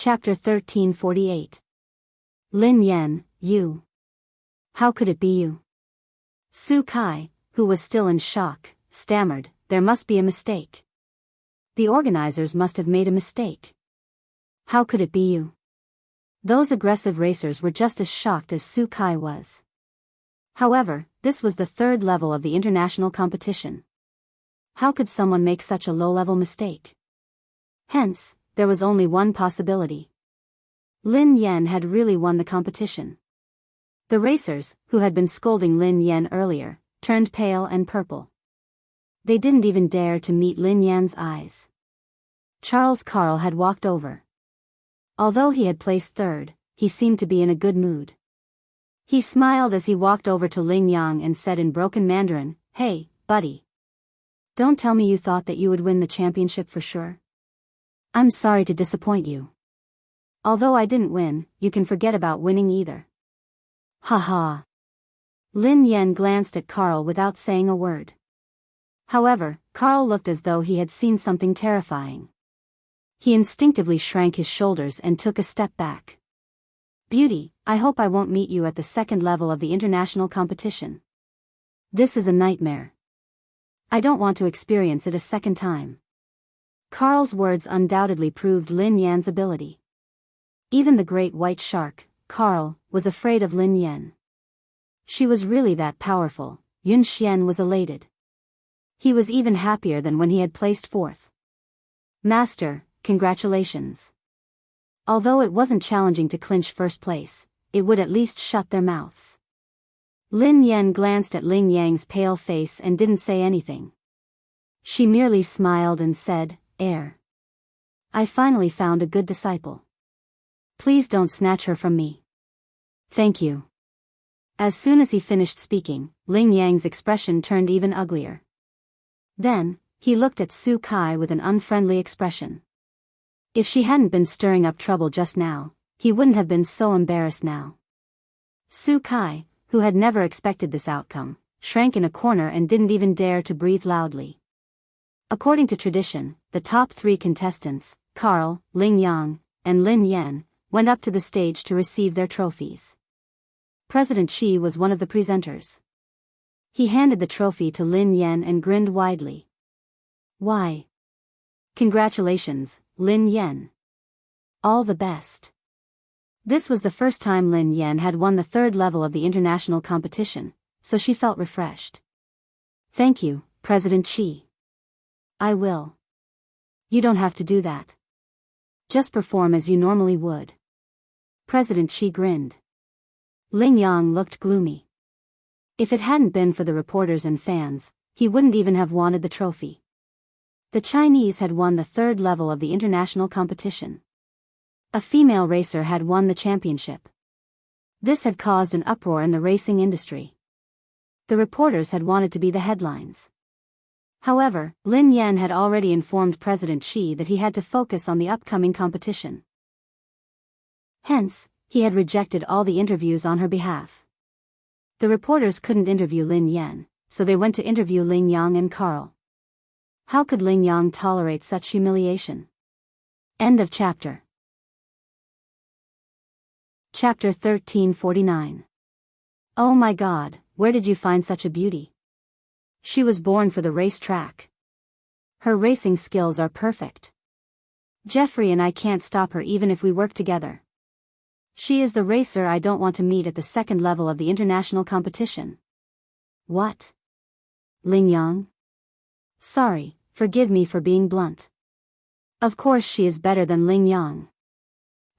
Chapter 1348. Lin Yan, you. How could it be you? Su Kai, who was still in shock, stammered, there must be a mistake. The organizers must have made a mistake. How could it be you? Those aggressive racers were just as shocked as Su Kai was. However, this was the third level of the international competition. How could someone make such a low-level mistake? Hence, there was only one possibility. Lin Yan had really won the competition. The racers, who had been scolding Lin Yan earlier, turned pale and purple. They didn't even dare to meet Lin Yan's eyes. Charles Karl had walked over. Although he had placed third, he seemed to be in a good mood. He smiled as he walked over to Ling Yang and said in broken Mandarin, "Hey, buddy. Don't tell me you thought that you would win the championship for sure. I'm sorry to disappoint you. Although I didn't win, you can forget about winning either." Ha ha. Lin Yan glanced at Karl without saying a word. However, Karl looked as though he had seen something terrifying. He instinctively shrank his shoulders and took a step back. "Beauty, I hope I won't meet you at the second level of the international competition. This is a nightmare. I don't want to experience it a second time." Karl's words undoubtedly proved Lin Yan's ability. Even the great white shark, Karl, was afraid of Lin Yan. She was really that powerful. Yun Xian was elated. He was even happier than when he had placed fourth. "Master, congratulations. Although it wasn't challenging to clinch first place, it would at least shut their mouths." Lin Yan glanced at Ling Yang's pale face and didn't say anything. She merely smiled and said, I finally found a good disciple. Please don't snatch her from me." "Thank you." As soon as he finished speaking, Ling Yang's expression turned even uglier. Then, he looked at Su Kai with an unfriendly expression. If she hadn't been stirring up trouble just now, he wouldn't have been so embarrassed now. Su Kai, who had never expected this outcome, shrank in a corner and didn't even dare to breathe loudly. According to tradition, the top three contestants, Karl, Ling Yang, and Lin Yan, went up to the stage to receive their trophies. President Qi was one of the presenters. He handed the trophy to Lin Yan and grinned widely. "Why? Congratulations, Lin Yan. All the best." This was the first time Lin Yan had won the third level of the international competition, so she felt refreshed. "Thank you, President Qi. I will." "You don't have to do that. Just perform as you normally would." President Qi grinned. Ling Yang looked gloomy. If it hadn't been for the reporters and fans, he wouldn't even have wanted the trophy. The Chinese had won the third level of the international competition. A female racer had won the championship. This had caused an uproar in the racing industry. The reporters had wanted to be the headlines. However, Lin Yan had already informed President Qi that he had to focus on the upcoming competition. Hence, he had rejected all the interviews on her behalf. The reporters couldn't interview Lin Yan, so they went to interview Ling Yang and Karl. How could Ling Yang tolerate such humiliation? End of chapter. Chapter 1349. Oh my God, where did you find such a beauty? She was born for the racetrack. Her racing skills are perfect. Jeffrey and I can't stop her even if we work together. She is the racer I don't want to meet at the second level of the international competition." "What? Ling Yang? Sorry, forgive me for being blunt. Of course she is better than Ling Yang.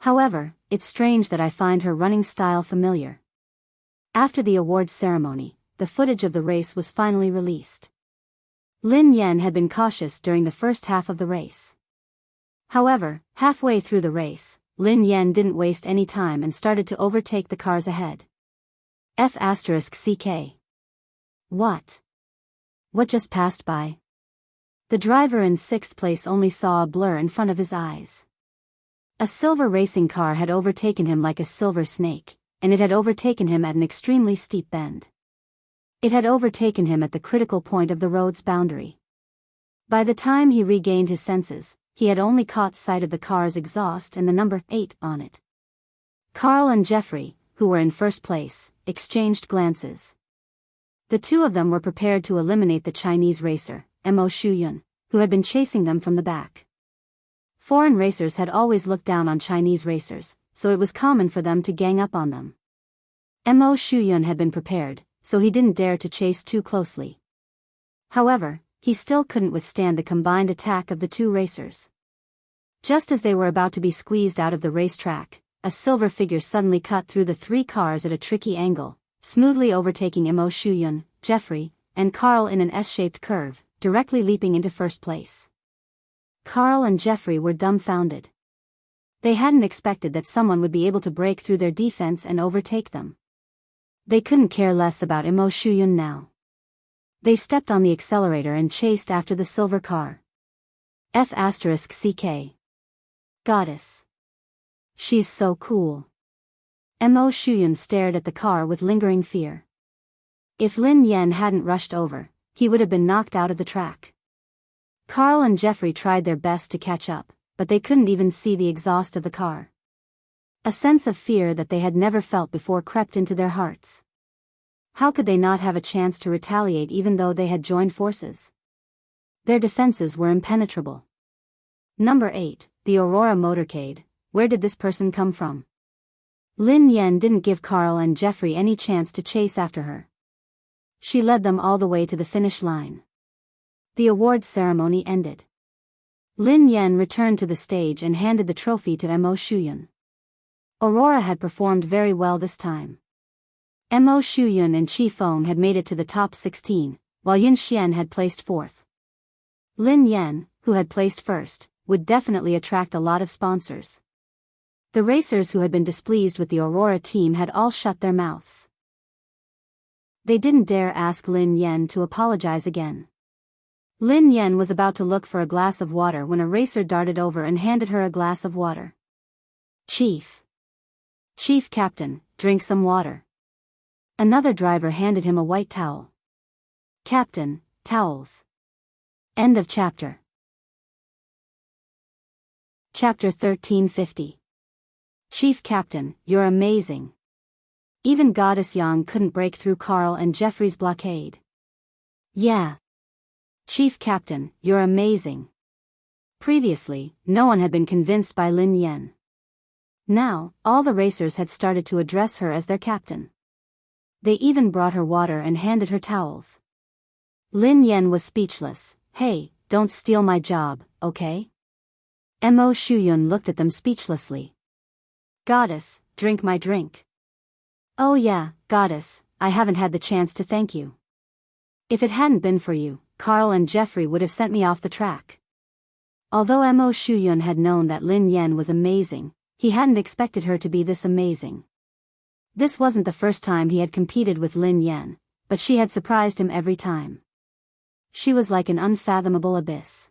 However, it's strange that I find her running style familiar." After the awards ceremony, the footage of the race was finally released. Lin Yan had been cautious during the first half of the race. However, halfway through the race, Lin Yan didn't waste any time and started to overtake the cars ahead. F***CK. What? What just passed by? The driver in sixth place only saw a blur in front of his eyes. A silver racing car had overtaken him like a silver snake, and it had overtaken him at an extremely steep bend. It had overtaken him at the critical point of the road's boundary. By the time he regained his senses, he had only caught sight of the car's exhaust and the number 8 on it. Carl and Jeffrey, who were in first place, exchanged glances. The two of them were prepared to eliminate the Chinese racer, Mo Shuyun, who had been chasing them from the back. Foreign racers had always looked down on Chinese racers, so it was common for them to gang up on them. Mo Shuyun had been prepared, so he didn't dare to chase too closely. However, he still couldn't withstand the combined attack of the two racers. Just as they were about to be squeezed out of the racetrack, a silver figure suddenly cut through the three cars at a tricky angle, smoothly overtaking Mo Shuyun, Jeffrey, and Carl in an S-shaped curve, directly leaping into first place. Carl and Jeffrey were dumbfounded. They hadn't expected that someone would be able to break through their defense and overtake them. They couldn't care less about Mo Shuyun now. They stepped on the accelerator and chased after the silver car. F***CK. Goddess. She's so cool. Mo Shuyun stared at the car with lingering fear. If Lin Yan hadn't rushed over, he would have been knocked out of the track. Carl and Jeffrey tried their best to catch up, but they couldn't even see the exhaust of the car. A sense of fear that they had never felt before crept into their hearts. How could they not have a chance to retaliate even though they had joined forces? Their defenses were impenetrable. Number 8, the Aurora motorcade. Where did this person come from? Lin Yan didn't give Carl and Jeffrey any chance to chase after her. She led them all the way to the finish line. The awards ceremony ended. Lin Yan returned to the stage and handed the trophy to Mo Shuyun. Aurora had performed very well this time. Mo Shuyun and Chi Feng had made it to the top 16, while Yun Xian had placed 4th. Lin Yan, who had placed 1st, would definitely attract a lot of sponsors. The racers who had been displeased with the Aurora team had all shut their mouths. They didn't dare ask Lin Yan to apologize again. Lin Yan was about to look for a glass of water when a racer darted over and handed her a glass of water. Chief Captain, drink some water. Another driver handed him a white towel. Captain, towels. End of chapter. Chapter 1350. Chief Captain, you're amazing. Even Goddess Yang couldn't break through Carl and Jeffrey's blockade. Yeah. Chief Captain, you're amazing. Previously, no one had been convinced by Lin Yan. Now, all the racers had started to address her as their captain. They even brought her water and handed her towels. Lin Yan was speechless. Hey, don't steal my job, okay? Mo Shuyun looked at them speechlessly. Goddess, drink my drink. Oh yeah, Goddess, I haven't had the chance to thank you. If it hadn't been for you, Carl and Jeffrey would have sent me off the track. Although Mo Shuyun had known that Lin Yan was amazing, he hadn't expected her to be this amazing. This wasn't the first time he had competed with Lin Yan, but she had surprised him every time. She was like an unfathomable abyss.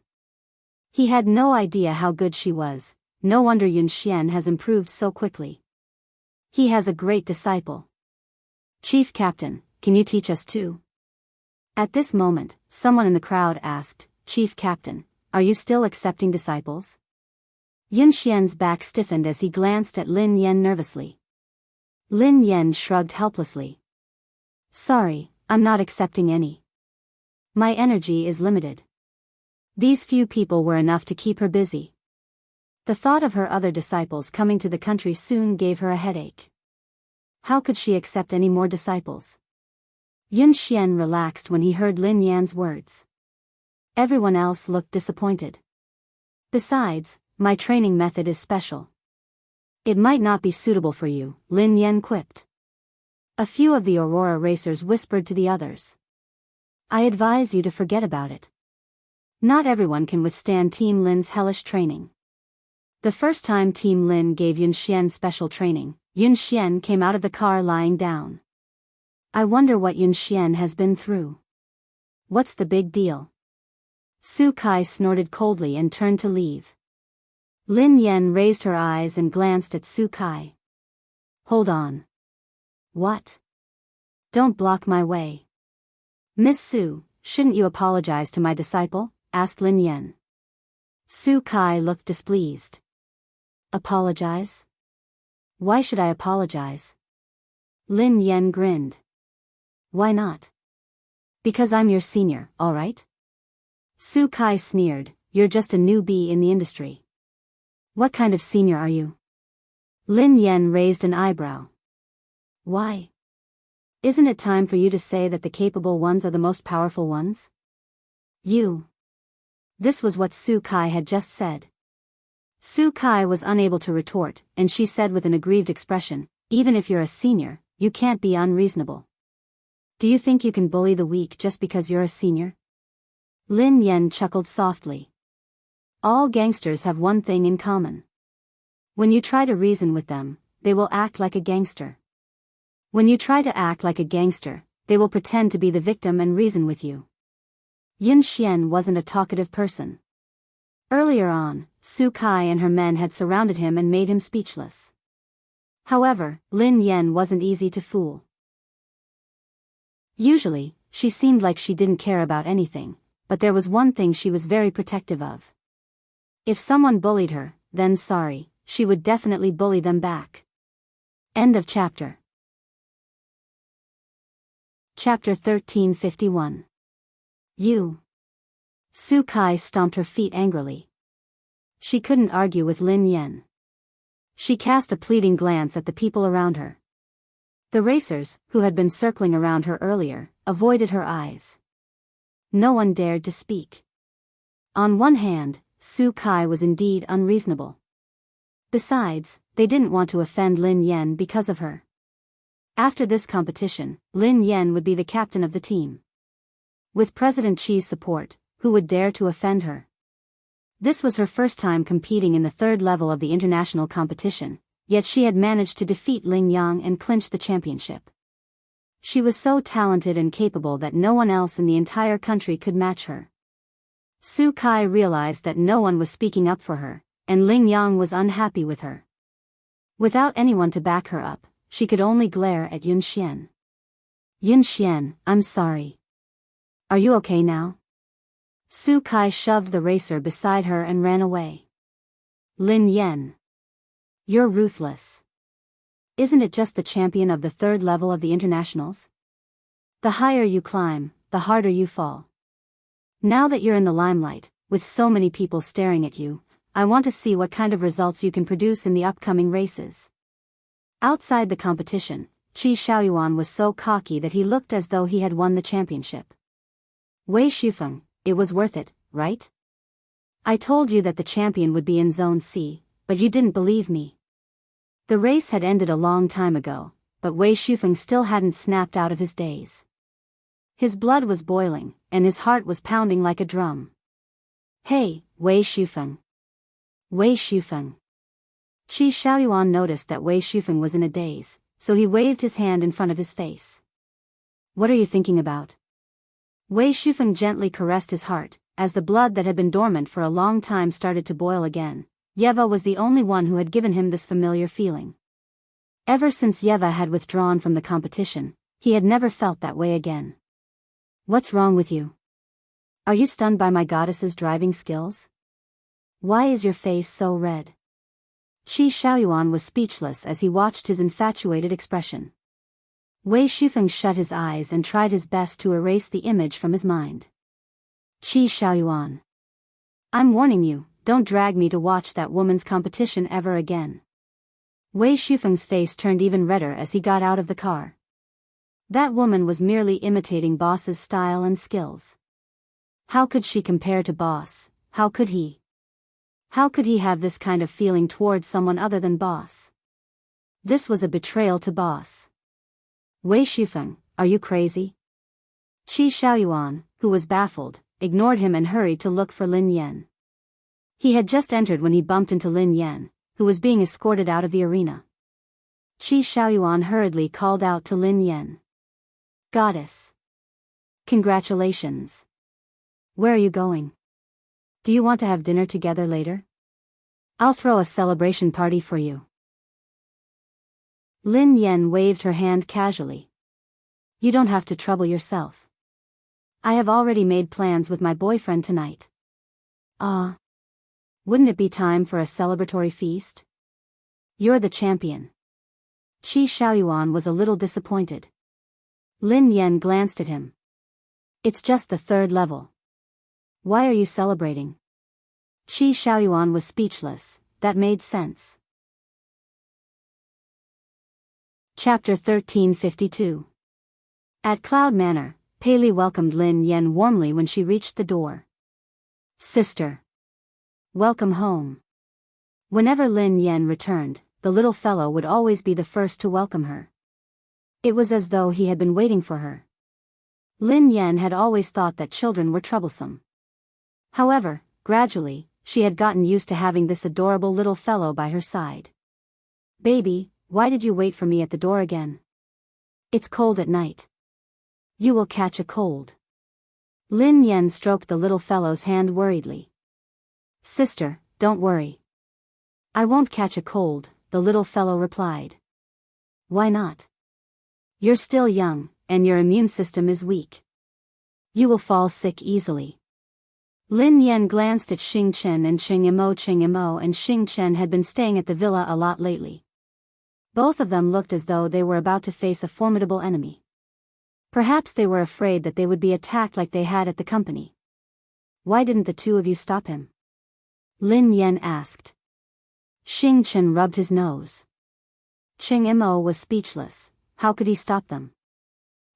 He had no idea how good she was. No wonder Yun Xian has improved so quickly. He has a great disciple. Chief Captain, can you teach us too? At this moment, someone in the crowd asked, Chief Captain, are you still accepting disciples? Yun Xian's back stiffened as he glanced at Lin Yan nervously. Lin Yan shrugged helplessly. Sorry, I'm not accepting any. My energy is limited. These few people were enough to keep her busy. The thought of her other disciples coming to the country soon gave her a headache. How could she accept any more disciples? Yun Xian relaxed when he heard Lin Yan's words. Everyone else looked disappointed. Besides, my training method is special. It might not be suitable for you, Lin Yan quipped. A few of the Aurora racers whispered to the others. I advise you to forget about it. Not everyone can withstand Team Lin's hellish training. The first time Team Lin gave Yun Xian special training, Yun Xian came out of the car lying down. I wonder what Yun Xian has been through. What's the big deal? Su Kai snorted coldly and turned to leave. Lin Yan raised her eyes and glanced at Su Kai. Hold on. What? Don't block my way. Miss Su, shouldn't you apologize to my disciple? Asked Lin Yan. Su Kai looked displeased. Apologize? Why should I apologize? Lin Yen grinned. Why not? Because I'm your senior, alright? Su Kai sneered, you're just a newbie in the industry. What kind of senior are you? Lin Yen raised an eyebrow. Why? Isn't it time for you to say that the capable ones are the most powerful ones? You. This was what Su Kai had just said. Su Kai was unable to retort, and she said with an aggrieved expression, even if you're a senior, you can't be unreasonable. Do you think you can bully the weak just because you're a senior? Lin Yen chuckled softly. All gangsters have one thing in common. When you try to reason with them, they will act like a gangster. When you try to act like a gangster, they will pretend to be the victim and reason with you. Yun Xian wasn't a talkative person. Earlier on, Su Kai and her men had surrounded him and made him speechless. However, Lin Yen wasn't easy to fool. Usually, she seemed like she didn't care about anything, but there was one thing she was very protective of. If someone bullied her, then sorry, she would definitely bully them back. End of chapter. Chapter 1351. You. Su Kai stomped her feet angrily. She couldn't argue with Lin Yen. She cast a pleading glance at the people around her. The racers, who had been circling around her earlier, avoided her eyes. No one dared to speak. On one hand, Su Kai was indeed unreasonable. Besides, they didn't want to offend Lin Yen because of her. After this competition, Lin Yen would be the captain of the team. With President Qi's support, who would dare to offend her? This was her first time competing in the third level of the international competition, yet she had managed to defeat Ling Yang and clinch the championship. She was so talented and capable that no one else in the entire country could match her. Su Kai realized that no one was speaking up for her, and Ling Yang was unhappy with her. Without anyone to back her up, she could only glare at Yun Xian. Yun Xian, I'm sorry. Are you okay now? Su Kai shoved the racer beside her and ran away. Lin Yen. You're ruthless. Isn't it just the champion of the third level of the internationals? The higher you climb, the harder you fall. Now that you're in the limelight, with so many people staring at you, I want to see what kind of results you can produce in the upcoming races. Outside the competition, Qi Xiaoyuan was so cocky that he looked as though he had won the championship. Wei Shufeng, it was worth it, right? I told you that the champion would be in Zone C, but you didn't believe me. The race had ended a long time ago, but Wei Shufeng still hadn't snapped out of his daze. His blood was boiling, and his heart was pounding like a drum. Hey, Wei Shufeng. Wei Shufeng. Qi Xiaoyuan noticed that Wei Shufeng was in a daze, so he waved his hand in front of his face. What are you thinking about? Wei Shufeng gently caressed his heart, as the blood that had been dormant for a long time started to boil again. Yeva was the only one who had given him this familiar feeling. Ever since Yeva had withdrawn from the competition, he had never felt that way again. What's wrong with you? Are you stunned by my goddess's driving skills? Why is your face so red? Qi Xiaoyuan was speechless as he watched his infatuated expression. Wei Shufeng shut his eyes and tried his best to erase the image from his mind. Qi Xiaoyuan. I'm warning you, don't drag me to watch that woman's competition ever again. Wei Shufeng's face turned even redder as he got out of the car. That woman was merely imitating Boss's style and skills. How could she compare to Boss? How could he? How could he have this kind of feeling towards someone other than Boss? This was a betrayal to Boss. Wei Shufeng, are you crazy? Qi Xiaoyuan, who was baffled, ignored him and hurried to look for Lin Yen. He had just entered when he bumped into Lin Yen, who was being escorted out of the arena. Qi Xiaoyuan hurriedly called out to Lin Yen. Goddess. Congratulations. Where are you going? Do you want to have dinner together later? I'll throw a celebration party for you. Lin Yen waved her hand casually. You don't have to trouble yourself. I have already made plans with my boyfriend tonight. Ah. Wouldn't it be time for a celebratory feast? You're the champion. Qi Shaoyuan was a little disappointed. Lin Yan glanced at him. It's just the third level. Why are you celebrating? Qi Shaoyuan was speechless. That made sense. Chapter 1352. At Cloud Manor, Pei Li welcomed Lin Yan warmly when she reached the door. Sister. Welcome home. Whenever Lin Yan returned, the little fellow would always be the first to welcome her. It was as though he had been waiting for her. Lin Yan had always thought that children were troublesome. However, gradually, she had gotten used to having this adorable little fellow by her side. Baby, why did you wait for me at the door again? It's cold at night. You will catch a cold. Lin Yan stroked the little fellow's hand worriedly. Sister, don't worry. I won't catch a cold, the little fellow replied. Why not? You're still young, and your immune system is weak. You will fall sick easily. Lin Yan glanced at Xing Chen and Qing Imo. Qing Imo and Xing Chen had been staying at the villa a lot lately. Both of them looked as though they were about to face a formidable enemy. Perhaps they were afraid that they would be attacked like they had at the company. Why didn't the two of you stop him? Lin Yan asked. Xing Chen rubbed his nose. Qing Imo was speechless. How could he stop them?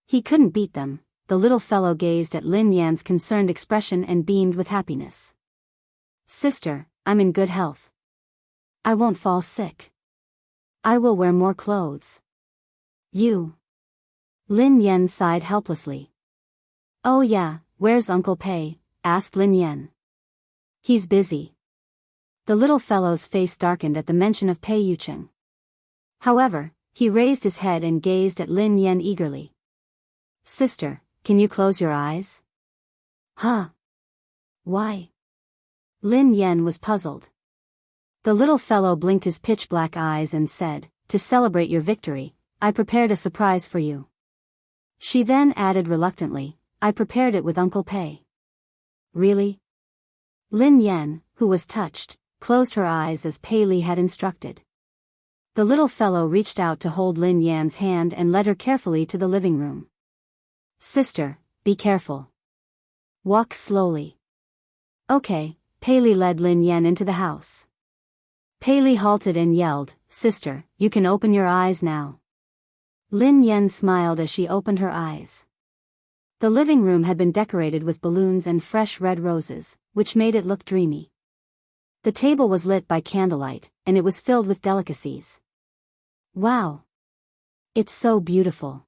He couldn't beat them. The little fellow gazed at Lin Yan's concerned expression and beamed with happiness. Sister, I'm in good health. I won't fall sick. I will wear more clothes. You. Lin Yan sighed helplessly. Oh yeah, where's Uncle Pei? Asked Lin Yan. He's busy. The little fellow's face darkened at the mention of Pei Yucheng. However, he raised his head and gazed at Lin Yan eagerly. Sister, can you close your eyes? Huh? Why? Lin Yan was puzzled. The little fellow blinked his pitch-black eyes and said, To celebrate your victory, I prepared a surprise for you. She then added reluctantly, I prepared it with Uncle Pei. Really? Lin Yan, who was touched, closed her eyes as Pei Li had instructed. The little fellow reached out to hold Lin Yan's hand and led her carefully to the living room. Sister, be careful. Walk slowly. Okay, Pei Li led Lin Yan into the house. Pei Li halted and yelled, Sister, you can open your eyes now. Lin Yan smiled as she opened her eyes. The living room had been decorated with balloons and fresh red roses, which made it look dreamy. The table was lit by candlelight, and it was filled with delicacies. Wow! It's so beautiful.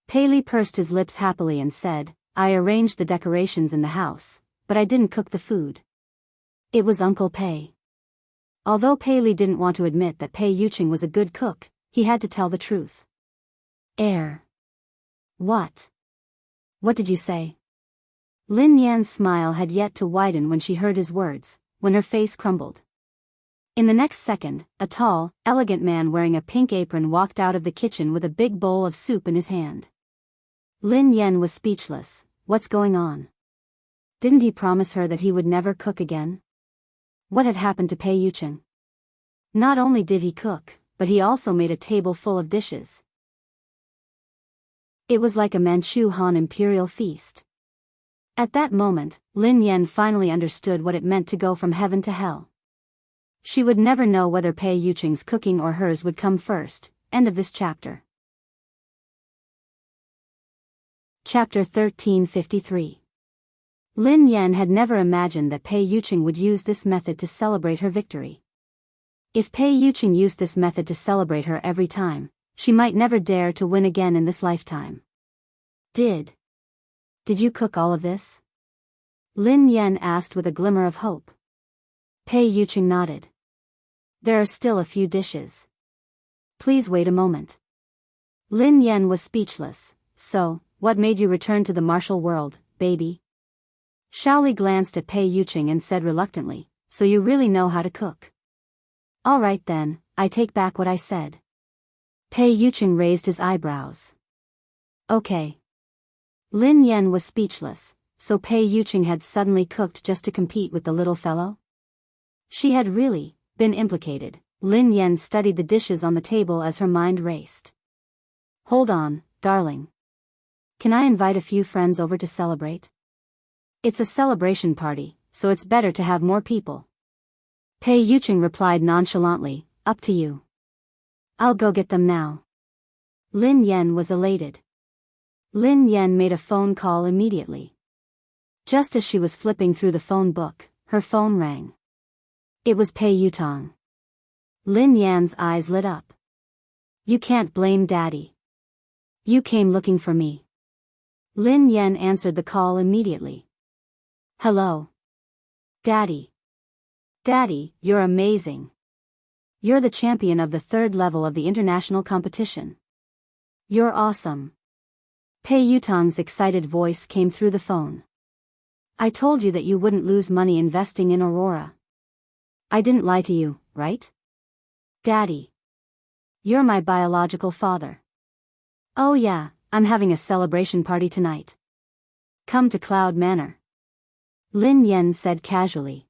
Pei Li pursed his lips happily and said, I arranged the decorations in the house, but I didn't cook the food. It was Uncle Pei. Although Pei Li didn't want to admit that Pei Yucheng was a good cook, he had to tell the truth. What? What did you say? Lin Yan's smile had yet to widen when she heard his words, when her face crumbled. In the next second, a tall, elegant man wearing a pink apron walked out of the kitchen with a big bowl of soup in his hand. Lin Yan was speechless. What's going on? Didn't he promise her that he would never cook again? What had happened to Pei Yucheng? Not only did he cook, but he also made a table full of dishes. It was like a Manchu Han imperial feast. At that moment, Lin Yan finally understood what it meant to go from heaven to hell. She would never know whether Pei Yucheng's cooking or hers would come first. End of this chapter. Chapter 1353. Lin Yan had never imagined that Pei Yucheng would use this method to celebrate her victory. If Pei Yucheng used this method to celebrate her every time, she might never dare to win again in this lifetime. Did you cook all of this? Lin Yan asked with a glimmer of hope. Pei Yucheng nodded. There are still a few dishes. Please wait a moment. Lin Yan was speechless. So, what made you return to the martial world, baby? Shaoli glanced at Pei Yucheng and said reluctantly, so you really know how to cook. All right then, I take back what I said. Pei Yucheng raised his eyebrows. Okay. Lin Yan was speechless. So Pei Yucheng had suddenly cooked just to compete with the little fellow? She had really been implicated. Lin Yen studied the dishes on the table as her mind raced. Hold on, darling. Can I invite a few friends over to celebrate? It's a celebration party, so it's better to have more people. Pei Yucheng replied nonchalantly, up to you. I'll go get them now. Lin Yen was elated. Lin Yen made a phone call immediately. Just as she was flipping through the phone book, her phone rang. It was Pei Yutong. Lin Yan's eyes lit up. You can't blame Daddy. You came looking for me. Lin Yen answered the call immediately. Hello. Daddy. Daddy, you're amazing. You're the champion of the 3rd level of the international competition. You're awesome. Pei Yutong's excited voice came through the phone. I told you that you wouldn't lose money investing in Aurora. I didn't lie to you, right? Daddy. You're my biological father. Oh yeah, I'm having a celebration party tonight. Come to Cloud Manor. Lin Yen said casually.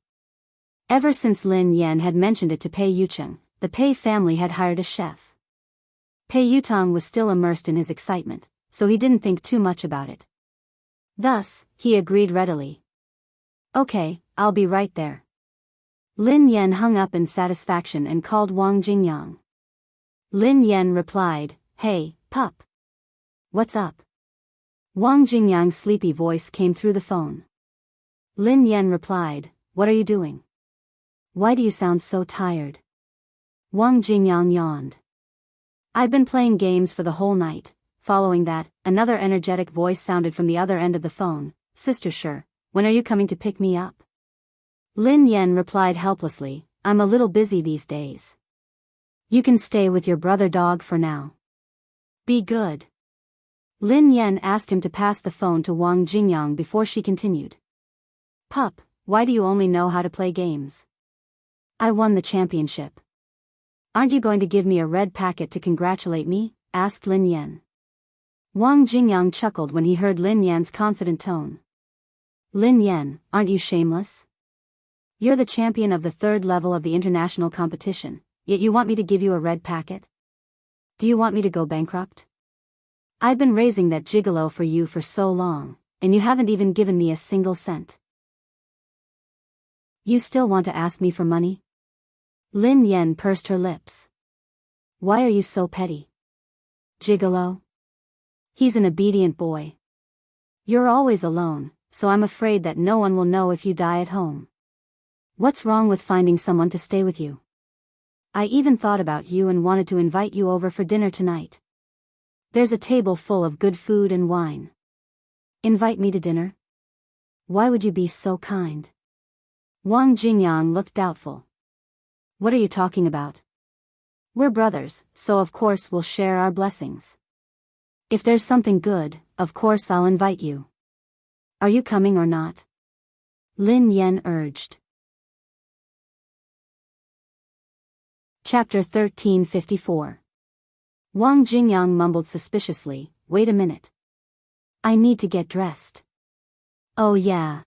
Ever since Lin Yen had mentioned it to Pei Yucheng, the Pei family had hired a chef. Pei Yutong was still immersed in his excitement, so he didn't think too much about it. Thus, he agreed readily. Okay, I'll be right there. Lin Yen hung up in satisfaction and called Wang Jingyang. Lin Yen replied, Hey, pup. What's up? Wang Jingyang's sleepy voice came through the phone. Lin Yen replied, What are you doing? Why do you sound so tired? Wang Jingyang yawned. I've been playing games for the whole night. Following that, another energetic voice sounded from the other end of the phone. Sister Sure, when are you coming to pick me up? Lin Yen replied helplessly, I'm a little busy these days. You can stay with your brother dog for now. Be good. Lin Yen asked him to pass the phone to Wang Jingyang before she continued. Pup, why do you only know how to play games? I won the championship. Aren't you going to give me a red packet to congratulate me? Asked Lin Yen. Wang Jingyang chuckled when he heard Lin Yan's confident tone. Lin Yen, aren't you shameless? You're the champion of the 3rd level of the international competition, yet you want me to give you a red packet? Do you want me to go bankrupt? I've been raising that gigolo for you for so long, and you haven't even given me a single cent. You still want to ask me for money? Lin Yen pursed her lips. Why are you so petty? Gigolo? He's an obedient boy. You're always alone, so I'm afraid that no one will know if you die at home. What's wrong with finding someone to stay with you? I even thought about you and wanted to invite you over for dinner tonight. There's a table full of good food and wine. Invite me to dinner? Why would you be so kind? Wang Jingyang looked doubtful. What are you talking about? We're brothers, so of course we'll share our blessings. If there's something good, of course I'll invite you. Are you coming or not? Lin Yen urged. Chapter 1354. Wang Jingyang mumbled suspiciously, Wait a minute. I need to get dressed. Oh yeah.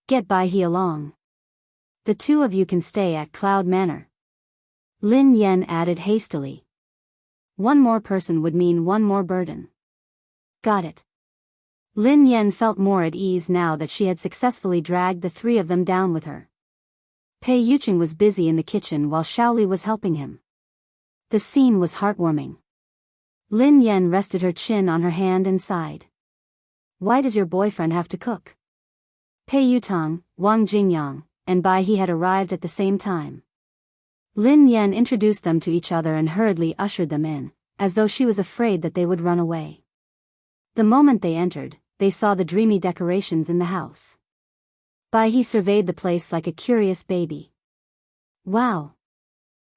Get Bai He along. The two of you can stay at Cloud Manor. Lin Yen added hastily. One more person would mean one more burden. Got it. Lin Yen felt more at ease now that she had successfully dragged the 3 of them down with her. Pei Yucheng was busy in the kitchen while Shaoli was helping him. The scene was heartwarming. Lin Yen rested her chin on her hand and sighed. Why does your boyfriend have to cook? Pei Yutong, Wang Jingyang, and Bai He had arrived at the same time. Lin Yen introduced them to each other and hurriedly ushered them in, as though she was afraid that they would run away. The moment they entered, they saw the dreamy decorations in the house. Bai He surveyed the place like a curious baby. Wow!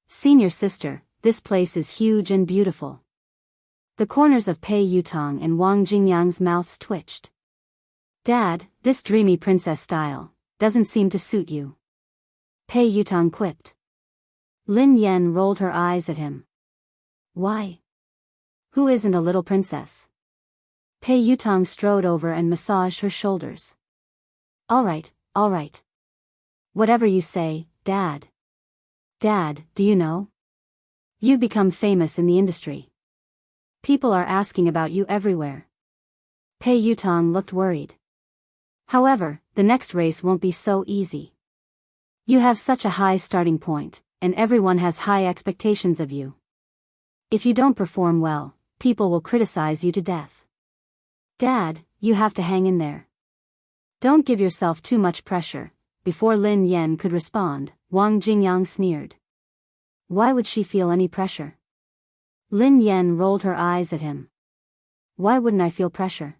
Senior sister, this place is huge and beautiful. The corners of Pei Yutong and Wang Jingyang's mouths twitched. Dad, this dreamy princess style doesn't seem to suit you. Pei Yutong quipped. Lin Yen rolled her eyes at him. Why? Who isn't a little princess? Pei Yutong strode over and massaged her shoulders. All right. Whatever you say, Dad. Dad, do you know? You've become famous in the industry. People are asking about you everywhere. Pei Yutong looked worried. However, the next race won't be so easy. You have such a high starting point, and everyone has high expectations of you. If you don't perform well, people will criticize you to death. Dad, you have to hang in there. Don't give yourself too much pressure. Before Lin Yan could respond, Wang Jingyang sneered. Why would she feel any pressure? Lin Yan rolled her eyes at him. Why wouldn't I feel pressure?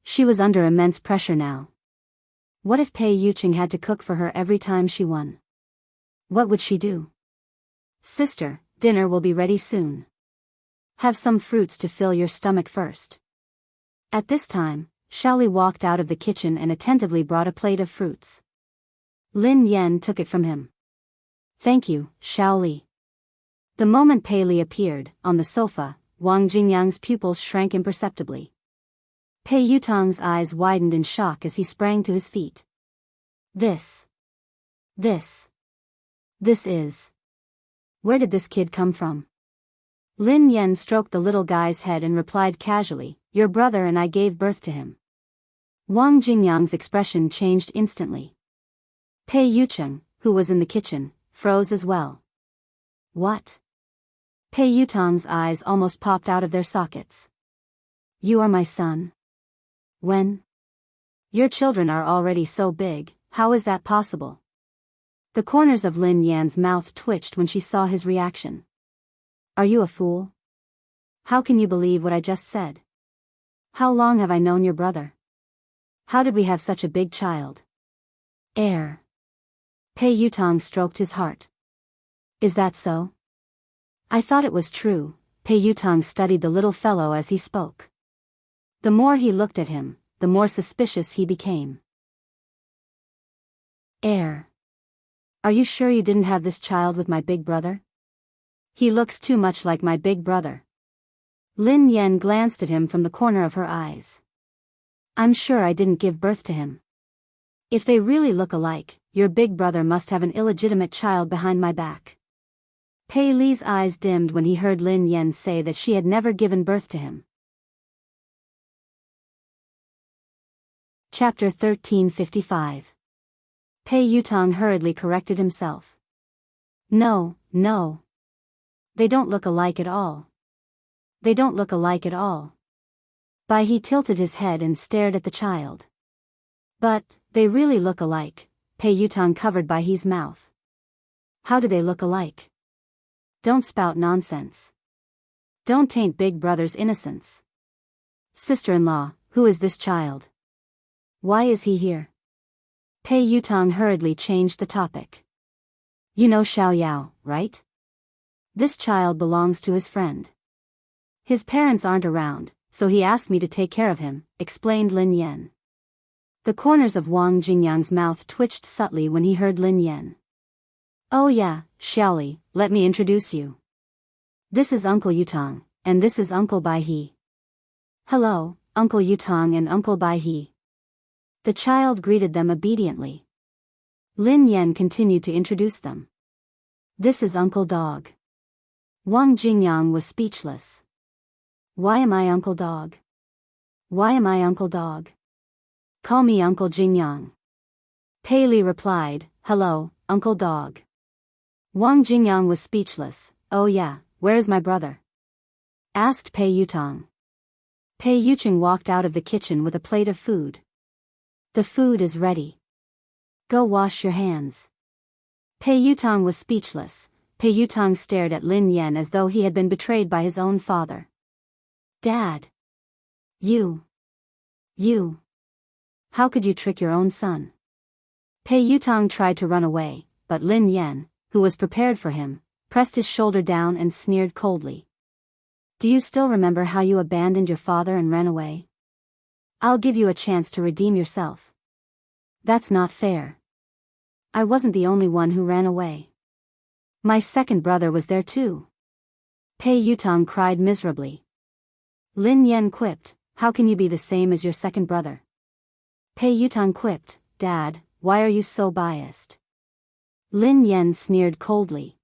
She was under immense pressure now. What if Pei Yuqing had to cook for her every time she won? What would she do? Sister, dinner will be ready soon. Have some fruits to fill your stomach first. At this time, Xiaoli walked out of the kitchen and attentively brought a plate of fruits. Lin Yan took it from him. Thank you, Xiaoli. The moment Pei Li appeared, on the sofa, Wang Jingyang's pupils shrank imperceptibly. Pei Yutong's eyes widened in shock as he sprang to his feet. This is... Where did this kid come from? Lin Yan stroked the little guy's head and replied casually, your brother and I gave birth to him. Wang Jingyang's expression changed instantly. Pei Yuqing, who was in the kitchen, froze as well. What? Pei Yutong's eyes almost popped out of their sockets. You are my son? When? Your children are already so big, how is that possible? The corners of Lin Yan's mouth twitched when she saw his reaction. Are you a fool? How can you believe what I just said? How long have I known your brother? How did we have such a big child? Heir. Pei Yutong stroked his heart. Is that so? I thought it was true. Pei Yutong studied the little fellow as he spoke. The more he looked at him, the more suspicious he became. Heir. Are you sure you didn't have this child with my big brother? He looks too much like my big brother. Lin Yan glanced at him from the corner of her eyes. I'm sure I didn't give birth to him. If they really look alike, your big brother must have an illegitimate child behind my back. Pei Li's eyes dimmed when he heard Lin Yan say that she had never given birth to him. Chapter 1355. Pei Yutong hurriedly corrected himself. No. They don't look alike at all. They don't look alike at all. Bai He tilted his head and stared at the child. But, they really look alike. Pei Yutong covered Bai He's mouth. How do they look alike? Don't spout nonsense. Don't taint big brother's innocence. Sister-in-law, who is this child? Why is he here? Pei Yutong hurriedly changed the topic. You know Xiao Yao, right? This child belongs to his friend. His parents aren't around, so he asked me to take care of him, explained Lin Yan. The corners of Wang Jingyang's mouth twitched subtly when he heard Lin Yan. Oh yeah, Xiaoli, let me introduce you. This is Uncle Yutong, and this is Uncle Bai He. Hello, Uncle Yutong and Uncle Bai He. The child greeted them obediently. Lin Yan continued to introduce them. This is Uncle Dog. Wang Jingyang was speechless. Why am I Uncle Dog? Why am I Uncle Dog? Call me Uncle Jingyang. Pei Li replied, hello, Uncle Dog. Wang Jingyang was speechless. Oh yeah, where is my brother? Asked Pei Yutong. Pei Yuqing walked out of the kitchen with a plate of food. The food is ready. Go wash your hands. Pei Yutong was speechless. Pei Yutong stared at Lin Yan as though he had been betrayed by his own father. Dad. You. How could you trick your own son? Pei Yutong tried to run away, but Lin Yan, who was prepared for him, pressed his shoulder down and sneered coldly. Do you still remember how you abandoned your father and ran away? I'll give you a chance to redeem yourself. That's not fair. I wasn't the only one who ran away. My second brother was there too. Pei Yutong cried miserably. Lin Yan quipped, how can you be the same as your second brother? Pei Yutong quipped, Dad, why are you so biased? Lin Yen sneered coldly.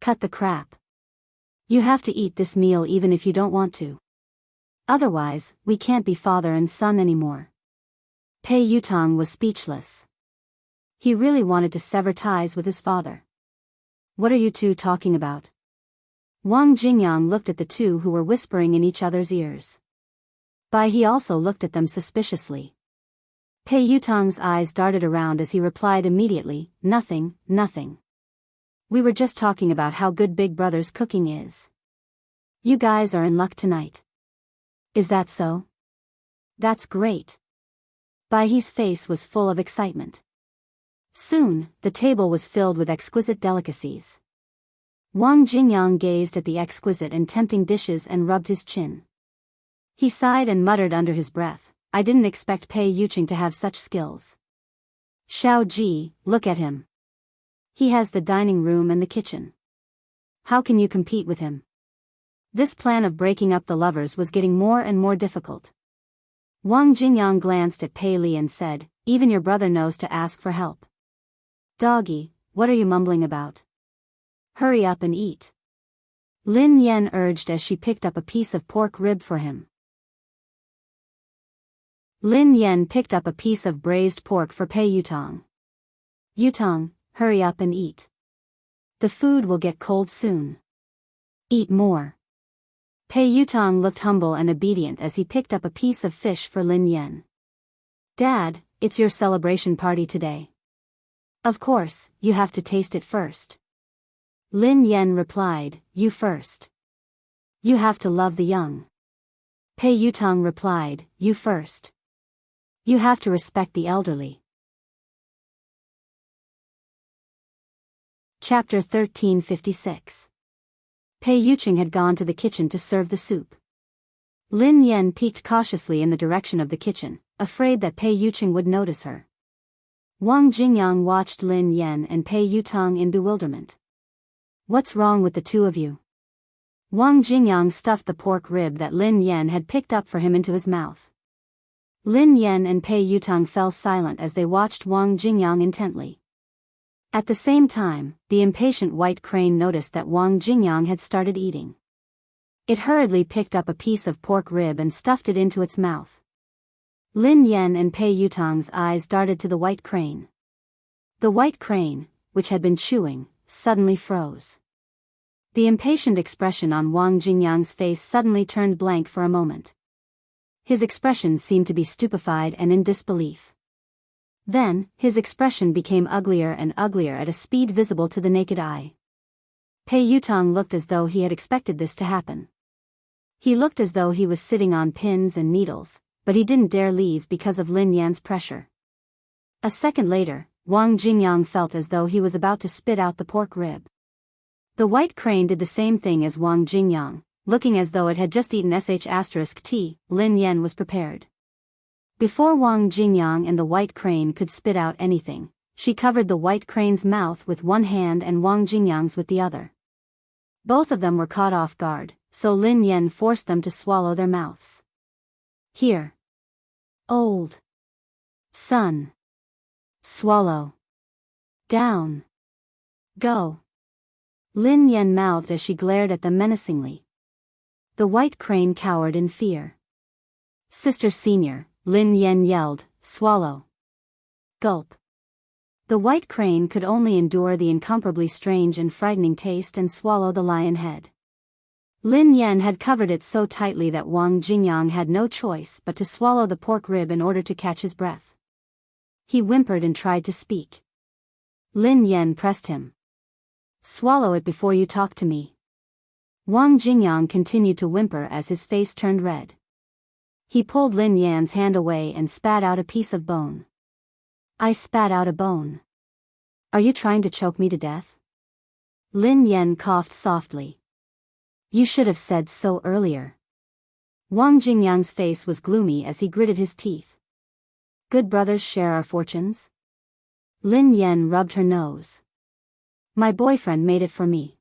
Cut the crap. You have to eat this meal even if you don't want to. Otherwise, we can't be father and son anymore. Pei Yutong was speechless. He really wanted to sever ties with his father. What are you two talking about? Wang Jingyang looked at the two who were whispering in each other's ears. Bai He also looked at them suspiciously. Pei Yutong's eyes darted around as he replied immediately, nothing, nothing. We were just talking about how good Big Brother's cooking is. You guys are in luck tonight. Is that so? That's great. Bai He's face was full of excitement. Soon, the table was filled with exquisite delicacies. Wang Jingyang gazed at the exquisite and tempting dishes and rubbed his chin. He sighed and muttered under his breath, I didn't expect Pei Yuqing to have such skills. Xiao Ji, look at him. He has the dining room and the kitchen. How can you compete with him? This plan of breaking up the lovers was getting more and more difficult. Wang Jingyang glanced at Pei Li and said, even your brother knows to ask for help. Doggy, what are you mumbling about? Hurry up and eat. Lin Yen urged as she picked up a piece of pork rib for him. Lin Yen picked up a piece of braised pork for Pei Yutong. Yutong, hurry up and eat. The food will get cold soon. Eat more. Pei Yutong looked humble and obedient as he picked up a piece of fish for Lin Yen. Dad, it's your celebration party today. Of course, you have to taste it first. Lin Yen replied, you first. You have to love the young. Pei Yutong replied, you first. You have to respect the elderly. Chapter 1356. Pei Yuqing had gone to the kitchen to serve the soup. Lin Yen peeked cautiously in the direction of the kitchen, afraid that Pei Yuqing would notice her. Wang Jingyang watched Lin Yen and Pei Yutong in bewilderment. What's wrong with the two of you? Wang Jingyang stuffed the pork rib that Lin Yen had picked up for him into his mouth. Lin Yen and Pei Yutong fell silent as they watched Wang Jingyang intently. At the same time, the impatient white crane noticed that Wang Jingyang had started eating. It hurriedly picked up a piece of pork rib and stuffed it into its mouth. Lin Yen and Pei Yutong's eyes darted to the white crane. The white crane, which had been chewing, suddenly froze. The impatient expression on Wang Jingyang's face suddenly turned blank for a moment. His expression seemed to be stupefied and in disbelief. Then, his expression became uglier and uglier at a speed visible to the naked eye. Pei Yutong looked as though he had expected this to happen. He looked as though he was sitting on pins and needles, but he didn't dare leave because of Lin Yan's pressure. A second later, Wang Jingyang felt as though he was about to spit out the pork rib. The white crane did the same thing as Wang Jingyang, looking as though it had just eaten *T. Lin Yen was prepared. Before Wang Jingyang and the white crane could spit out anything, she covered the white crane's mouth with one hand and Wang Jingyang's with the other. Both of them were caught off guard, so Lin Yen forced them to swallow their mouths. Here. Old. Son. Swallow. Down. Go. Lin Yen mouthed as she glared at them menacingly. The white crane cowered in fear. Sister Senior, Lin Yen yelled, swallow. Gulp. The white crane could only endure the incomparably strange and frightening taste and swallow the lion head. Lin Yen had covered it so tightly that Wang Jingyang had no choice but to swallow the pork rib in order to catch his breath. He whimpered and tried to speak. Lin Yen pressed him. Swallow it before you talk to me. Wang Jingyang continued to whimper as his face turned red. He pulled Lin Yan's hand away and spat out a piece of bone. I spat out a bone. Are you trying to choke me to death? Lin Yen coughed softly. You should have said so earlier. Wang Jingyang's face was gloomy as he gritted his teeth. Good brothers share our fortunes? Lin Yen rubbed her nose. My boyfriend made it for me.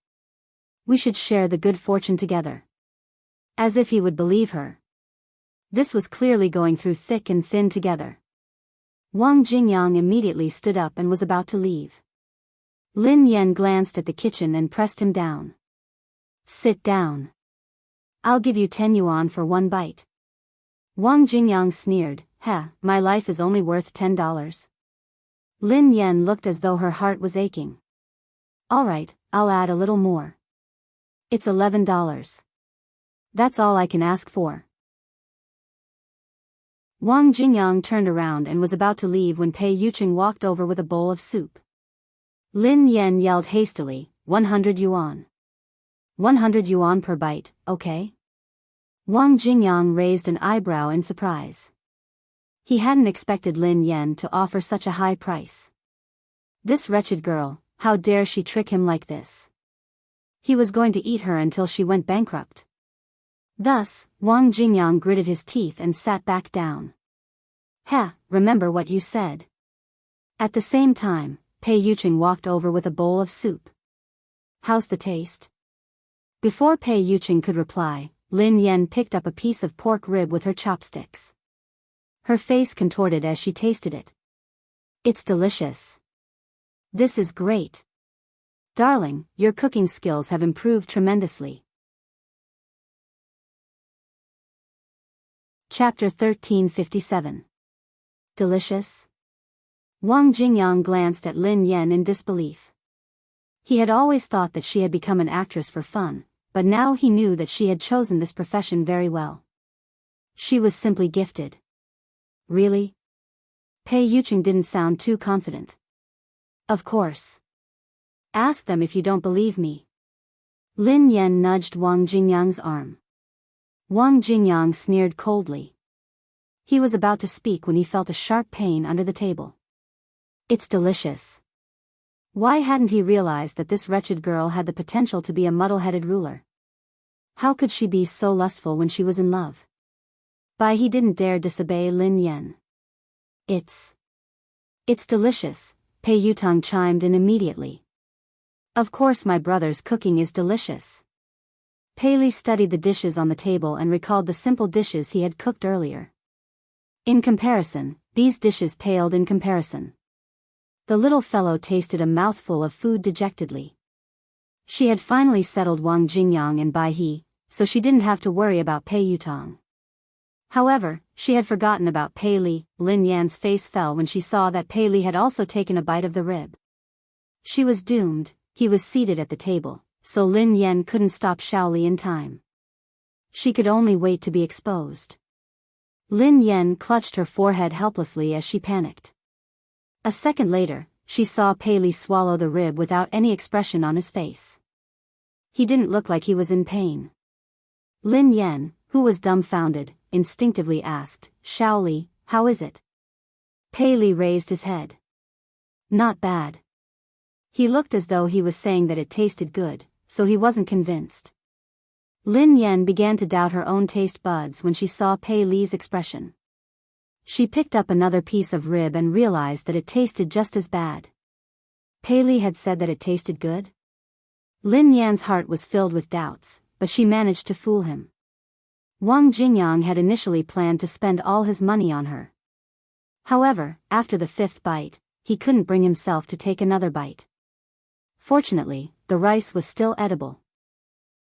We should share the good fortune together. As if he would believe her. This was clearly going through thick and thin together. Wang Jingyang immediately stood up and was about to leave. Lin Yan glanced at the kitchen and pressed him down. Sit down. I'll give you 10 yuan for one bite. Wang Jingyang sneered, my life is only worth $10. Lin Yan looked as though her heart was aching. All right, I'll add a little more. It's $11. That's all I can ask for. Wang Jingyang turned around and was about to leave when Pei Yucheng walked over with a bowl of soup. Lin Yan yelled hastily, 100 yuan. 100 yuan per bite, okay? Wang Jingyang raised an eyebrow in surprise. He hadn't expected Lin Yan to offer such a high price. This wretched girl, how dare she trick him like this? He was going to eat her until she went bankrupt. Thus, Wang Jingyang gritted his teeth and sat back down. Remember what you said. At the same time, Pei Yucheng walked over with a bowl of soup. How's the taste? Before Pei Yucheng could reply, Lin Yan picked up a piece of pork rib with her chopsticks. Her face contorted as she tasted it. It's delicious. This is great. Darling, your cooking skills have improved tremendously. Chapter 1357. Delicious? Wang Jingyang glanced at Lin Yan in disbelief. He had always thought that she had become an actress for fun, but now he knew that she had chosen this profession very well. She was simply gifted. Really? Pei Yucheng didn't sound too confident. Of course. Ask them if you don't believe me. Lin Yan nudged Wang Jingyang's arm. Wang Jingyang sneered coldly. He was about to speak when he felt a sharp pain under the table. It's delicious. Why hadn't he realized that this wretched girl had the potential to be a muddle-headed ruler? How could she be so lustful when she was in love? He didn't dare disobey Lin Yan. It's delicious, Pei Yutong chimed in immediately. Of course my brother's cooking is delicious. Pei Li studied the dishes on the table and recalled the simple dishes he had cooked earlier. In comparison, these dishes paled in comparison. The little fellow tasted a mouthful of food dejectedly. She had finally settled Wang Jingyang and Bai He, so she didn't have to worry about Pei Yutong. However, she had forgotten about Pei Li. Lin Yan's face fell when she saw that Pei Li had also taken a bite of the rib. She was doomed. He was seated at the table, so Lin Yan couldn't stop Shaoli in time. She could only wait to be exposed. Lin Yan clutched her forehead helplessly as she panicked. A second later, she saw Pei Li swallow the rib without any expression on his face. He didn't look like he was in pain. Lin Yan, who was dumbfounded, instinctively asked, Shaoli, how is it? Pei Li raised his head. Not bad. He looked as though he was saying that it tasted good, so he wasn't convinced. Lin Yan began to doubt her own taste buds when she saw Pei Li's expression. She picked up another piece of rib and realized that it tasted just as bad. Pei Li had said that it tasted good? Lin Yan's heart was filled with doubts, but she managed to fool him. Wang Jingyang had initially planned to spend all his money on her. However, after the fifth bite, he couldn't bring himself to take another bite. Fortunately, the rice was still edible.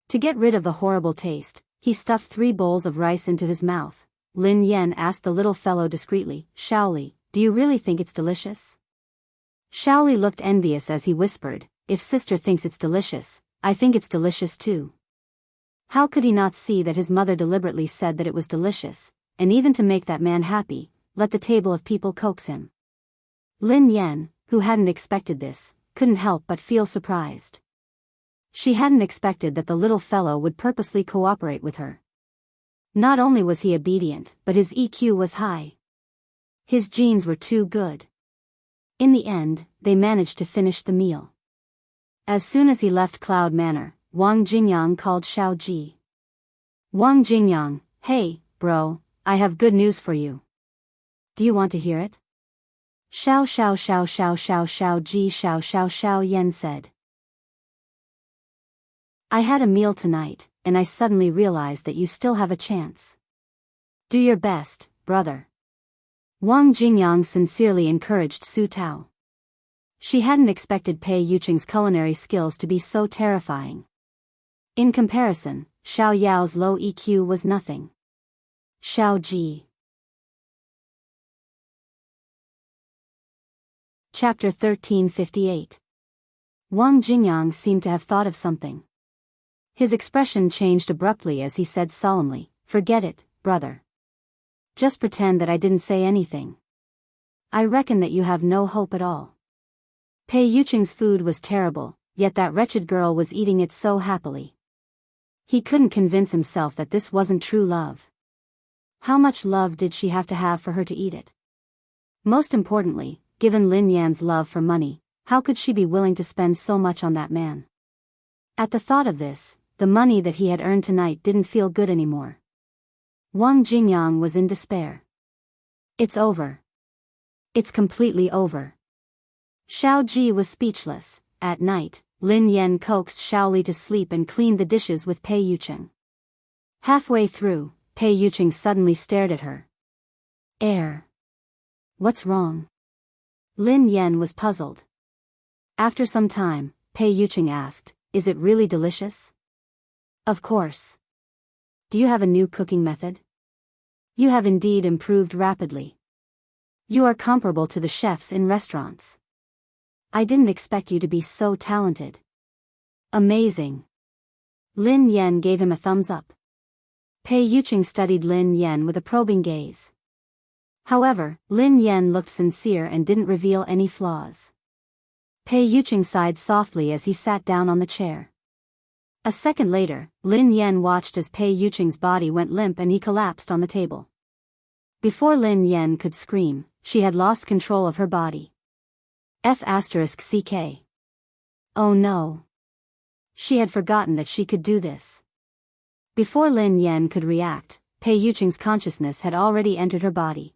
To get rid of the horrible taste, he stuffed 3 bowls of rice into his mouth. Lin Yan asked the little fellow discreetly, Shaoli, do you really think it's delicious? Shaoli looked envious as he whispered, if sister thinks it's delicious, I think it's delicious too. How could he not see that his mother deliberately said that it was delicious, and even to make that man happy, let the table of people coax him? Lin Yan, who hadn't expected this, couldn't help but feel surprised. She hadn't expected that the little fellow would purposely cooperate with her. Not only was he obedient, but his EQ was high. His genes were too good. In the end, they managed to finish the meal. As soon as he left Cloud Manor, Wang Jingyang called Xiao Ji. Wang Jingyang, hey, bro, I have good news for you. Do you want to hear it? Xiao Xiao Xiao Xiao Xiao Xiao Ji Xiao Xiao Xiao Yan said. I had a meal tonight, and I suddenly realized that you still have a chance. Do your best, brother. Wang Jingyang sincerely encouraged Su Tao. She hadn't expected Pei Yuqing's culinary skills to be so terrifying. In comparison, Xiao Yao's low EQ was nothing. Xiao Ji. Chapter 1358. Wang Jingyang seemed to have thought of something. His expression changed abruptly as he said solemnly, "Forget it, brother. Just pretend that I didn't say anything. I reckon that you have no hope at all." Pei Yuqing's food was terrible, yet that wretched girl was eating it so happily. He couldn't convince himself that this wasn't true love. How much love did she have for her to eat it? Most importantly, given Lin Yan's love for money, how could she be willing to spend so much on that man? At the thought of this, the money that he had earned tonight didn't feel good anymore. Wang Jingyang was in despair. It's over. It's completely over. Xiao Ji was speechless. At night, Lin Yan coaxed Xiao Li to sleep and cleaned the dishes with Pei Yuqing. Halfway through, Pei Yuqing suddenly stared at her. What's wrong? Lin Yan was puzzled. After some time, Pei Yuqing asked, "Is it really delicious?" "Of course. Do you have a new cooking method?" "You have indeed improved rapidly. You are comparable to the chefs in restaurants. I didn't expect you to be so talented." "Amazing." Lin Yan gave him a thumbs up. Pei Yuqing studied Lin Yan with a probing gaze. However, Lin Yan looked sincere and didn't reveal any flaws. Pei Yuqing sighed softly as he sat down on the chair. A second later, Lin Yan watched as Pei Yuqing's body went limp and he collapsed on the table. Before Lin Yan could scream, she had lost control of her body. F***ck. Oh no. She had forgotten that she could do this. Before Lin Yan could react, Pei Yuqing's consciousness had already entered her body.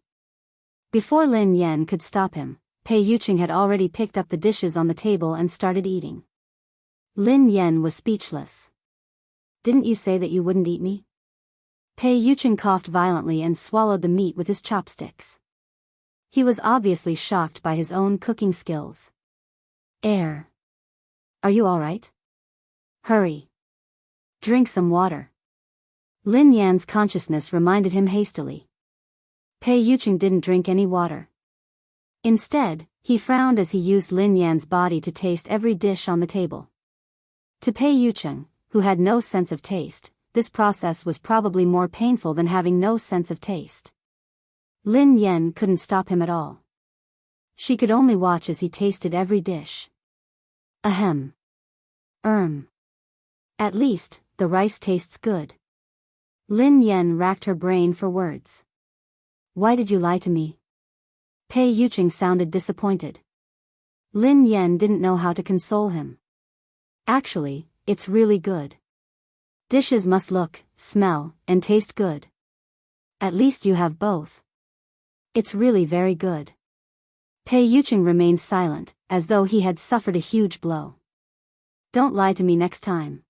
Before Lin Yan could stop him, Pei Yuqing had already picked up the dishes on the table and started eating. Lin Yan was speechless. "Didn't you say that you wouldn't eat me?" Pei Yuqing coughed violently and swallowed the meat with his chopsticks. He was obviously shocked by his own cooking skills. Are you all right? Hurry. Drink some water." Lin Yan's consciousness reminded him hastily. Pei Yuqing didn't drink any water. Instead, he frowned as he used Lin Yan's body to taste every dish on the table. To Pei Yuqing, who had no sense of taste, this process was probably more painful than having no sense of taste. Lin Yan couldn't stop him at all. She could only watch as he tasted every dish. Ahem. At least, the rice tastes good. Lin Yan racked her brain for words. "Why did you lie to me?" Pei Yuqing sounded disappointed. Lin Yan didn't know how to console him. "Actually, it's really good. Dishes must look, smell, and taste good. At least you have both. It's really very good." Pei Yuqing remained silent, as though he had suffered a huge blow. "Don't lie to me next time."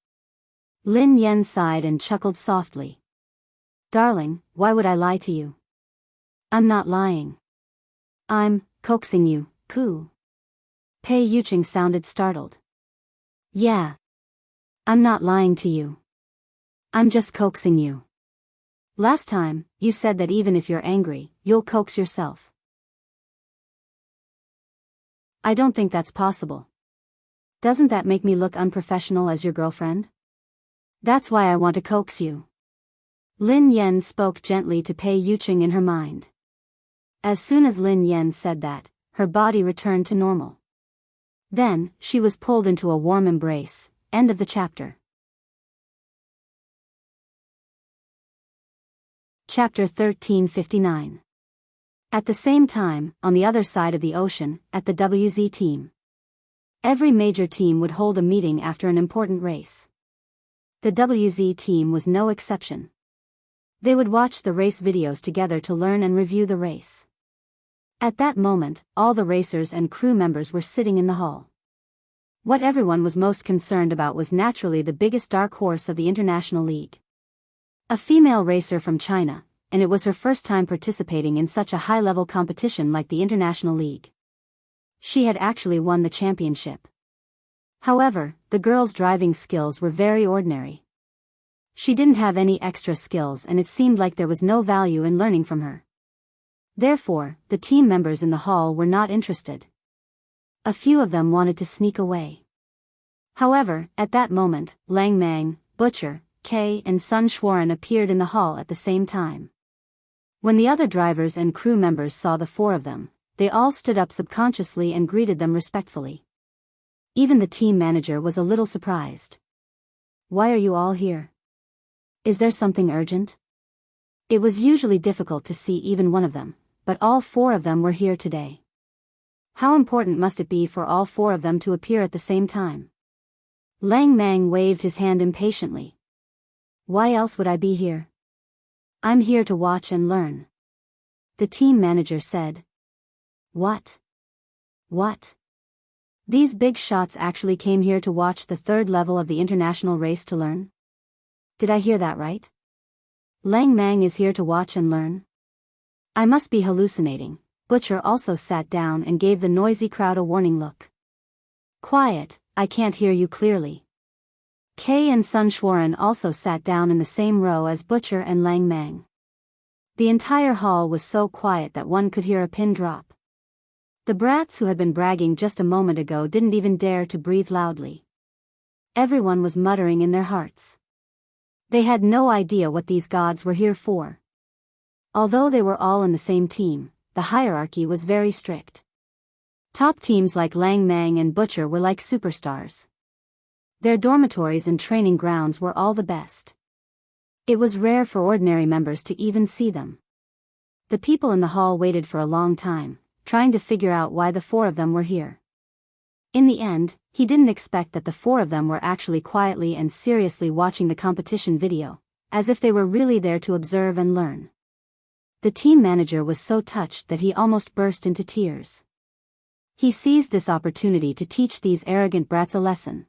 Lin Yan sighed and chuckled softly. "Darling, why would I lie to you? I'm not lying. I'm coaxing you, coo." Pei Yuqing sounded startled. "Yeah. I'm not lying to you. I'm just coaxing you. Last time, you said that even if you're angry, you'll coax yourself." "I don't think that's possible. Doesn't that make me look unprofessional as your girlfriend? That's why I want to coax you." Lin Yan spoke gently to Pei Yuqing in her mind. As soon as Lin Yan said that, her body returned to normal. Then, she was pulled into a warm embrace. End of the chapter. Chapter 1359. At the same time, on the other side of the ocean, at the WZ team. Every major team would hold a meeting after an important race. The WZ team was no exception. They would watch the race videos together to learn and review the race. At that moment, all the racers and crew members were sitting in the hall. What everyone was most concerned about was naturally the biggest dark horse of the International League. A female racer from China, and it was her first time participating in such a high-level competition like the International League. She had actually won the championship. However, the girl's driving skills were very ordinary. She didn't have any extra skills and it seemed like there was no value in learning from her. Therefore, the team members in the hall were not interested. A few of them wanted to sneak away. However, at that moment, Lang Mang, Butcher, Kay and Sun Schwaran appeared in the hall at the same time. When the other drivers and crew members saw the four of them, they all stood up subconsciously and greeted them respectfully. Even the team manager was a little surprised. Why are you all here? Is there something urgent? It was usually difficult to see even one of them, but all four of them were here today. How important must it be for all four of them to appear at the same time? Lang Mang waved his hand impatiently. Why else would I be here? I'm here to watch and learn. The team manager said. What? What? These big shots actually came here to watch the third level of the international race to learn? Did I hear that right? Lang Mang is here to watch and learn? I must be hallucinating. Butcher also sat down and gave the noisy crowd a warning look. Quiet, I can't hear you clearly. Kay and Sun Schwaran also sat down in the same row as Butcher and Lang Mang. The entire hall was so quiet that one could hear a pin drop. The brats who had been bragging just a moment ago didn't even dare to breathe loudly. Everyone was muttering in their hearts. They had no idea what these gods were here for. Although they were all in the same team, the hierarchy was very strict. Top teams like Lang Mang and Butcher were like superstars. Their dormitories and training grounds were all the best. It was rare for ordinary members to even see them. The people in the hall waited for a long time, trying to figure out why the four of them were here. In the end, he didn't expect that the four of them were actually quietly and seriously watching the competition video, as if they were really there to observe and learn. The team manager was so touched that he almost burst into tears. He seized this opportunity to teach these arrogant brats a lesson.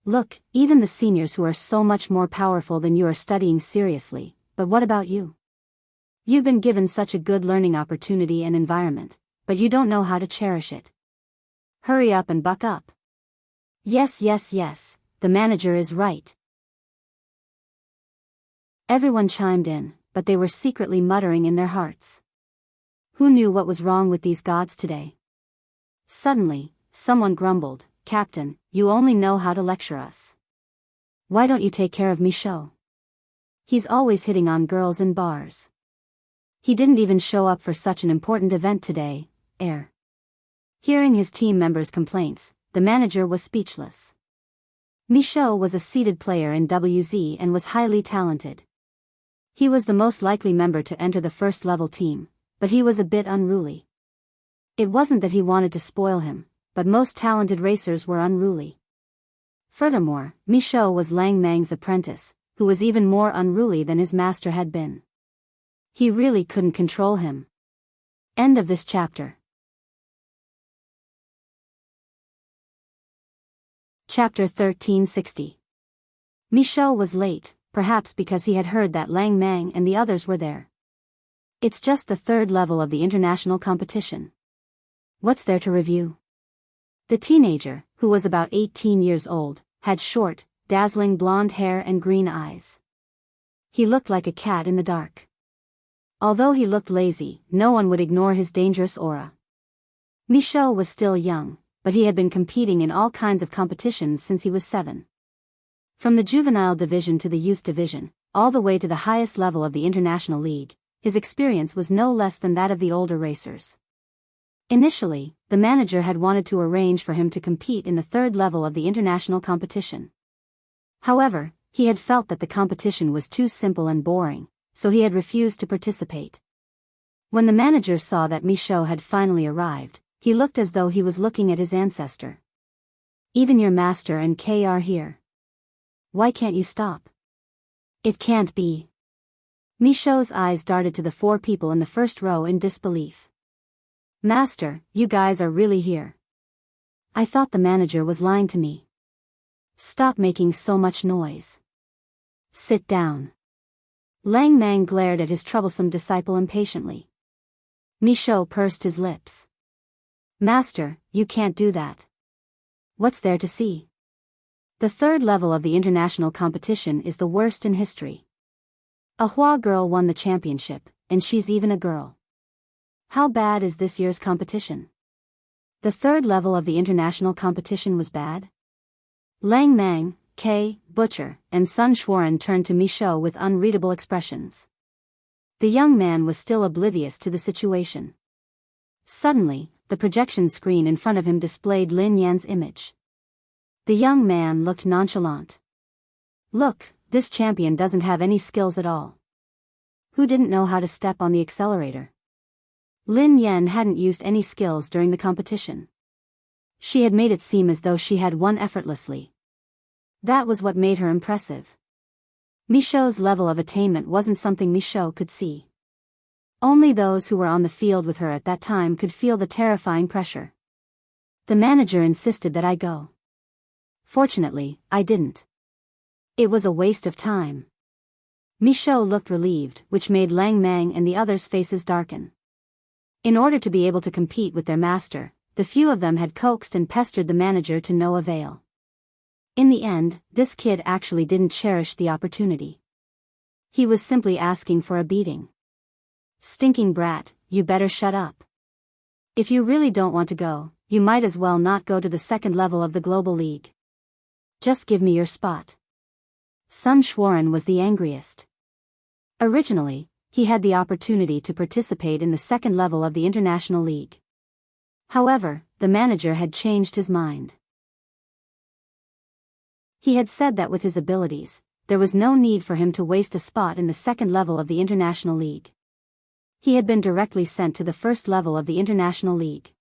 Look, even the seniors who are so much more powerful than you are studying seriously, but what about you? You've been given such a good learning opportunity and environment, but you don't know how to cherish it. Hurry up and buck up. Yes, yes, yes, the manager is right. Everyone chimed in, but they were secretly muttering in their hearts. Who knew what was wrong with these gods today? Suddenly, someone grumbled, Captain, you only know how to lecture us. Why don't you take care of Michaud? He's always hitting on girls in bars. He didn't even show up for such an important event today, Hearing his team members' complaints, the manager was speechless. Michaud was a seeded player in WZ and was highly talented. He was the most likely member to enter the first-level team, but he was a bit unruly. It wasn't that he wanted to spoil him, but most talented racers were unruly. Furthermore, Michaud was Lang Mang's apprentice, who was even more unruly than his master had been. He really couldn't control him. End of this chapter. Chapter 1360. Michaud was late, perhaps because he had heard that Lang Mang and the others were there. It's just the third level of the international competition. What's there to review? The teenager, who was about 18 years old, had short, dazzling blonde hair and green eyes. He looked like a cat in the dark. Although he looked lazy, no one would ignore his dangerous aura. Michaud was still young, but he had been competing in all kinds of competitions since he was 7. From the juvenile division to the youth division, all the way to the highest level of the international league, his experience was no less than that of the older racers. Initially, the manager had wanted to arrange for him to compete in the third level of the international competition. However, he had felt that the competition was too simple and boring, so he had refused to participate. When the manager saw that Michaud had finally arrived, he looked as though he was looking at his ancestor. Even your master and Kay are here. Why can't you stop? It can't be. Michaud's eyes darted to the 4 people in the first row in disbelief. Master, you guys are really here. I thought the manager was lying to me. Stop making so much noise. Sit down. Lang Mang glared at his troublesome disciple impatiently. Michaud pursed his lips. Master, you can't do that. What's there to see? The third level of the international competition is the worst in history. A Hua girl won the championship, and she's even a girl. How bad is this year's competition? The third level of the international competition was bad? Lang Mang, K, Butcher, and Sun Xuan turned to Michaud with unreadable expressions. The young man was still oblivious to the situation. Suddenly, the projection screen in front of him displayed Lin Yan's image. The young man looked nonchalant. Look, this champion doesn't have any skills at all. Who didn't know how to step on the accelerator? Lin Yan hadn't used any skills during the competition. She had made it seem as though she had won effortlessly. That was what made her impressive. Michaud's level of attainment wasn't something Michaud could see. Only those who were on the field with her at that time could feel the terrifying pressure. The manager insisted that I go. Fortunately, I didn't. It was a waste of time. Michaud looked relieved, which made Lang Mang and the others' faces darken. In order to be able to compete with their master, the few of them had coaxed and pestered the manager to no avail. In the end, this kid actually didn't cherish the opportunity. He was simply asking for a beating. Stinking brat, you better shut up. If you really don't want to go, you might as well not go to the second level of the Global League. Just give me your spot. Sun Xuan was the angriest. Originally, he had the opportunity to participate in the second level of the International League. However, the manager had changed his mind. He had said that with his abilities, there was no need for him to waste a spot in the second level of the International League. He had been directly sent to the first level of the International League.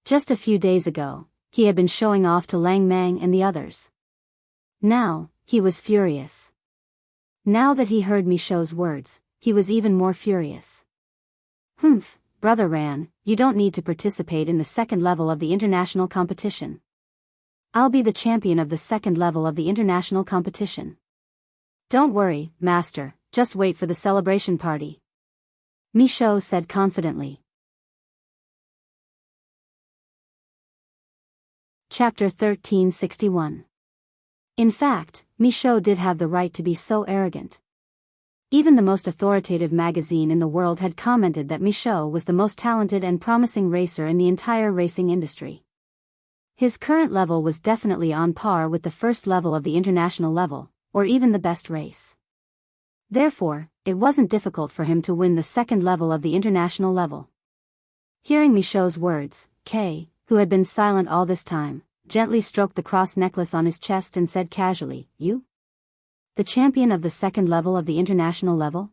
Just a few days ago, he had been showing off to Lang Mang and the others. Now, he was furious. Now that he heard Michaud's words, he was even more furious. Humph, Brother Ran, you don't need to participate in the second level of the international competition. I'll be the champion of the second level of the international competition. Don't worry, Master, just wait for the celebration party. Michaud said confidently. Chapter 1361. In fact, Michaud did have the right to be so arrogant. Even the most authoritative magazine in the world had commented that Michaud was the most talented and promising racer in the entire racing industry. His current level was definitely on par with the first level of the international level, or even the best race. Therefore, it wasn't difficult for him to win the second level of the international level. Hearing Michaud's words, Kay, who had been silent all this time, gently stroked the cross necklace on his chest and said casually, "You? The champion of the second level of the international level?"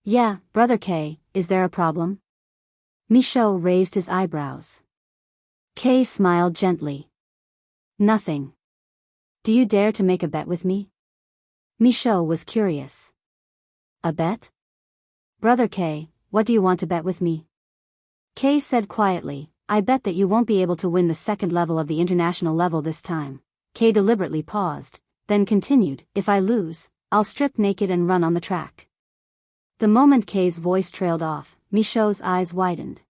"Yeah, Brother K, is there a problem?" Michaud raised his eyebrows. K smiled gently. "Nothing. Do you dare to make a bet with me?" Michaud was curious. "A bet? Brother K, what do you want to bet with me?" K said quietly, "I bet that you won't be able to win the second level of the international level this time." K deliberately paused, then continued, "If I lose, I'll strip naked and run on the track." The moment K's voice trailed off, Michaud's eyes widened.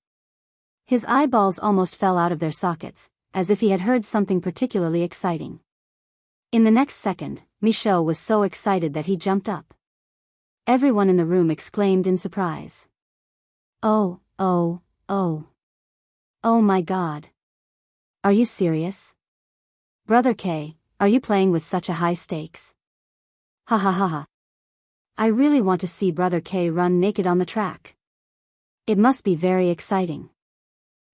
His eyeballs almost fell out of their sockets, as if he had heard something particularly exciting. In the next second, Michaud was so excited that he jumped up. Everyone in the room exclaimed in surprise. "Oh, oh, oh. Oh my God. Are you serious? Brother K, are you playing with such a high stakes? Ha ha ha ha. I really want to see Brother K run naked on the track. It must be very exciting.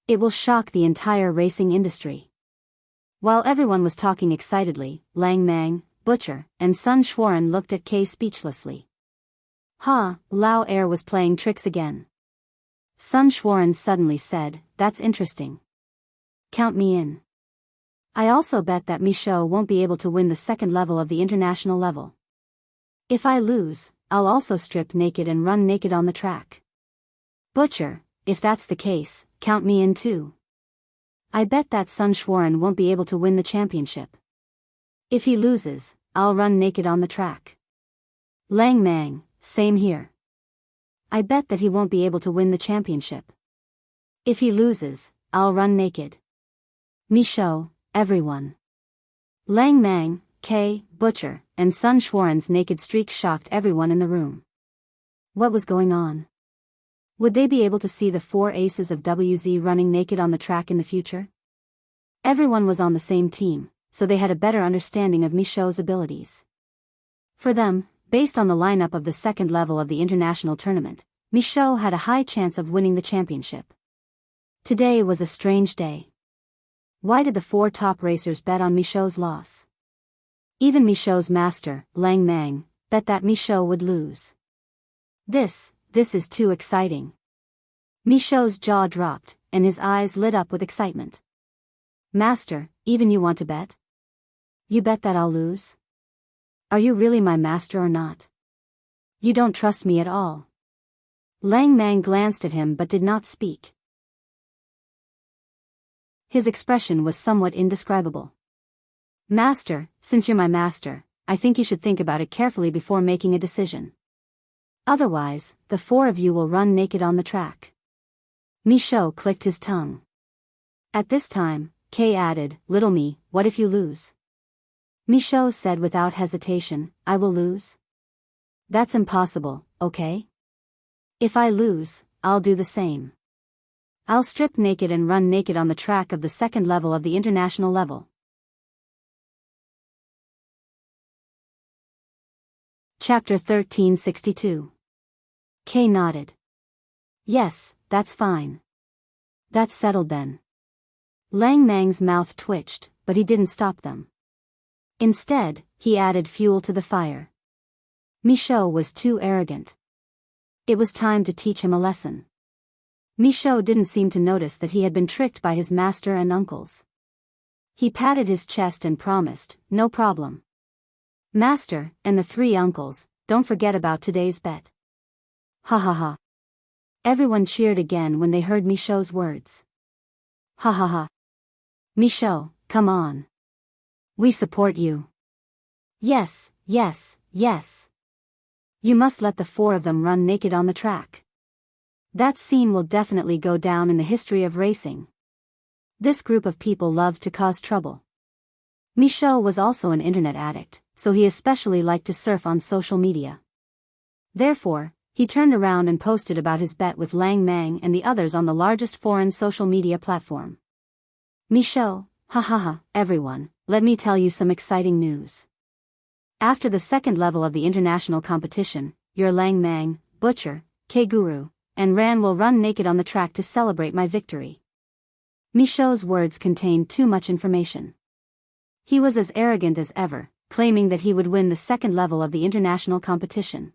It will shock the entire racing industry." While everyone was talking excitedly, Lang Mang, Butcher, and Sun Xuan looked at K speechlessly. Lao Air was playing tricks again. Sun Xuan suddenly said, "That's interesting. Count me in. I also bet that Michaud won't be able to win the second level of the international level. If I lose, I'll also strip naked and run naked on the track. Butcher, if that's the case, count me in too. I bet that Sun Xuan won't be able to win the championship. If he loses, I'll run naked on the track. Lang Mang, same here. I bet that he won't be able to win the championship. If he loses, I'll run naked. Michaud, everyone. Lang Mang, K, Butcher, and Sun Xuan's naked streak shocked everyone in the room. What was going on? Would they be able to see the four aces of WZ running naked on the track in the future? Everyone was on the same team, so they had a better understanding of Michaud's abilities. For them, based on the lineup of the second level of the international tournament, Michaud had a high chance of winning the championship. Today was a strange day. Why did the four top racers bet on Michaud's loss? Even Michaud's master, Lang Mang, bet that Michaud would lose. This is too exciting. Michaud's jaw dropped, and his eyes lit up with excitement. Master, even you want to bet? You bet that I'll lose? Are you really my master or not? You don't trust me at all. Lang Mang glanced at him but did not speak. His expression was somewhat indescribable. Master, since you're my master, I think you should think about it carefully before making a decision. Otherwise, the four of you will run naked on the track. Michaud clicked his tongue. At this time, Kay added, Little me, what if you lose? Michaud said without hesitation, I will lose? That's impossible, okay? If I lose, I'll do the same. I'll strip naked and run naked on the track of the second level of the international level. Chapter 1362. Kay nodded. Yes, that's fine. That's settled then. Lang Mang's mouth twitched, but he didn't stop them. Instead, he added fuel to the fire. Michaud was too arrogant. It was time to teach him a lesson. Michaud didn't seem to notice that he had been tricked by his master and uncles. He patted his chest and promised, no problem. Master, and the three uncles, don't forget about today's bet. Ha ha ha. Everyone cheered again when they heard Michaud's words. Ha ha ha. Michaud, come on. We support you. Yes, yes, yes. You must let the four of them run naked on the track. That scene will definitely go down in the history of racing. This group of people loved to cause trouble. Michaud was also an internet addict, so he especially liked to surf on social media. Therefore, he turned around and posted about his bet with Lang Mang and the others on the largest foreign social media platform. Michaud, ha ha ha, everyone, let me tell you some exciting news. After the second level of the international competition, your Lang Mang, Butcher, K-Guru, and Ran will run naked on the track to celebrate my victory. Michaud's words contained too much information. He was as arrogant as ever, claiming that he would win the second level of the international competition.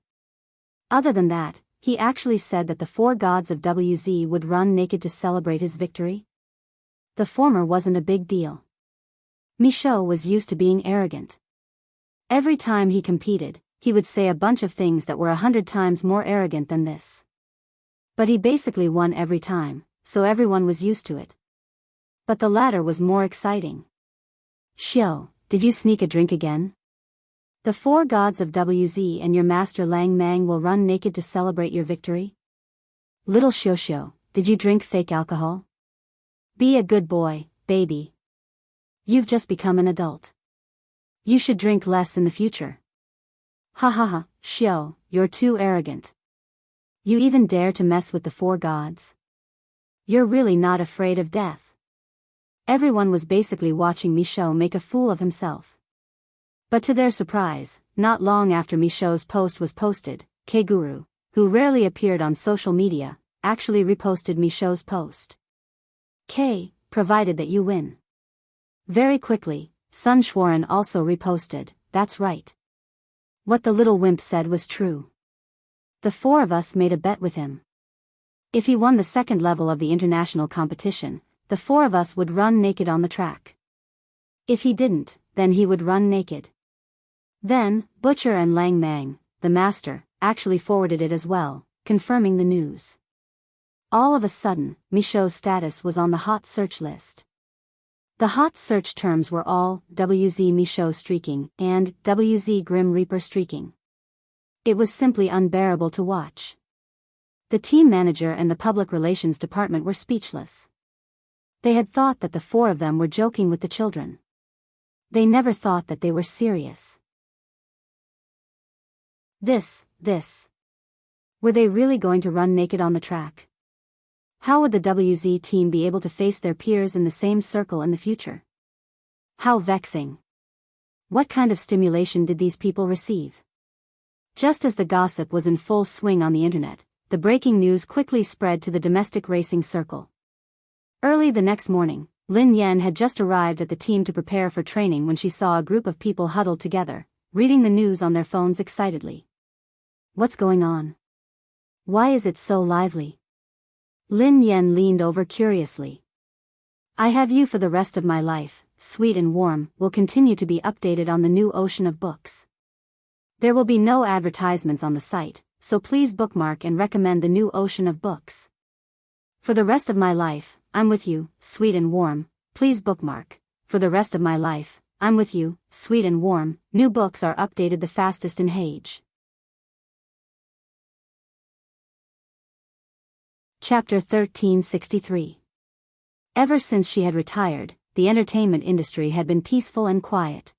Other than that, he actually said that the four gods of WZ would run naked to celebrate his victory. The former wasn't a big deal. Michaud was used to being arrogant. Every time he competed, he would say a bunch of things that were 100 times more arrogant than this. But he basically won every time, so everyone was used to it. But the latter was more exciting. Xiao, did you sneak a drink again? The four gods of WZ and your master Lang Mang will run naked to celebrate your victory? Little Xiao, did you drink fake alcohol? Be a good boy, baby. You've just become an adult. You should drink less in the future. Ha ha ha, Xiao, you're too arrogant. You even dare to mess with the four gods? You're really not afraid of death. Everyone was basically watching Michaud make a fool of himself. But to their surprise, not long after Michaud's post was posted, K-Guru, who rarely appeared on social media, actually reposted Michaud's post. K, provided that you win. Very quickly, Sun Xuan also reposted, that's right. What the little wimp said was true. The four of us made a bet with him. If he won the second level of the international competition, the four of us would run naked on the track. If he didn't, then he would run naked. Then, Butcher and Lang Mang, the master, actually forwarded it as well, confirming the news. All of a sudden, Michaud's status was on the hot search list. The hot search terms were all WZ Michaud streaking and WZ Grim Reaper streaking. It was simply unbearable to watch. The team manager and the public relations department were speechless. They had thought that the four of them were joking with the children. They never thought that they were serious. This. Were they really going to run naked on the track? How would the WZ team be able to face their peers in the same circle in the future? How vexing. What kind of stimulation did these people receive? Just as the gossip was in full swing on the internet, the breaking news quickly spread to the domestic racing circle. Early the next morning, Lin Yan had just arrived at the team to prepare for training when she saw a group of people huddled together, reading the news on their phones excitedly. What's going on? Why is it so lively? Lin Yan leaned over curiously. I Have You for the Rest of My Life, Sweet and Warm, will continue to be updated on the new ocean of books. There will be no advertisements on the site, so please bookmark and recommend the new ocean of books. For the rest of my life, I'm with you, sweet and warm, please bookmark. For the rest of my life, I'm with you, sweet and warm, new books are updated the fastest in age. Chapter 1363. Ever since she had retired, the entertainment industry had been peaceful and quiet.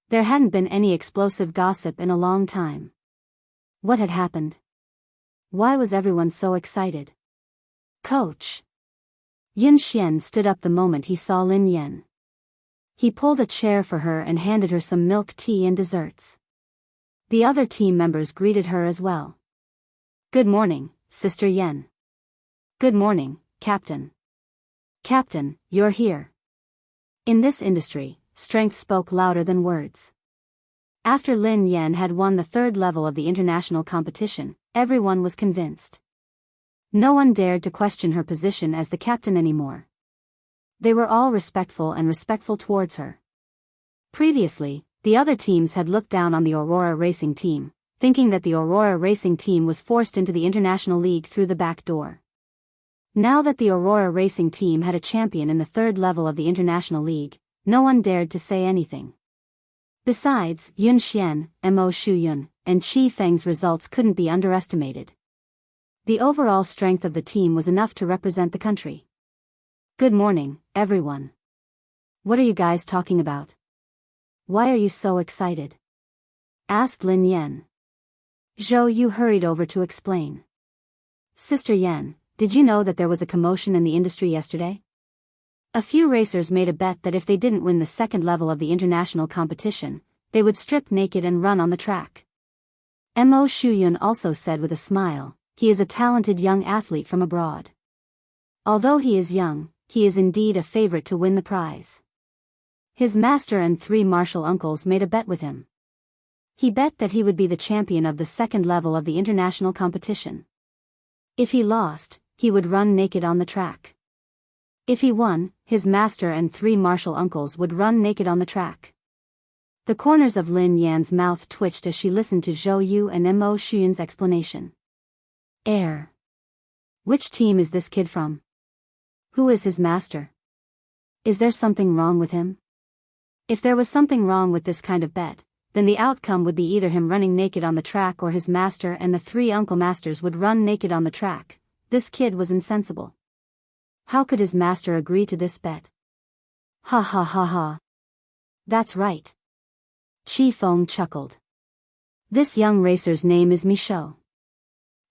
There hadn't been any explosive gossip in a long time. What had happened? Why was everyone so excited? Coach. Yun Xian stood up the moment he saw Lin Yan. He pulled a chair for her and handed her some milk tea and desserts. The other team members greeted her as well. Good morning, Sister Yan. Good morning, Captain. Captain, you're here. In this industry, strength spoke louder than words. After Lin Yan had won the third level of the international competition, everyone was convinced. No one dared to question her position as the captain anymore. They were all respectful towards her. Previously, the other teams had looked down on the Aurora Racing team, thinking that the Aurora Racing team was forced into the International League through the back door. Now that the Aurora Racing team had a champion in the third level of the International League, no one dared to say anything. Besides, Yun Xian, Mo Shuyun, and Qi Feng's results couldn't be underestimated. The overall strength of the team was enough to represent the country. Good morning, everyone. What are you guys talking about? Why are you so excited? Asked Lin Yan. Zhou Yu hurried over to explain. Sister Yan, did you know that there was a commotion in the industry yesterday? A few racers made a bet that if they didn't win the second level of the international competition, they would strip naked and run on the track. Mo Shuyun also said with a smile, he is a talented young athlete from abroad. Although he is young, he is indeed a favorite to win the prize. His master and 3 martial uncles made a bet with him. He bet that he would be the champion of the second level of the international competition. If he lost, he would run naked on the track. If he won, his master and 3 martial uncles would run naked on the track. The corners of Lin Yan's mouth twitched as she listened to Zhou Yu and Mo Shuyun's explanation. Air. Which team is this kid from? Who is his master? Is there something wrong with him? If there was something wrong with this kind of bet, then the outcome would be either him running naked on the track or his master and the 3 uncle masters would run naked on the track. This kid was insensible. How could his master agree to this bet? Ha ha ha ha. That's right. Qi Feng chuckled. This young racer's name is Michaud.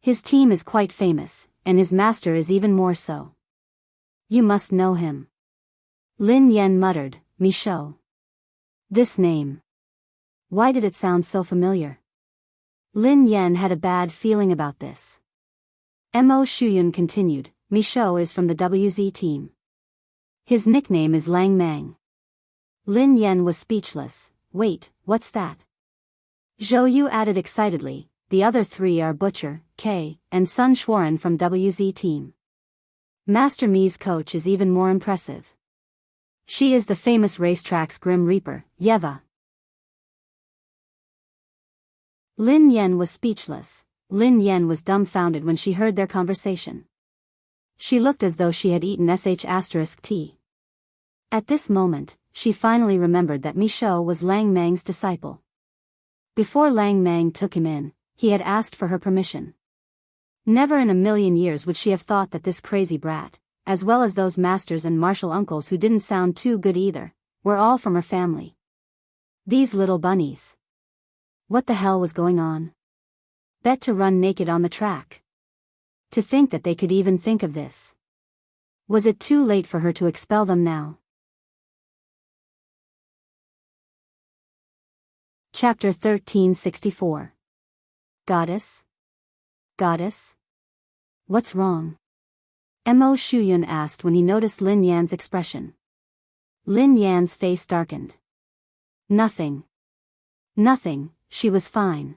His team is quite famous, and his master is even more so. You must know him. Lin Yan muttered, Michaud. This name. Why did it sound so familiar? Lin Yan had a bad feeling about this. Mo Shuyun continued, Michaud is from the WZ team. His nickname is Lang Mang. Lin Yan was speechless. Wait, what's that? Zhou Yu added excitedly, the other 3 are Butcher, K, and Sun Schwaran from WZ team. Master Mi's coach is even more impressive. She is the famous racetrack's Grim Reaper, Yeva. Lin Yan was speechless. Lin Yan was dumbfounded when she heard their conversation. She looked as though she had eaten sh*t. At this moment, she finally remembered that Michaud was Lang Mang's disciple. Before Lang Mang took him in, he had asked for her permission. Never in a million years would she have thought that this crazy brat, as well as those masters and martial uncles who didn't sound too good either, were all from her family. These little bunnies. What the hell was going on? Bet to run naked on the track. To think that they could even think of this. Was it too late for her to expel them now? Chapter 1364. Goddess? Goddess? What's wrong? Mo Shuyun asked when he noticed Lin Yan's expression. Lin Yan's face darkened. Nothing. Nothing, she was fine.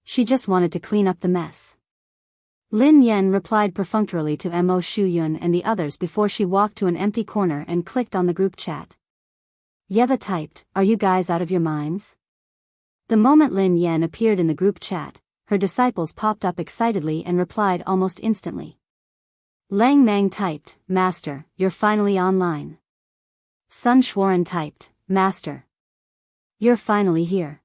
She just wanted to clean up the mess. Lin Yan replied perfunctorily to Mo Shuyun and the others before she walked to an empty corner and clicked on the group chat. Yeva typed, "Are you guys out of your minds?" The moment Lin Yan appeared in the group chat, her disciples popped up excitedly and replied almost instantly. Lang Mang typed, "Master, you're finally online." Sun Shuaren typed, "Master. You're finally here."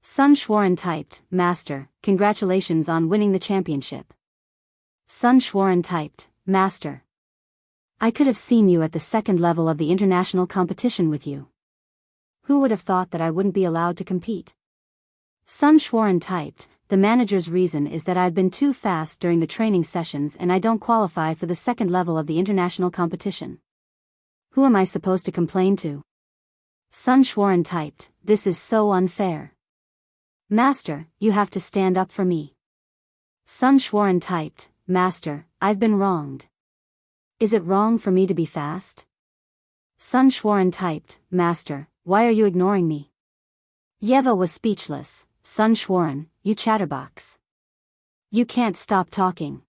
Sun Shuaren typed, "Master, congratulations on winning the championship." Sun Shuaren typed, "Master. I could have seen you at the second level of the international competition with you. Who would have thought that I wouldn't be allowed to compete?" Sun Shuaren typed, "The manager's reason is that I've been too fast during the training sessions and I don't qualify for the second level of the international competition. Who am I supposed to complain to?" Sun Shuaren typed, "This is so unfair. Master, you have to stand up for me." Sun Shuaren typed, "Master, I've been wronged. Is it wrong for me to be fast?" Sun Shuaren typed, "Master, why are you ignoring me?" Yeva was speechless. Sun Shuaren, you chatterbox. You can't stop talking.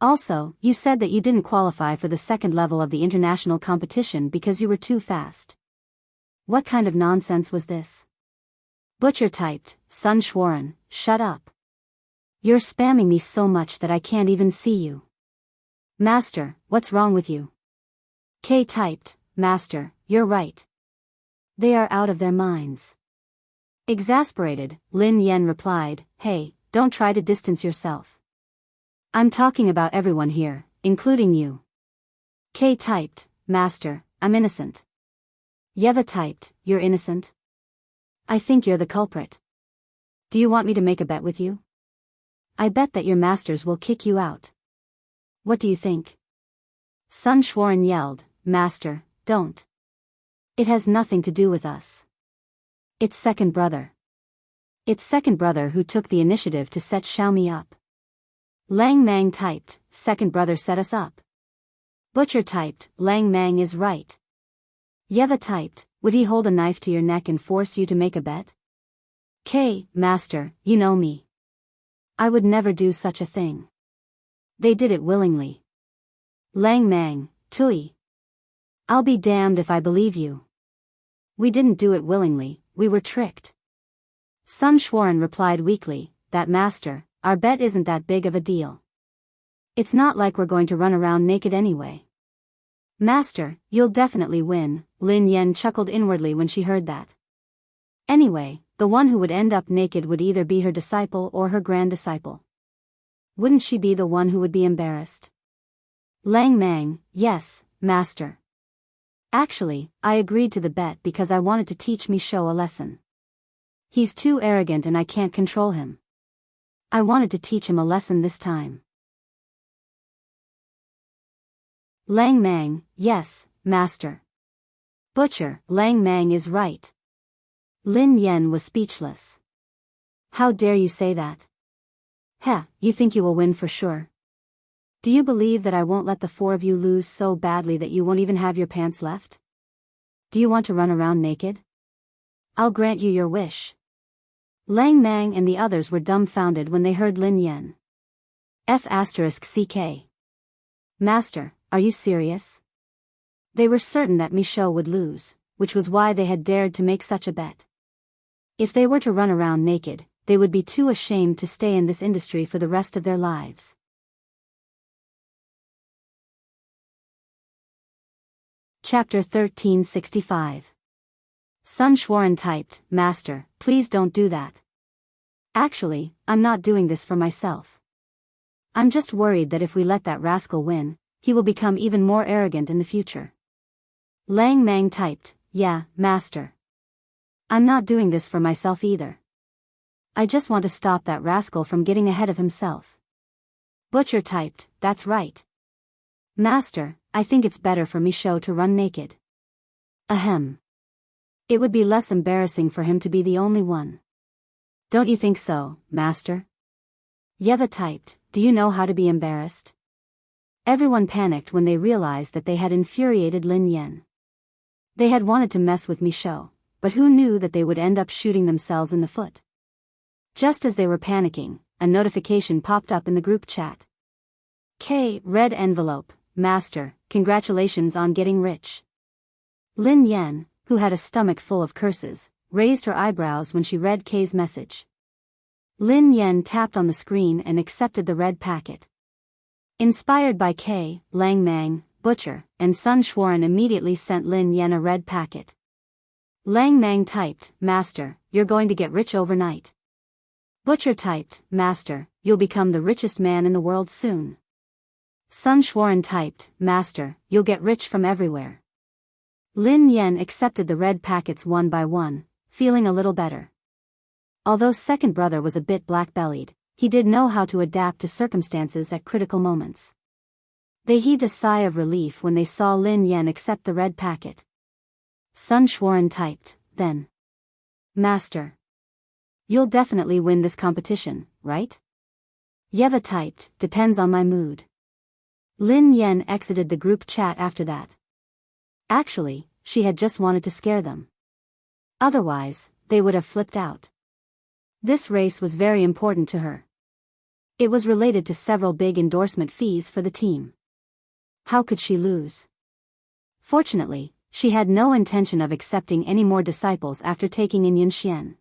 Also, you said that you didn't qualify for the second level of the international competition because you were too fast. What kind of nonsense was this? Butcher typed, "Sun Shuaren, shut up. You're spamming me so much that I can't even see you." Master, what's wrong with you? K typed, "Master, you're right. They are out of their minds." Exasperated, Lin Yan replied, "Hey, don't try to distance yourself. I'm talking about everyone here, including you." K typed, "Master, I'm innocent." Yeva typed, "You're innocent? I think you're the culprit. Do you want me to make a bet with you? I bet that your masters will kick you out. What do you think?" Sun Shuaren yelled, "Master, don't. It has nothing to do with us. It's second brother. It's second brother who took the initiative to set Xiaomi up." Lang Mang typed, "Second brother set us up." Butcher typed, "Lang Mang is right." Yeva typed, "Would he hold a knife to your neck and force you to make a bet?" K, "Master, you know me. I would never do such a thing. They did it willingly." Lang Mang, "Tui. I'll be damned if I believe you. We didn't do it willingly, we were tricked." Sun Shuaren replied weakly, "That master, our bet isn't that big of a deal. It's not like we're going to run around naked anyway." "Master, you'll definitely win," Lin Yan chuckled inwardly when she heard that. Anyway, the one who would end up naked would either be her disciple or her grand disciple. Wouldn't she be the one who would be embarrassed? Lang Mang, "Yes, master. Actually, I agreed to the bet because I wanted to teach Michaud a lesson. He's too arrogant and I can't control him. I wanted to teach him a lesson this time." Lang Mang, "Yes, master." Butcher, "Lang Mang is right." Lin Yan was speechless. "How dare you say that? Heh, you think you will win for sure? Do you believe that I won't let the four of you lose so badly that you won't even have your pants left? Do you want to run around naked? I'll grant you your wish." Lang Mang and the others were dumbfounded when they heard Lin Yan. F***CK. "Master, are you serious?" They were certain that Michaud would lose, which was why they had dared to make such a bet. If they were to run around naked, they would be too ashamed to stay in this industry for the rest of their lives. Chapter 1365. Sun Shuaren typed, "Master, please don't do that. Actually, I'm not doing this for myself. I'm just worried that if we let that rascal win, he will become even more arrogant in the future. Lang Mang typed, "Yeah, master. I'm not doing this for myself either. I just want to stop that rascal from getting ahead of himself." Butcher typed, "That's right. Master, I think it's better for Michaud to run naked. Ahem. It would be less embarrassing for him to be the only one. Don't you think so, master?" Yeva typed, "Do you know how to be embarrassed?" Everyone panicked when they realized that they had infuriated Lin Yan. They had wanted to mess with Michaud, but who knew that they would end up shooting themselves in the foot? Just as they were panicking, a notification popped up in the group chat. Red envelope, master, congratulations on getting rich. Lin Yan, who had a stomach full of curses, raised her eyebrows when she read K's message. Lin Yan tapped on the screen and accepted the red packet. Inspired by K, Lang Mang, Butcher, and Sun Schwaran immediately sent Lin Yan a red packet. Lang Mang typed, "Master, you're going to get rich overnight." Butcher typed, "Master, you'll become the richest man in the world soon." Sun Schwaran typed, "Master, you'll get rich from everywhere." Lin Yan accepted the red packets one by one, feeling a little better. Although second brother was a bit black-bellied, he did know how to adapt to circumstances at critical moments. They heaved a sigh of relief when they saw Lin Yan accept the red packet. Sun Schwaran typed, "Then, master, you'll definitely win this competition, right?" Yeva typed, "Depends on my mood." Lin Yan exited the group chat after that. Actually, she had just wanted to scare them. Otherwise, they would have flipped out. This race was very important to her. It was related to several big endorsement fees for the team. How could she lose? Fortunately, she had no intention of accepting any more disciples after taking in Yunxian.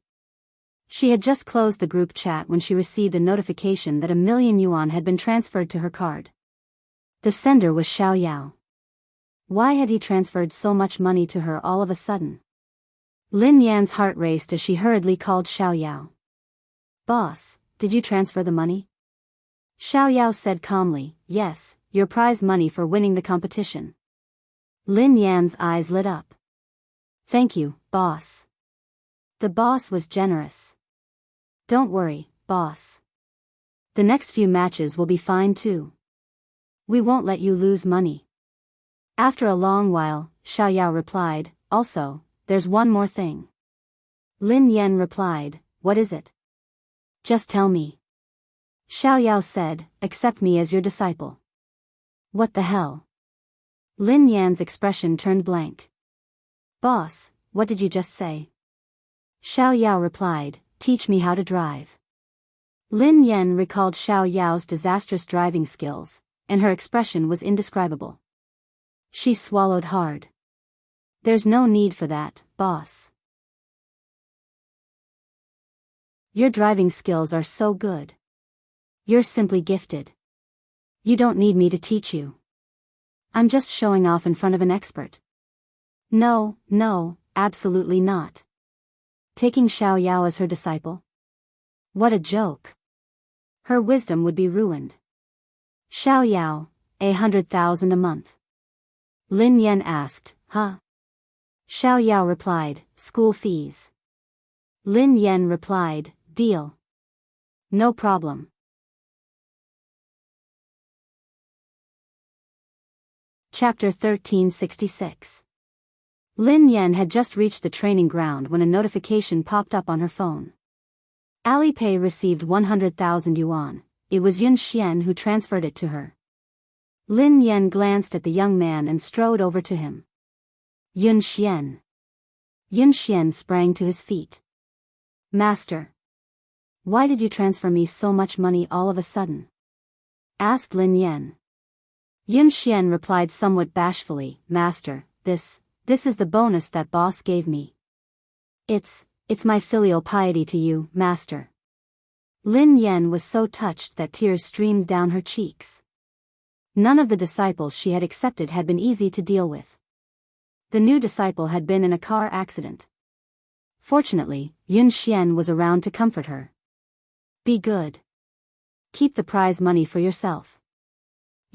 She had just closed the group chat when she received a notification that 1,000,000 yuan had been transferred to her card. The sender was Xiao Yao. Why had he transferred so much money to her all of a sudden? Lin Yan's heart raced as she hurriedly called Xiao Yao. "Boss, did you transfer the money?" Xiao Yao said calmly, "Yes, your prize money for winning the competition." Lin Yan's eyes lit up. "Thank you, boss." The boss was generous. "Don't worry, boss. The next few matches will be fine too. We won't let you lose money." After a long while, Xiao Yao replied, "Also, there's one more thing." Lin Yan replied, "What is it?" "Just tell me." Xiao Yao said, "Accept me as your disciple." "What the hell?" Lin Yan's expression turned blank. "Boss, what did you just say?" Xiao Yao replied, "Teach me how to drive." Lin Yan recalled Xiao Yao's disastrous driving skills, and her expression was indescribable. She swallowed hard. "There's no need for that, boss. Your driving skills are so good. You're simply gifted. You don't need me to teach you. I'm just showing off in front of an expert." No, absolutely not. Taking Xiao Yao as her disciple? What a joke. Her wisdom would be ruined. "Xiao Yao, 100,000 a month." Lin Yan asked, "Huh?" Xiao Yao replied, "School fees." Lin Yan replied, "Deal. No problem." Chapter 1366. Lin Yan had just reached the training ground when a notification popped up on her phone. Alipay received 100,000 yuan. It was Yun Xian who transferred it to her. Lin Yan glanced at the young man and strode over to him. "Yun Xian." Yun Xian sprang to his feet. "Master. Why did you transfer me so much money all of a sudden?" asked Lin Yan. Yun Xian replied somewhat bashfully, "Master, this is the bonus that boss gave me. It's my filial piety to you, master." Lin Yan was so touched that tears streamed down her cheeks. None of the disciples she had accepted had been easy to deal with. The new disciple had been in a car accident. Fortunately, Yun Xian was around to comfort her. "Be good. Keep the prize money for yourself.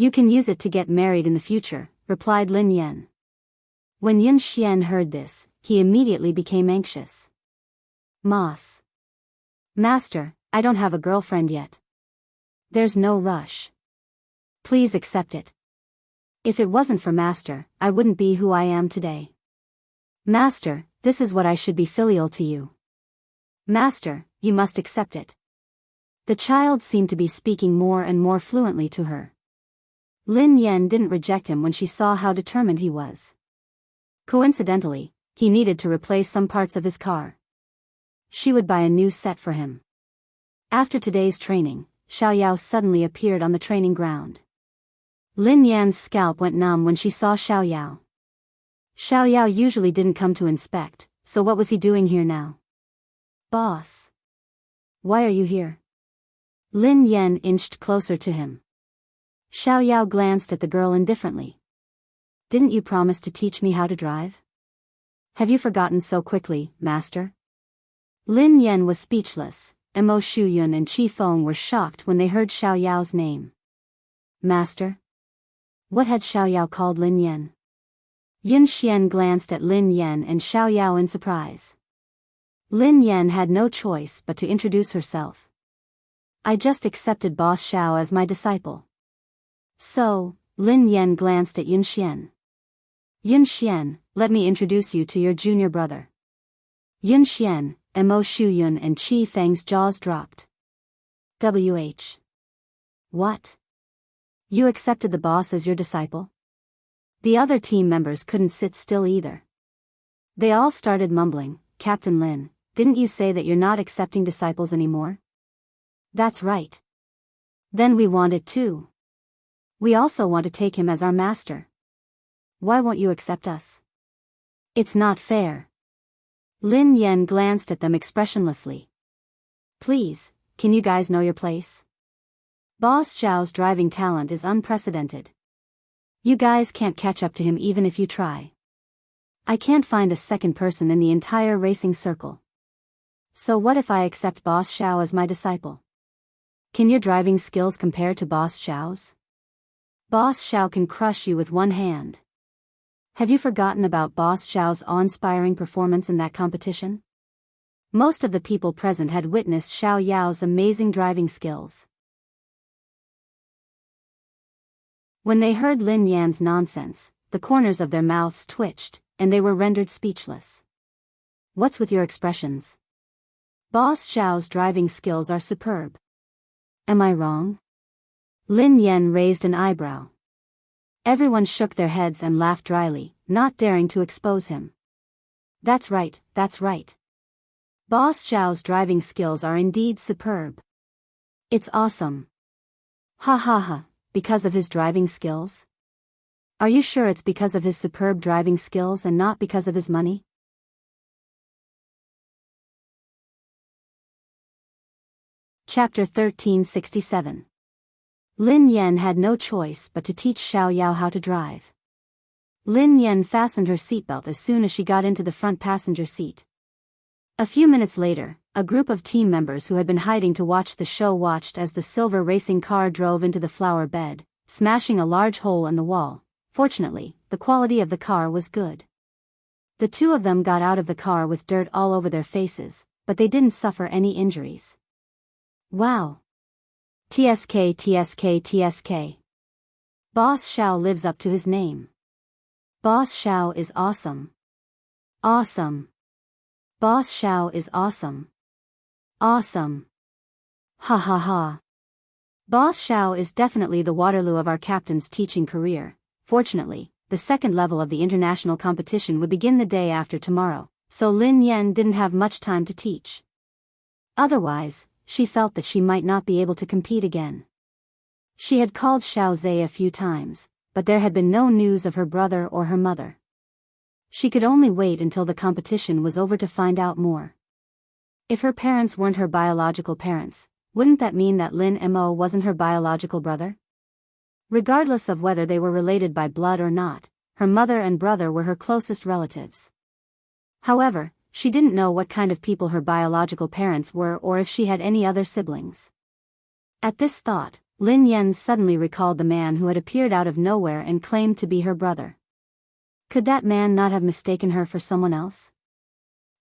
You can use it to get married in the future, replied Lin Yan. When Yun Xian heard this, he immediately became anxious. Master, I don't have a girlfriend yet. There's no rush. Please accept it. If it wasn't for Master, I wouldn't be who I am today. Master, this is what I should be filial to you. Master, you must accept it. The child seemed to be speaking more and more fluently to her. Lin Yan didn't reject him when she saw how determined he was. Coincidentally, he needed to replace some parts of his car. She would buy a new set for him. After today's training, Xiaoyao suddenly appeared on the training ground. Lin Yan's scalp went numb when she saw Xiaoyao. Xiaoyao usually didn't come to inspect, so what was he doing here now? Boss. Why are you here? Lin Yan inched closer to him. Xiaoyao glanced at the girl indifferently. Didn't you promise to teach me how to drive? Have you forgotten so quickly, master? Lin Yan was speechless. Mo Shuyun and Qi Feng were shocked when they heard Xiaoyao's name. Master? What had Xiaoyao called Lin Yan? Yun Xian glanced at Lin Yan and Xiaoyao in surprise. Lin Yan had no choice but to introduce herself. I just accepted Boss Xiao as my disciple. So, Lin Yan glanced at Yun Xian. Yun Xian, let me introduce you to your junior brother. Yun Xian, Mo Shuyun and Qi Feng's jaws dropped. What? You accepted the boss as your disciple? The other team members couldn't sit still either. They all started mumbling. Captain Lin, didn't you say that you're not accepting disciples anymore? That's right. Then we want it too. We also want to take him as our master. Why won't you accept us? It's not fair. Lin Yan glanced at them expressionlessly. Please, can you guys know your place? Boss Zhao's driving talent is unprecedented. You guys can't catch up to him even if you try. I can't find a second person in the entire racing circle. So what if I accept Boss Zhao as my disciple? Can your driving skills compare to Boss Zhao's? Boss Zhao can crush you with one hand. Have you forgotten about Boss Zhao's awe-inspiring performance in that competition? Most of the people present had witnessed Xiaoyao's amazing driving skills. When they heard Lin Yan's nonsense, the corners of their mouths twitched, and they were rendered speechless. What's with your expressions? Boss Zhao's driving skills are superb. Am I wrong? Lin Yan raised an eyebrow. Everyone shook their heads and laughed dryly, not daring to expose him. That's right, that's right. Boss Zhao's driving skills are indeed superb. It's awesome. Ha ha ha, because of his driving skills? Are you sure it's because of his superb driving skills and not because of his money? Chapter 1367. Lin Yan had no choice but to teach Xiaoyao how to drive. Lin Yan fastened her seatbelt as soon as she got into the front passenger seat. A few minutes later, a group of team members who had been hiding to watch the show watched as the silver racing car drove into the flower bed, smashing a large hole in the wall. Fortunately, the quality of the car was good. The two of them got out of the car with dirt all over their faces, but they didn't suffer any injuries. Wow! TSK TSK TSK. Boss Xiao lives up to his name. Boss Xiao is awesome. Awesome. Boss Xiao is awesome. Awesome. Ha ha ha. Boss Xiao is definitely the Waterloo of our captain's teaching career. Fortunately, the second level of the international competition would begin the day after tomorrow, so Lin Yan didn't have much time to teach. Otherwise, she felt that she might not be able to compete again. She had called Xiao Zhe a few times, but there had been no news of her brother or her mother. She could only wait until the competition was over to find out more. If her parents weren't her biological parents, wouldn't that mean that Lin Mo wasn't her biological brother? Regardless of whether they were related by blood or not, her mother and brother were her closest relatives. However, she didn't know what kind of people her biological parents were or if she had any other siblings. At this thought, Lin Yan suddenly recalled the man who had appeared out of nowhere and claimed to be her brother. Could that man not have mistaken her for someone else?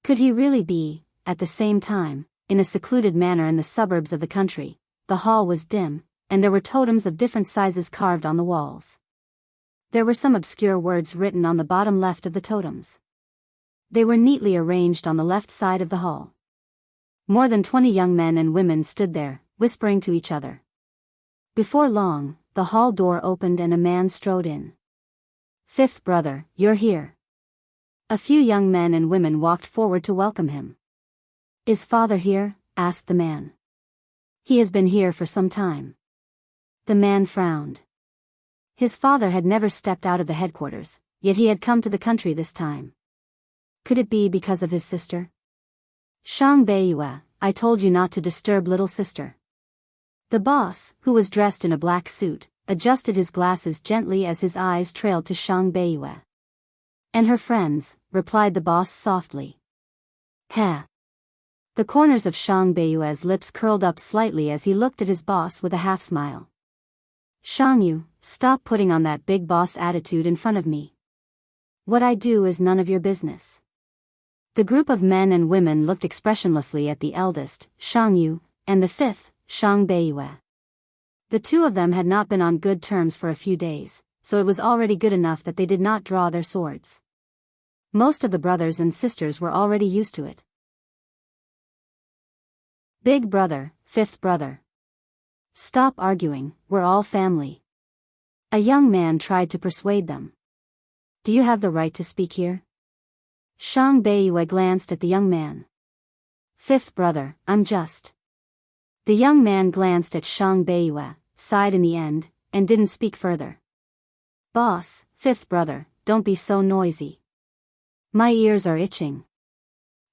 Could he really be, at the same time, in a secluded manner in the suburbs of the country? The hall was dim, and there were totems of different sizes carved on the walls. There were some obscure words written on the bottom left of the totems. They were neatly arranged on the left side of the hall. More than 20 young men and women stood there, whispering to each other. Before long, the hall door opened and a man strode in. "Fifth brother, you're here." A few young men and women walked forward to welcome him. "Is father here?" asked the man. "He has been here for some time." The man frowned. His father had never stepped out of the headquarters, yet he had come to the country this time. Could it be because of his sister? "Shang Beiyue, I told you not to disturb little sister." The boss, who was dressed in a black suit, adjusted his glasses gently as his eyes trailed to Shang Beiyue. "And her friends," replied the boss softly. "Heh." The corners of Shang Beiyue's lips curled up slightly as he looked at his boss with a half-smile. "Shang Yu, stop putting on that big boss attitude in front of me. What I do is none of your business." The group of men and women looked expressionlessly at the eldest, Shang Yu, and the fifth, Shang Beiyue. The two of them had not been on good terms for a few days, so it was already good enough that they did not draw their swords. Most of the brothers and sisters were already used to it. "Big brother, fifth brother. Stop arguing, we're all family." A young man tried to persuade them. "Do you have the right to speak here?" Shang Beiyue glanced at the young man. "Fifth brother, I'm just." The young man glanced at Shang Beiyue, sighed in the end, and didn't speak further. "Boss, fifth brother, don't be so noisy. My ears are itching."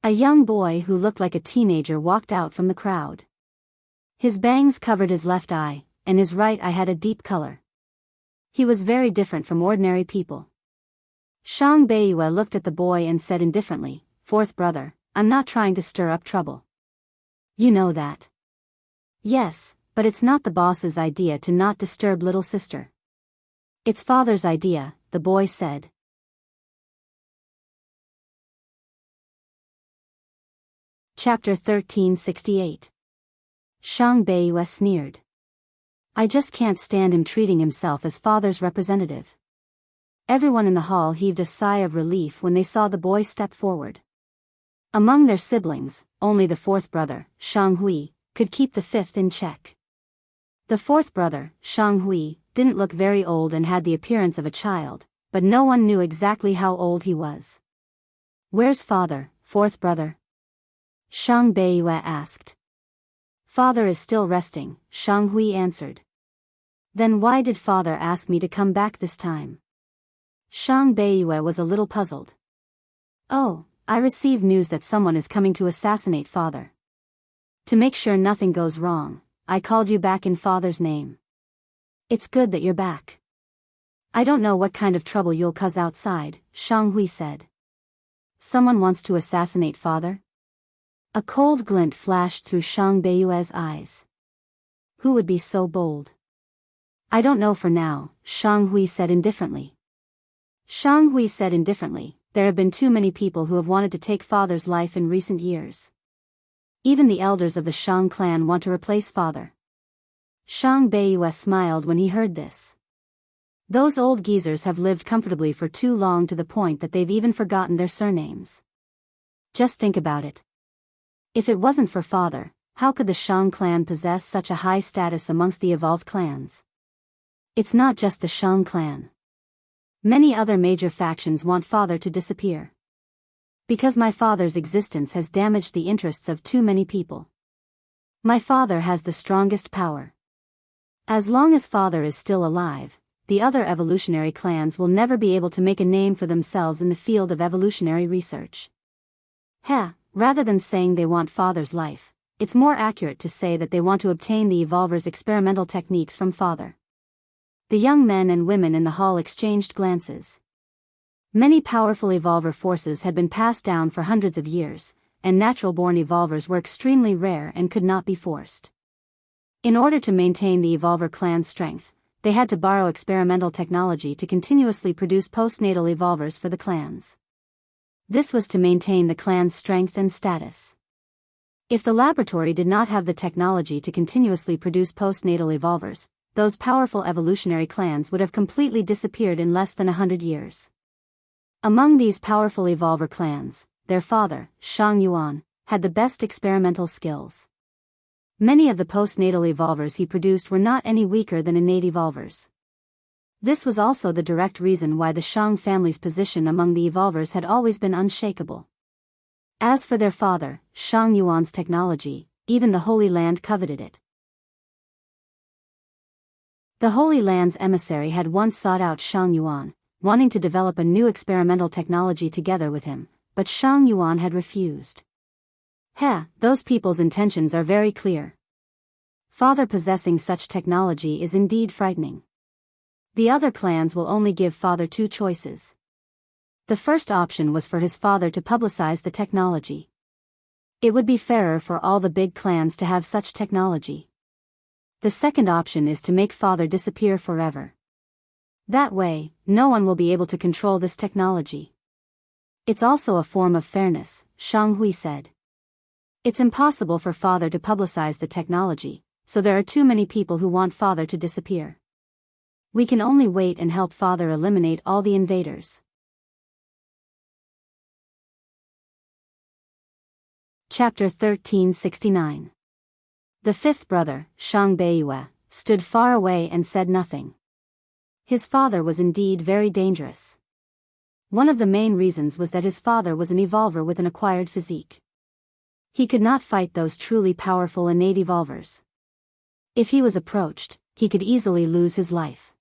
A young boy who looked like a teenager walked out from the crowd. His bangs covered his left eye, and his right eye had a deep color. He was very different from ordinary people. Shang Beiyue looked at the boy and said indifferently, "Fourth brother, I'm not trying to stir up trouble. You know that." "Yes, but it's not the boss's idea to not disturb little sister." "It's father's idea," the boy said. Chapter 1368. Shang Beiyue sneered. "I just can't stand him treating himself as father's representative." Everyone in the hall heaved a sigh of relief when they saw the boy step forward. Among their siblings, only the fourth brother, Shang Hui, could keep the fifth in check. The fourth brother, Shang Hui, didn't look very old and had the appearance of a child, but no one knew exactly how old he was. "Where's father, fourth brother?" Shang Beiyue asked. "Father is still resting," Shang Hui answered. "Then why did father ask me to come back this time?" Shang Beiyue was a little puzzled. "Oh, I received news that someone is coming to assassinate father. To make sure nothing goes wrong, I called you back in father's name." "It's good that you're back. I don't know what kind of trouble you'll cause outside," Shang Hui said. "Someone wants to assassinate father?" A cold glint flashed through Shang Beiyue's eyes. "Who would be so bold?" "I don't know for now," Shang Hui said indifferently. Shang Hui said indifferently, "There have been too many people who have wanted to take father's life in recent years. Even the elders of the Shang clan want to replace father." Shang Beiyue smiled when he heard this. "Those old geezers have lived comfortably for too long to the point that they've even forgotten their surnames. Just think about it. If it wasn't for father, how could the Shang clan possess such a high status amongst the evolved clans? It's not just the Shang clan. Many other major factions want father to disappear. Because my father's existence has damaged the interests of too many people. My father has the strongest power. As long as father is still alive, the other evolutionary clans will never be able to make a name for themselves in the field of evolutionary research. Rather than saying they want father's life, it's more accurate to say that they want to obtain the evolver's experimental techniques from father." The young men and women in the hall exchanged glances. Many powerful evolver forces had been passed down for hundreds of years, and natural-born evolvers were extremely rare and could not be forced. In order to maintain the Evolver clan's strength, they had to borrow experimental technology to continuously produce postnatal evolvers for the clans. This was to maintain the clan's strength and status. If the laboratory did not have the technology to continuously produce postnatal evolvers, those powerful evolutionary clans would have completely disappeared in less than 100 years. Among these powerful evolver clans, their father, Shang Yuan, had the best experimental skills. Many of the postnatal evolvers he produced were not any weaker than innate evolvers. This was also the direct reason why the Shang family's position among the evolvers had always been unshakable. As for their father, Shang Yuan's technology, even the Holy Land coveted it. The Holy Land's emissary had once sought out Shang Yuan, wanting to develop a new experimental technology together with him, but Shang Yuan had refused. Those people's intentions are very clear. Father possessing such technology is indeed frightening. The other clans will only give father two choices. The first option was for his father to publicize the technology. It would be fairer for all the big clans to have such technology. The second option is to make father disappear forever. That way, no one will be able to control this technology. It's also a form of fairness, Shang Hui said. It's impossible for father to publicize the technology, so there are too many people who want father to disappear. We can only wait and help father eliminate all the invaders. Chapter 1369. The fifth brother, Shang Beiyue, stood far away and said nothing. His father was indeed very dangerous. One of the main reasons was that his father was an evolver with an acquired physique. He could not fight those truly powerful innate evolvers. If he was approached, he could easily lose his life.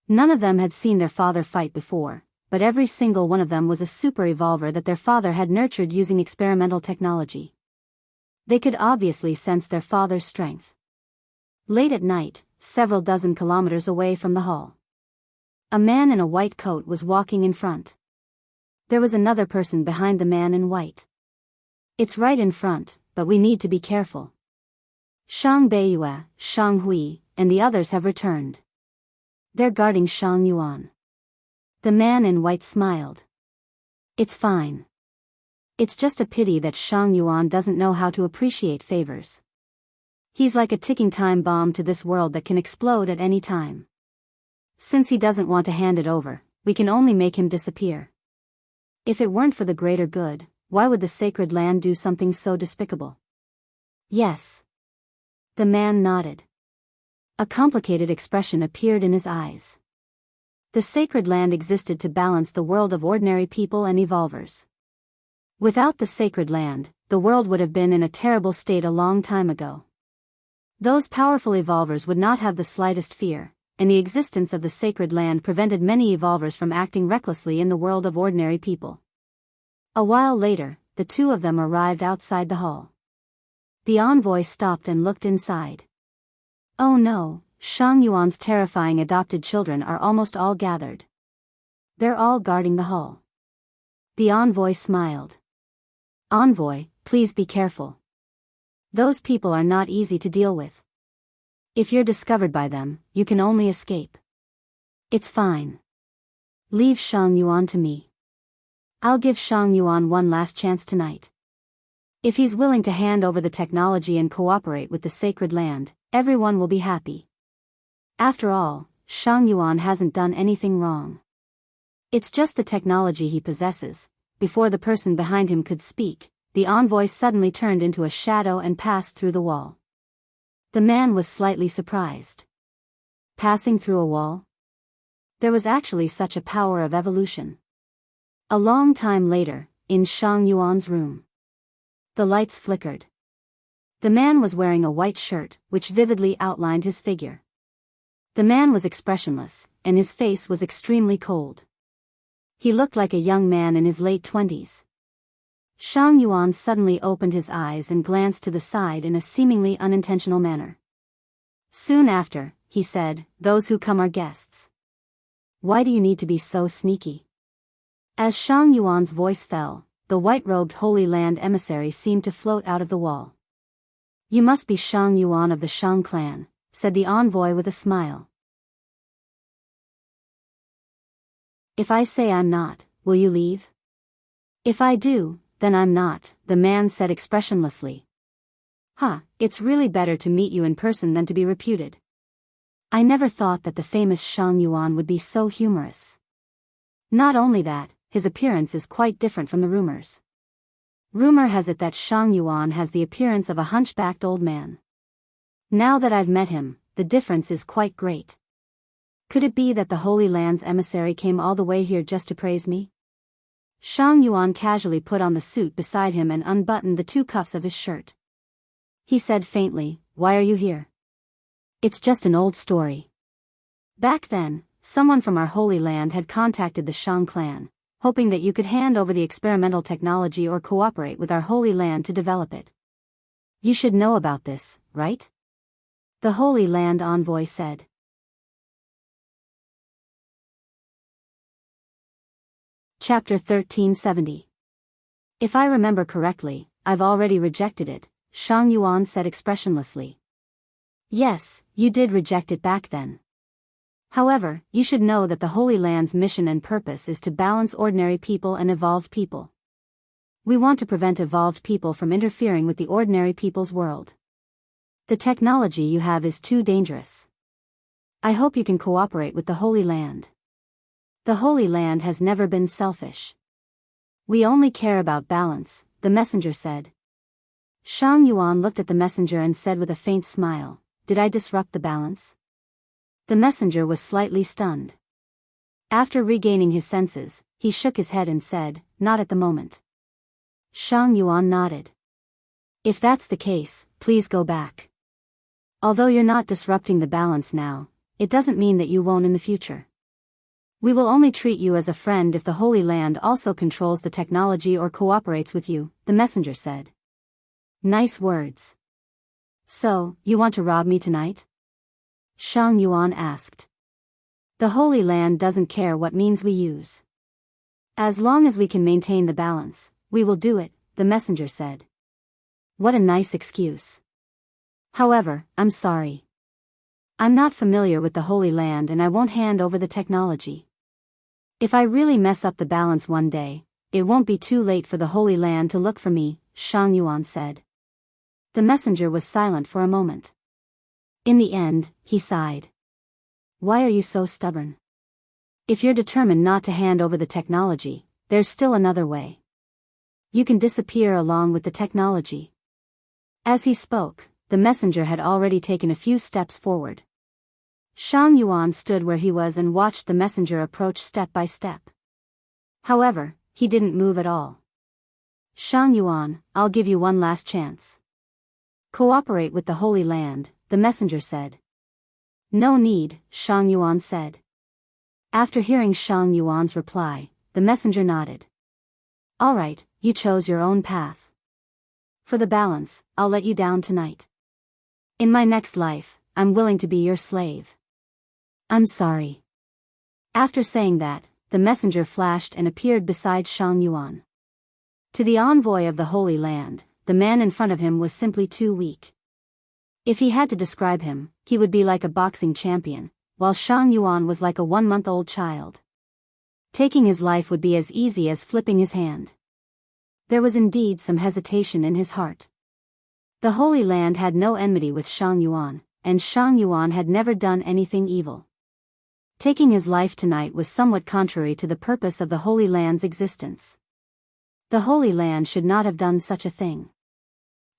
None of them had seen their father fight before, but every single one of them was a super evolver that their father had nurtured using experimental technology. They could obviously sense their father's strength. Late at night, several dozen kilometers away from the hall, a man in a white coat was walking in front. There was another person behind the man in white. It's right in front, but we need to be careful. Shang Beiyue, Shang Hui, and the others have returned. They're guarding Shang Yuan. The man in white smiled. It's fine. It's just a pity that Shang Yuan doesn't know how to appreciate favors. He's like a ticking time bomb to this world that can explode at any time. Since he doesn't want to hand it over, we can only make him disappear. If it weren't for the greater good, why would the sacred land do something so despicable? Yes. The man nodded. A complicated expression appeared in his eyes. The sacred land existed to balance the world of ordinary people and evolvers. Without the sacred land, the world would have been in a terrible state a long time ago. Those powerful evolvers would not have the slightest fear, and the existence of the sacred land prevented many evolvers from acting recklessly in the world of ordinary people. A while later, the two of them arrived outside the hall. The envoy stopped and looked inside. Oh no, Shang Yuan's terrifying adopted children are almost all gathered. They're all guarding the hall. The envoy smiled. Envoy, please be careful. Those people are not easy to deal with. If you're discovered by them, you can only escape. It's fine. Leave Shang Yuan to me. I'll give Shang Yuan one last chance tonight. If he's willing to hand over the technology and cooperate with the sacred land, everyone will be happy. After all, Shang Yuan hasn't done anything wrong. It's just the technology he possesses. Before the person behind him could speak, the envoy suddenly turned into a shadow and passed through the wall. The man was slightly surprised. Passing through a wall? There was actually such a power of evolution. A long time later, in Shang Yuan's room, the lights flickered. The man was wearing a white shirt, which vividly outlined his figure. The man was expressionless, and his face was extremely cold. He looked like a young man in his late 20s. Shang Yuan suddenly opened his eyes and glanced to the side in a seemingly unintentional manner. Soon after, he said, "Those who come are guests. Why do you need to be so sneaky?" As Shang Yuan's voice fell, the white-robed Holy Land emissary seemed to float out of the wall. You must be Shang Yuan of the Shang clan, said the envoy with a smile. If I say I'm not, will you leave? If I do, then I'm not, the man said expressionlessly. It's really better to meet you in person than to be reputed. I never thought that the famous Shang Yuan would be so humorous. Not only that, his appearance is quite different from the rumors. Rumor has it that Shang Yuan has the appearance of a hunchbacked old man. Now that I've met him, the difference is quite great. Could it be that the Holy Land's emissary came all the way here just to praise me? Shang Yuan casually put on the suit beside him and unbuttoned the 2 cuffs of his shirt. He said faintly, "Why are you here?" "It's just an old story. Back then, someone from our Holy Land had contacted the Shang clan, hoping that you could hand over the experimental technology or cooperate with our Holy Land to develop it. You should know about this, right?" The Holy Land envoy said. Chapter 1370. If I remember correctly, I've already rejected it, Shang Yuan said expressionlessly. Yes, you did reject it back then. However, you should know that the Holy Land's mission and purpose is to balance ordinary people and evolved people. We want to prevent evolved people from interfering with the ordinary people's world. The technology you have is too dangerous. I hope you can cooperate with the Holy Land. The Holy Land has never been selfish. We only care about balance, the messenger said. Shang Yuan looked at the messenger and said with a faint smile, "Did I disrupt the balance?" The messenger was slightly stunned. After regaining his senses, he shook his head and said, "Not at the moment." Shang Yuan nodded. "If that's the case, please go back. Although you're not disrupting the balance now, it doesn't mean that you won't in the future. We will only treat you as a friend if the Holy Land also controls the technology or cooperates with you," the messenger said. Nice words. So, you want to rob me tonight? Shang Yuan asked. The Holy Land doesn't care what means we use. As long as we can maintain the balance, we will do it, the messenger said. What a nice excuse. However, I'm sorry. I'm not familiar with the Holy Land and I won't hand over the technology. If I really mess up the balance one day, it won't be too late for the Holy Land to look for me, Shang Yuan said. The messenger was silent for a moment. In the end, he sighed. Why are you so stubborn? If you're determined not to hand over the technology, there's still another way. You can disappear along with the technology. As he spoke, the messenger had already taken a few steps forward. Shang Yuan stood where he was and watched the messenger approach step by step. However, he didn't move at all. Shang Yuan, I'll give you one last chance. Cooperate with the Holy Land, the messenger said. No need, Shang Yuan said. After hearing Shang Yuan's reply, the messenger nodded. All right, you chose your own path. For the balance, I'll let you down tonight. In my next life, I'm willing to be your slave. I'm sorry. After saying that, the messenger flashed and appeared beside Shang Yuan. To the envoy of the Holy Land, the man in front of him was simply too weak. If he had to describe him, he would be like a boxing champion, while Shang Yuan was like a 1-month-old child. Taking his life would be as easy as flipping his hand. There was indeed some hesitation in his heart. The Holy Land had no enmity with Shang Yuan, and Shang Yuan had never done anything evil. Taking his life tonight was somewhat contrary to the purpose of the Holy Land's existence. The Holy Land should not have done such a thing.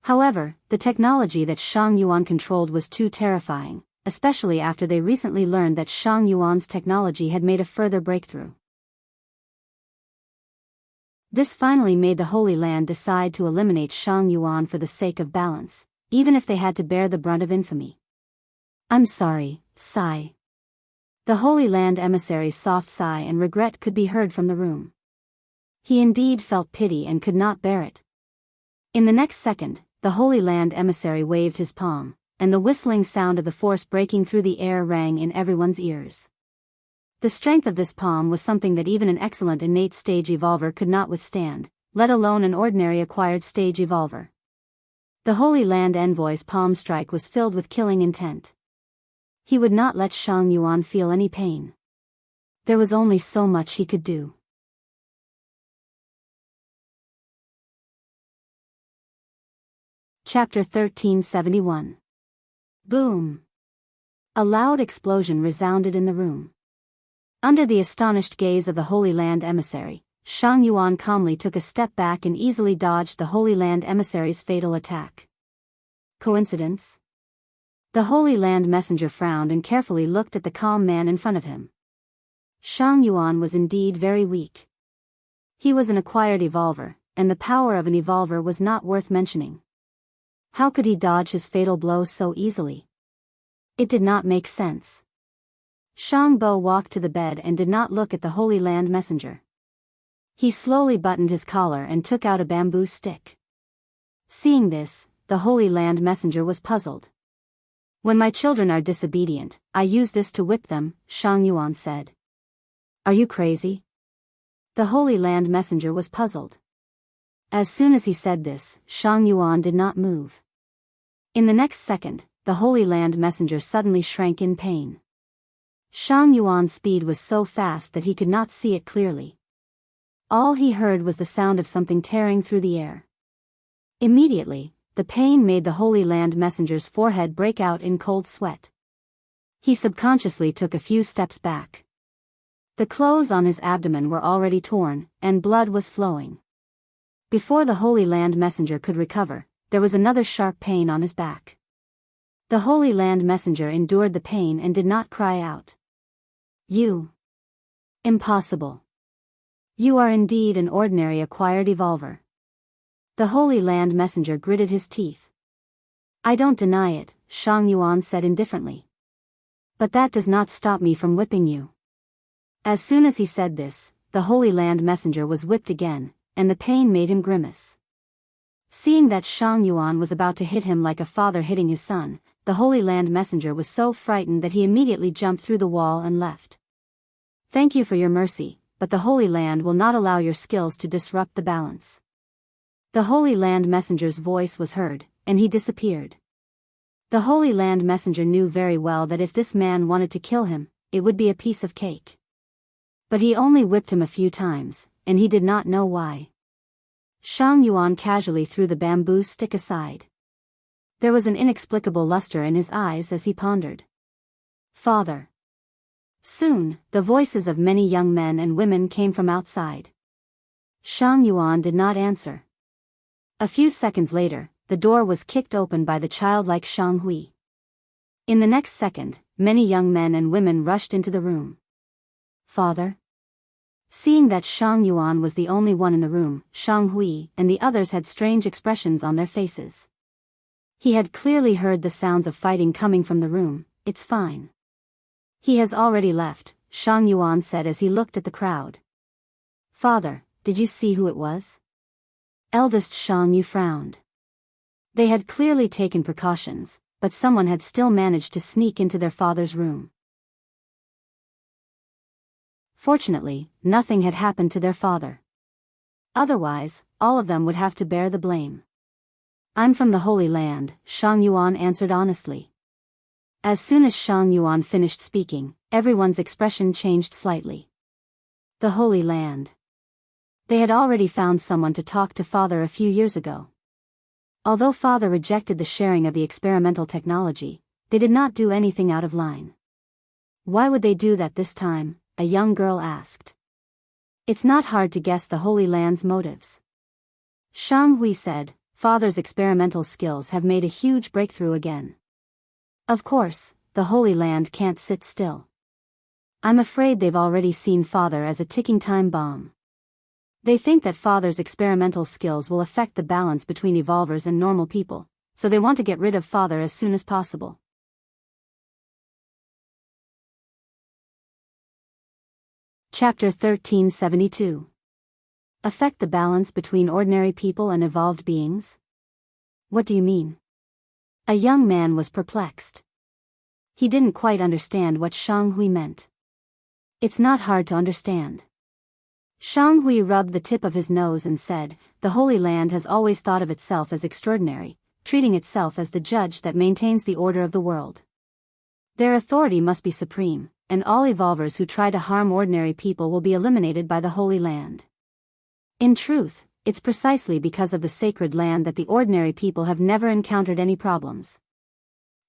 However, the technology that Shang Yuan controlled was too terrifying, especially after they recently learned that Shang Yuan's technology had made a further breakthrough. This finally made the Holy Land decide to eliminate Shang Yuan for the sake of balance, even if they had to bear the brunt of infamy. I'm sorry, sigh. The Holy Land emissary's soft sigh and regret could be heard from the room. He indeed felt pity and could not bear it. In the next second, the Holy Land emissary waved his palm, and the whistling sound of the force breaking through the air rang in everyone's ears. The strength of this palm was something that even an excellent innate stage evolver could not withstand, let alone an ordinary acquired stage evolver. The Holy Land envoy's palm strike was filled with killing intent. He would not let Shang Yuan feel any pain. There was only so much he could do. Chapter 1371. Boom! A loud explosion resounded in the room. Under the astonished gaze of the Holy Land emissary, Shang Yuan calmly took a step back and easily dodged the Holy Land emissary's fatal attack. Coincidence? The Holy Land messenger frowned and carefully looked at the calm man in front of him. Shang Yuan was indeed very weak. He was an acquired evolver, and the power of an evolver was not worth mentioning. How could he dodge his fatal blow so easily? It did not make sense. Shang Bo walked to the bed and did not look at the Holy Land messenger. He slowly buttoned his collar and took out a bamboo stick. Seeing this, the Holy Land messenger was puzzled. When my children are disobedient, I use this to whip them, Shang Yuan said. Are you crazy? The Holy Land messenger was puzzled. As soon as he said this, Shang Yuan did not move. In the next second, the Holy Land messenger suddenly shrank in pain. Shang Yuan's speed was so fast that he could not see it clearly. All he heard was the sound of something tearing through the air. Immediately, the pain made the Holy Land messenger's forehead break out in cold sweat. He subconsciously took a few steps back. The clothes on his abdomen were already torn, and blood was flowing. Before the Holy Land messenger could recover, there was another sharp pain on his back. The Holy Land messenger endured the pain and did not cry out. You. Impossible. You are indeed an ordinary acquired evolver. The Holy Land messenger gritted his teeth. I don't deny it, Shang Yuan said indifferently. But that does not stop me from whipping you. As soon as he said this, the Holy Land messenger was whipped again, and the pain made him grimace. Seeing that Shang Yuan was about to hit him like a father hitting his son, the Holy Land messenger was so frightened that he immediately jumped through the wall and left. Thank you for your mercy, but the Holy Land will not allow your skills to disrupt the balance. The Holy Land messenger's voice was heard, and he disappeared. The Holy Land messenger knew very well that if this man wanted to kill him, it would be a piece of cake. But he only whipped him a few times, and he did not know why. Shang Yuan casually threw the bamboo stick aside. There was an inexplicable luster in his eyes as he pondered. Father. Soon, the voices of many young men and women came from outside. Shang Yuan did not answer. A few seconds later, the door was kicked open by the childlike Shang Hui. In the next second, many young men and women rushed into the room. Father? Seeing that Shang Yuan was the only one in the room, Shang Hui and the others had strange expressions on their faces. He had clearly heard the sounds of fighting coming from the room. It's fine. He has already left, Shang Yuan said as he looked at the crowd. Father, did you see who it was? Eldest Shang Yu frowned. They had clearly taken precautions, but someone had still managed to sneak into their father's room. Fortunately, nothing had happened to their father. Otherwise, all of them would have to bear the blame. I'm from the Holy Land, Shang Yuan answered honestly. As soon as Shang Yuan finished speaking, everyone's expression changed slightly. The Holy Land. They had already found someone to talk to father a few years ago. Although father rejected the sharing of the experimental technology, they did not do anything out of line. Why would they do that this time? A young girl asked. It's not hard to guess the Holy Land's motives. Shang Hui said, father's experimental skills have made a huge breakthrough again. Of course, the Holy Land can't sit still. I'm afraid they've already seen father as a ticking time bomb. They think that father's experimental skills will affect the balance between evolvers and normal people, so they want to get rid of father as soon as possible. Chapter 1372. Affect the balance between ordinary people and evolved beings? What do you mean? A young man was perplexed. He didn't quite understand what Shang Hui meant. It's not hard to understand. Shang Hui rubbed the tip of his nose and said, the Holy Land has always thought of itself as extraordinary, treating itself as the judge that maintains the order of the world. Their authority must be supreme, and all evolvers who try to harm ordinary people will be eliminated by the Holy Land. In truth, it's precisely because of the sacred land that the ordinary people have never encountered any problems.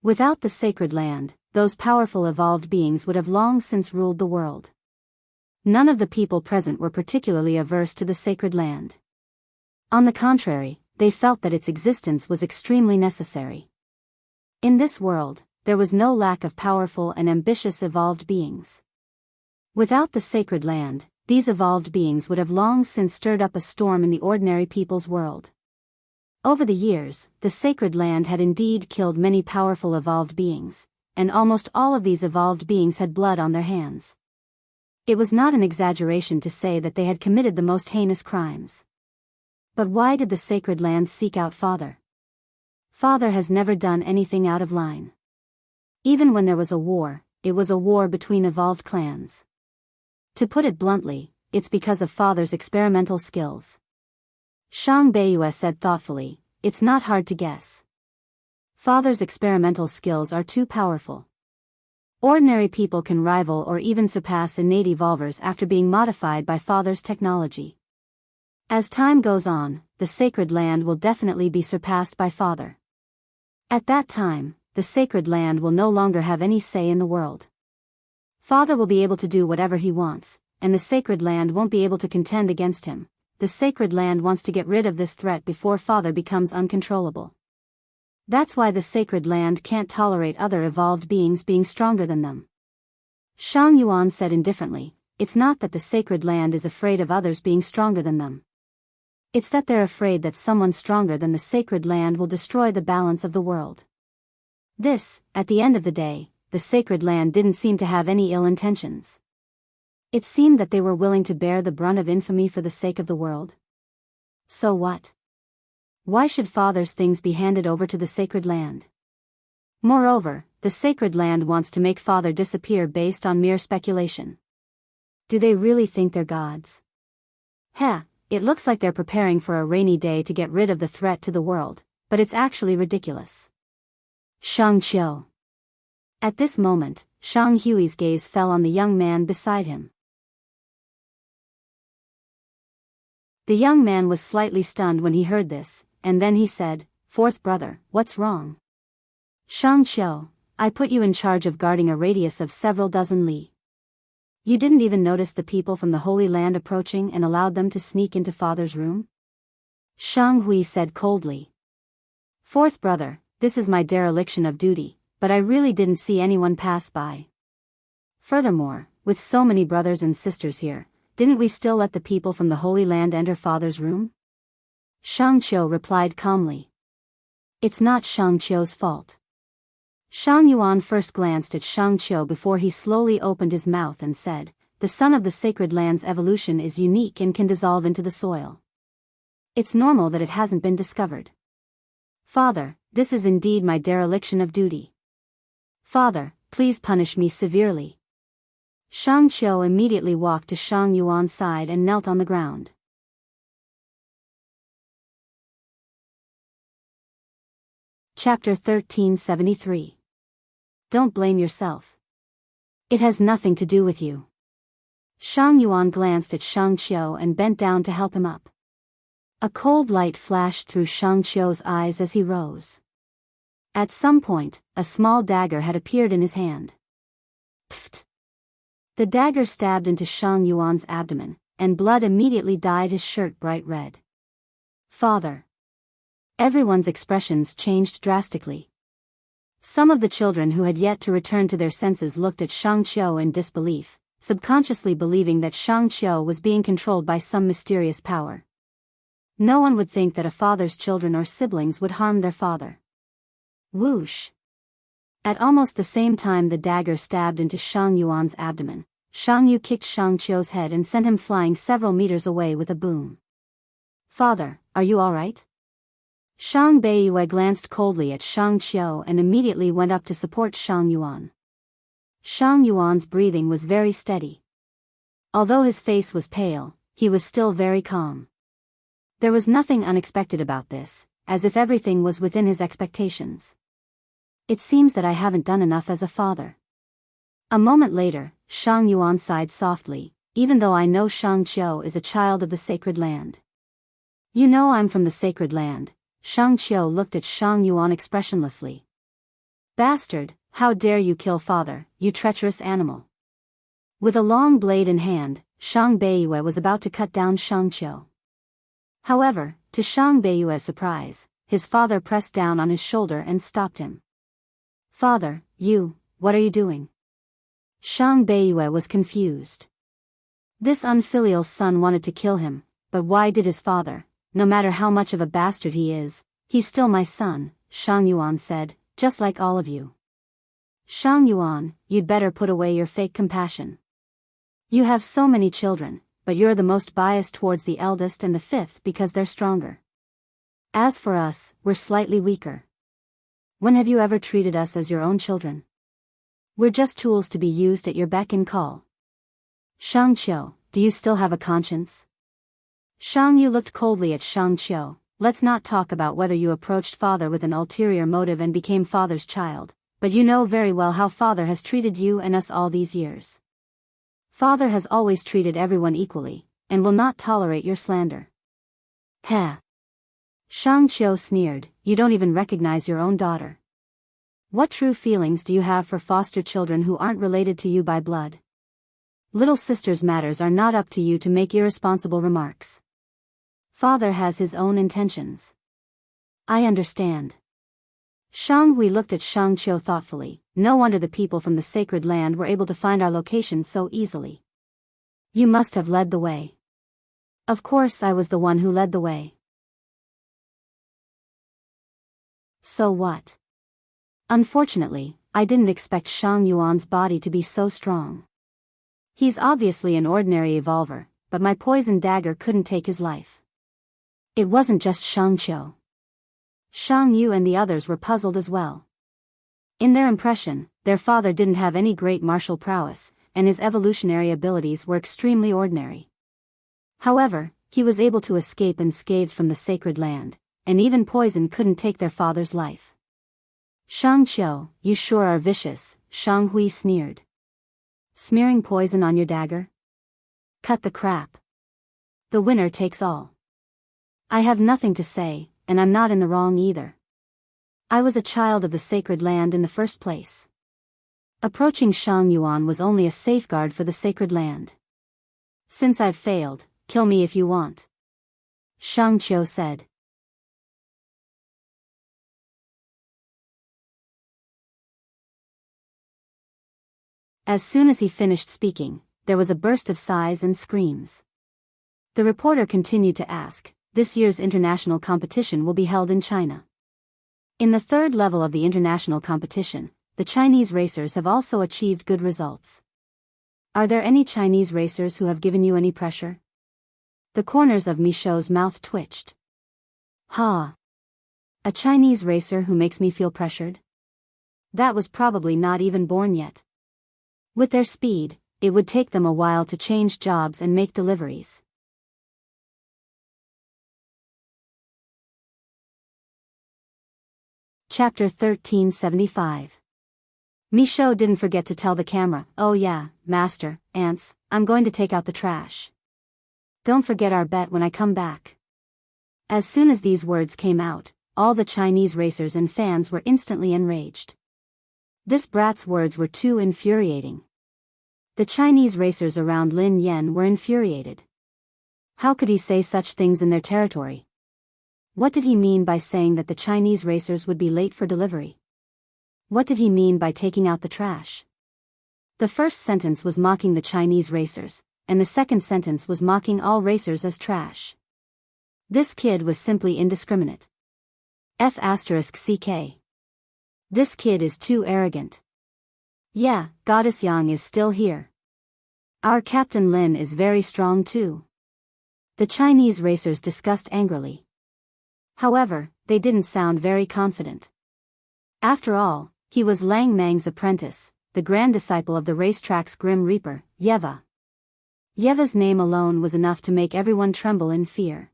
Without the sacred land, those powerful evolved beings would have long since ruled the world. None of the people present were particularly averse to the sacred land. On the contrary, they felt that its existence was extremely necessary. In this world, there was no lack of powerful and ambitious evolved beings. Without the sacred land, these evolved beings would have long since stirred up a storm in the ordinary people's world. Over the years, the sacred land had indeed killed many powerful evolved beings, and almost all of these evolved beings had blood on their hands. It was not an exaggeration to say that they had committed the most heinous crimes. But why did the sacred land seek out Father? Father has never done anything out of line. Even when there was a war, it was a war between evolved clans. To put it bluntly, it's because of Father's experimental skills. Shang Beiyue said thoughtfully, it's not hard to guess. Father's experimental skills are too powerful. Ordinary people can rival or even surpass innate evolvers after being modified by Father's technology. As time goes on, the sacred land will definitely be surpassed by Father. At that time, the sacred land will no longer have any say in the world. Father will be able to do whatever he wants, and the sacred land won't be able to contend against him. The sacred land wants to get rid of this threat before Father becomes uncontrollable. That's why the sacred land can't tolerate other evolved beings being stronger than them. Shang Yuan said indifferently, it's not that the sacred land is afraid of others being stronger than them. It's that they're afraid that someone stronger than the sacred land will destroy the balance of the world. This, at the end of the day, the sacred land didn't seem to have any ill intentions. It seemed that they were willing to bear the brunt of infamy for the sake of the world. So what? Why should Father's things be handed over to the sacred land? Moreover, the sacred land wants to make Father disappear based on mere speculation. Do they really think they're gods? Heh, it looks like they're preparing for a rainy day to get rid of the threat to the world, but it's actually ridiculous. Shang Qiu. At this moment, Shang Hui's gaze fell on the young man beside him. The young man was slightly stunned when he heard this, and then he said, "Fourth brother, what's wrong?" Shang Qiu, I put you in charge of guarding a radius of several dozen li. You didn't even notice the people from the Holy Land approaching and allowed them to sneak into Father's room? Shang Hui said coldly. Fourth brother, this is my dereliction of duty, but I really didn't see anyone pass by. Furthermore, with so many brothers and sisters here, didn't we still let the people from the Holy Land enter Father's room? Shang Qiu replied calmly. It's not Shang Qiu's fault. Shang Yuan first glanced at Shang Qiu before he slowly opened his mouth and said, the sun of the sacred land's evolution is unique and can dissolve into the soil. It's normal that it hasn't been discovered. Father, this is indeed my dereliction of duty. Father, please punish me severely. Shang Qiu immediately walked to Shang Yuan's side and knelt on the ground. Chapter 1373. Don't blame yourself. It has nothing to do with you. Shang Yuan glanced at Shang Qiu and bent down to help him up. A cold light flashed through Shang Qiu's eyes as he rose. At some point, a small dagger had appeared in his hand. Pfft! The dagger stabbed into Shang Yuan's abdomen, and blood immediately dyed his shirt bright red. Father. Everyone's expressions changed drastically. Some of the children who had yet to return to their senses looked at Shang Qiu in disbelief, subconsciously believing that Shang Qiu was being controlled by some mysterious power. No one would think that a father's children or siblings would harm their father. Whoosh! At almost the same time the dagger stabbed into Shang Yuan's abdomen, Shang Yu kicked Shang Qiu's head and sent him flying several meters away with a boom. Father, are you all right? Shang Beiyue glanced coldly at Shang Qiu and immediately went up to support Shang Yuan. Shang Yuan's breathing was very steady. Although his face was pale, he was still very calm. There was nothing unexpected about this, as if everything was within his expectations. It seems that I haven't done enough as a father. A moment later, Shang Yuan sighed softly, even though I know Shang Qiu is a child of the sacred land. You know I'm from the sacred land. Shang Qiu looked at Shang Yuan expressionlessly. Bastard, how dare you kill father, you treacherous animal. With a long blade in hand, Shang Beiyue was about to cut down Shang Qiu. However, to Shang Beiyue's surprise, his father pressed down on his shoulder and stopped him. Father, what are you doing? Shang Beiyue was confused. This unfilial son wanted to kill him, but why did his father? No matter how much of a bastard he is, he's still my son, Shang Yuan said, just like all of you. Shang Yuan, you'd better put away your fake compassion. You have so many children, but you're the most biased towards the eldest and the fifth because they're stronger. As for us, we're slightly weaker. When have you ever treated us as your own children? We're just tools to be used at your beck and call. Shang Qiu, do you still have a conscience? Shang Yu looked coldly at Shang Qiu. Let's not talk about whether you approached father with an ulterior motive and became father's child, but you know very well how father has treated you and us all these years. Father has always treated everyone equally, and will not tolerate your slander. Heh. Shang Qiu sneered, you don't even recognize your own daughter. What true feelings do you have for foster children who aren't related to you by blood? Little sister's matters are not up to you to make irresponsible remarks. Father has his own intentions. I understand. Shang Hui looked at Shang Qiu thoughtfully. No wonder the people from the sacred land were able to find our location so easily. You must have led the way. Of course I was the one who led the way. So what? Unfortunately, I didn't expect Shang Yuan's body to be so strong. He's obviously an ordinary evolver, but my poison dagger couldn't take his life. It wasn't just Shang Qiu. Shang Yu and the others were puzzled as well. In their impression, their father didn't have any great martial prowess, and his evolutionary abilities were extremely ordinary. However, he was able to escape unscathed from the sacred land, and even poison couldn't take their father's life. Shang Qiu, you sure are vicious, Shang Hui sneered. Smearing poison on your dagger? Cut the crap. The winner takes all. I have nothing to say, and I'm not in the wrong either. I was a child of the sacred land in the first place. Approaching Shang Yuan was only a safeguard for the sacred land. Since I've failed, kill me if you want. Shang Qiu said. As soon as he finished speaking, there was a burst of sighs and screams. The reporter continued to ask, this year's international competition will be held in China. In the third level of the international competition, the Chinese racers have also achieved good results. Are there any Chinese racers who have given you any pressure? The corners of Michaud's mouth twitched. Ha! A Chinese racer who makes me feel pressured? That was probably not even born yet. With their speed, it would take them a while to change jobs and make deliveries. Chapter 1375. Michaud didn't forget to tell the camera, oh yeah, master, ants, I'm going to take out the trash. Don't forget our bet when I come back. As soon as these words came out, all the Chinese racers and fans were instantly enraged. This brat's words were too infuriating. The Chinese racers around Lin Yan were infuriated. How could he say such things in their territory? What did he mean by saying that the Chinese racers would be late for delivery? What did he mean by taking out the trash? The first sentence was mocking the Chinese racers, and the second sentence was mocking all racers as trash. This kid was simply indiscriminate. F***ck. This kid is too arrogant. Yeah, Goddess Yang is still here. Our Captain Lin is very strong too. The Chinese racers discussed angrily. However, they didn't sound very confident. After all, he was Lang Mang's apprentice, the grand disciple of the racetrack's Grim Reaper, Yeva. Yeva's name alone was enough to make everyone tremble in fear.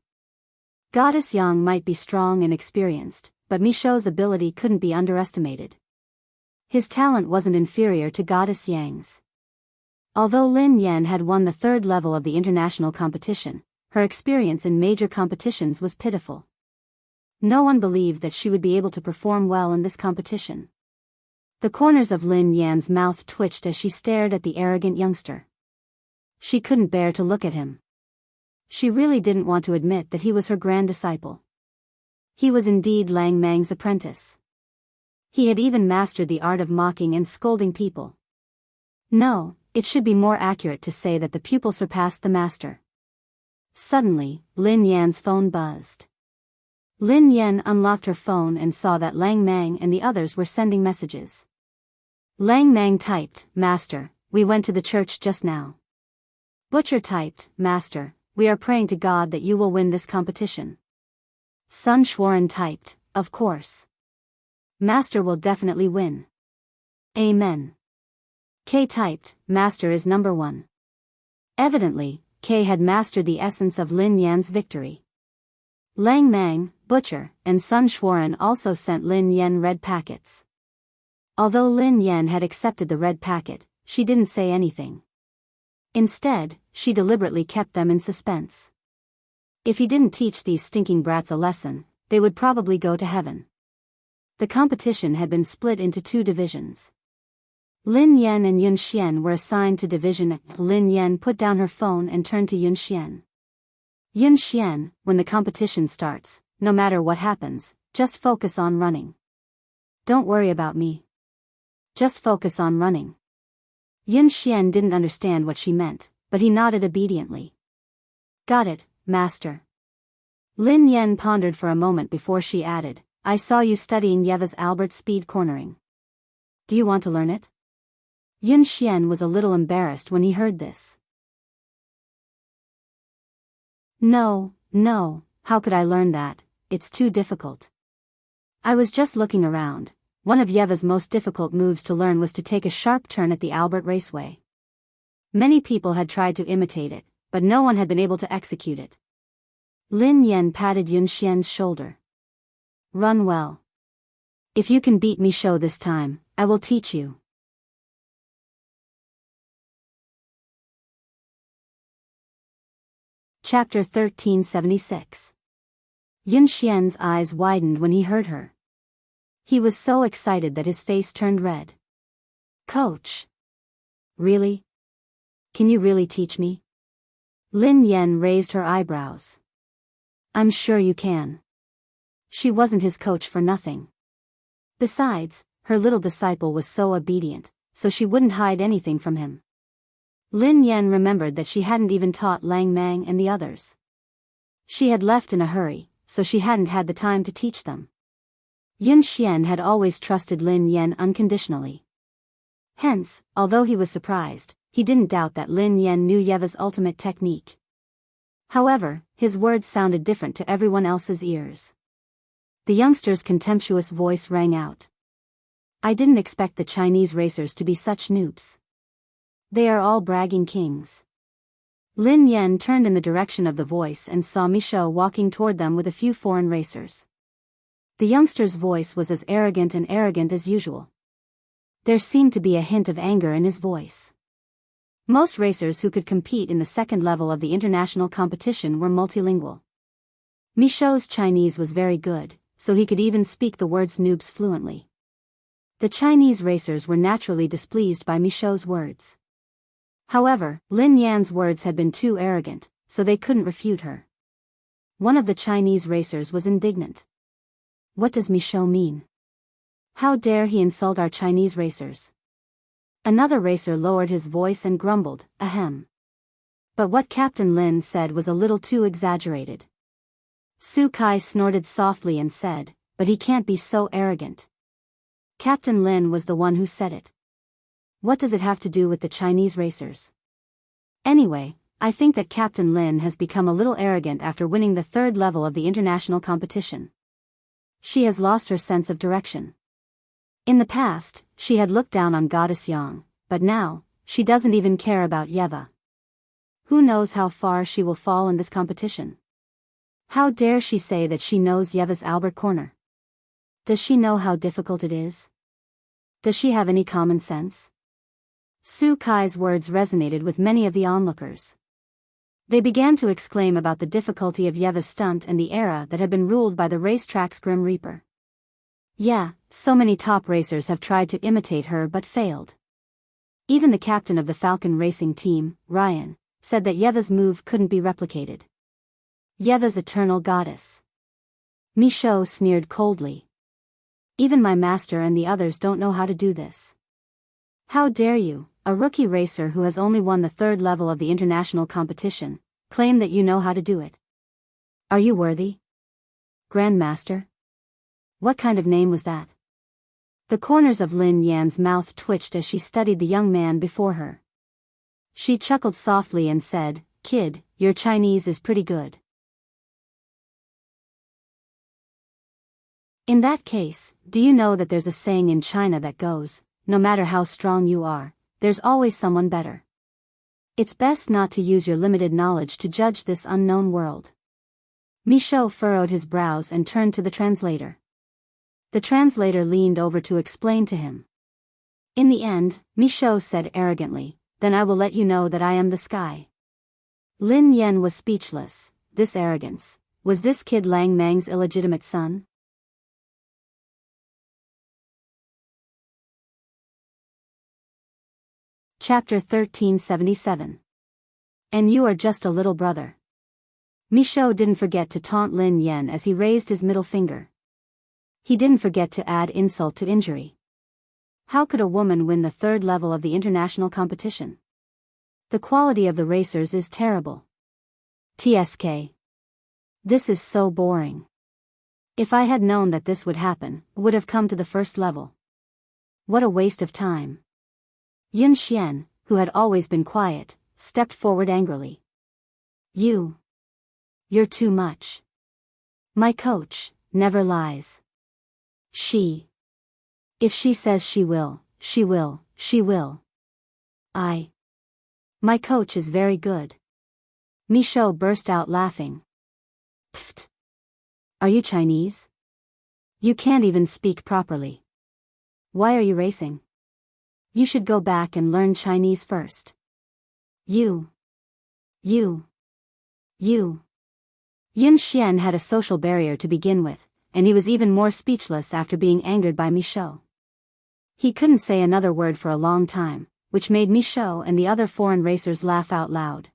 Goddess Yang might be strong and experienced, but Michaud's ability couldn't be underestimated. His talent wasn't inferior to Goddess Yang's. Although Lin Yan had won the third level of the international competition, her experience in major competitions was pitiful. No one believed that she would be able to perform well in this competition. The corners of Lin Yan's mouth twitched as she stared at the arrogant youngster. She couldn't bear to look at him. She really didn't want to admit that he was her grand disciple. He was indeed Lang Mang's apprentice. He had even mastered the art of mocking and scolding people. No, it should be more accurate to say that the pupil surpassed the master. Suddenly, Lin Yan's phone buzzed. Lin Yan unlocked her phone and saw that Lang Mang and the others were sending messages. Lang Mang typed, "Master, we went to the church just now." Butcher typed, "Master, we are praying to God that you will win this competition." Sun Xuan typed, "Of course. Master will definitely win. Amen." K typed, "Master is number one." Evidently, K had mastered the essence of Lin Yan's victory. Lang Mang, Butcher, and Sun Xuan also sent Lin Yan red packets. Although Lin Yan had accepted the red packet, she didn't say anything. Instead, she deliberately kept them in suspense. If he didn't teach these stinking brats a lesson, they would probably go to heaven. The competition had been split into two divisions. Lin Yan and Yun Xian were assigned to division A. Lin Yan put down her phone and turned to Yun Xian. "Yun Xian, when the competition starts, no matter what happens, just focus on running. Don't worry about me. Just focus on running." Yun Xian didn't understand what she meant, but he nodded obediently. "Got it, master." Lin Yan pondered for a moment before she added, "I saw you studying Yeva's Albert speed cornering. Do you want to learn it?" Yun Xian was a little embarrassed when he heard this. No, how could I learn that? It's too difficult. I was just looking around. One of Yeva's most difficult moves to learn was to take a sharp turn at the Albert Raceway. Many people had tried to imitate it, but no one had been able to execute it. Lin Yan patted Yun Xian's shoulder. "Run well. If you can beat Michaud this time, I will teach you." Chapter 1376. Yun Xian's eyes widened when he heard her. He was so excited that his face turned red. "Coach? Really? Can you really teach me?" Lin Yan raised her eyebrows. "I'm sure you can." She wasn't his coach for nothing. Besides, her little disciple was so obedient, so she wouldn't hide anything from him. Lin Yan remembered that she hadn't even taught Lang Mang and the others. She had left in a hurry, so she hadn't had the time to teach them. Yun Xian had always trusted Lin Yan unconditionally. Hence, although he was surprised, he didn't doubt that Lin Yan knew Yeva's ultimate technique. However, his words sounded different to everyone else's ears. The youngster's contemptuous voice rang out. "I didn't expect the Chinese racers to be such noobs. They are all bragging kings." Lin Yan turned in the direction of the voice and saw Michaud walking toward them with a few foreign racers. The youngster's voice was as arrogant as usual. There seemed to be a hint of anger in his voice. Most racers who could compete in the second level of the international competition were multilingual. Michaud's Chinese was very good, so he could even speak the words noobs fluently. The Chinese racers were naturally displeased by Michaud's words. However, Lin Yan's words had been too arrogant, so they couldn't refute her. One of the Chinese racers was indignant. "What does Michaud mean? How dare he insult our Chinese racers?" Another racer lowered his voice and grumbled, "Ahem." But what Captain Lin said was a little too exaggerated. Su Kai snorted softly and said, "But he can't be so arrogant." Captain Lin was the one who said it. What does it have to do with the Chinese racers? Anyway, I think that Captain Lin has become a little arrogant after winning the third level of the international competition. She has lost her sense of direction. In the past, she had looked down on Goddess Yang, but now, she doesn't even care about Yeva. Who knows how far she will fall in this competition? How dare she say that she knows Yeva's Albert Corner? Does she know how difficult it is? Does she have any common sense? Su Kai's words resonated with many of the onlookers. They began to exclaim about the difficulty of Yeva's stunt and the era that had been ruled by the racetrack's Grim Reaper. Yeah, so many top racers have tried to imitate her but failed. Even the captain of the Falcon racing team, Ryan, said that Yeva's move couldn't be replicated. Yeva's eternal goddess. Michaud sneered coldly. Even my master and the others don't know how to do this. How dare you, a rookie racer who has only won the 3rd level of the international competition, claim that you know how to do it? Are you worthy? Grandmaster? What kind of name was that? The corners of Lin Yan's mouth twitched as she studied the young man before her. She chuckled softly and said, "Kid, your Chinese is pretty good." In that case, do you know that there's a saying in China that goes, no matter how strong you are, there's always someone better. It's best not to use your limited knowledge to judge this unknown world. Michaud furrowed his brows and turned to the translator. The translator leaned over to explain to him. In the end, Michaud said arrogantly, "Then I will let you know that I am the sky." Lin Yan was speechless. This arrogance. Was this kid Lang Mang's illegitimate son? Chapter 1377. And you are just a little brother. Michaud didn't forget to taunt Lin Yan as he raised his middle finger. He didn't forget to add insult to injury. How could a woman win the 3rd level of the international competition? The quality of the racers is terrible. TSK. This is so boring. If I had known that this would happen, would have come to the 1st level. What a waste of time. Yun Xian, who had always been quiet, stepped forward angrily. You're too much. My coach never lies. If she says she will, she will. My coach is very good. Michaud burst out laughing. Pfft. Are you Chinese? You can't even speak properly. Why are you racing? You should go back and learn Chinese first. Yun Xian had a social barrier to begin with, and he was even more speechless after being angered by Michaud. He couldn't say another word for a long time, which made Michaud and the other foreign racers laugh out loud.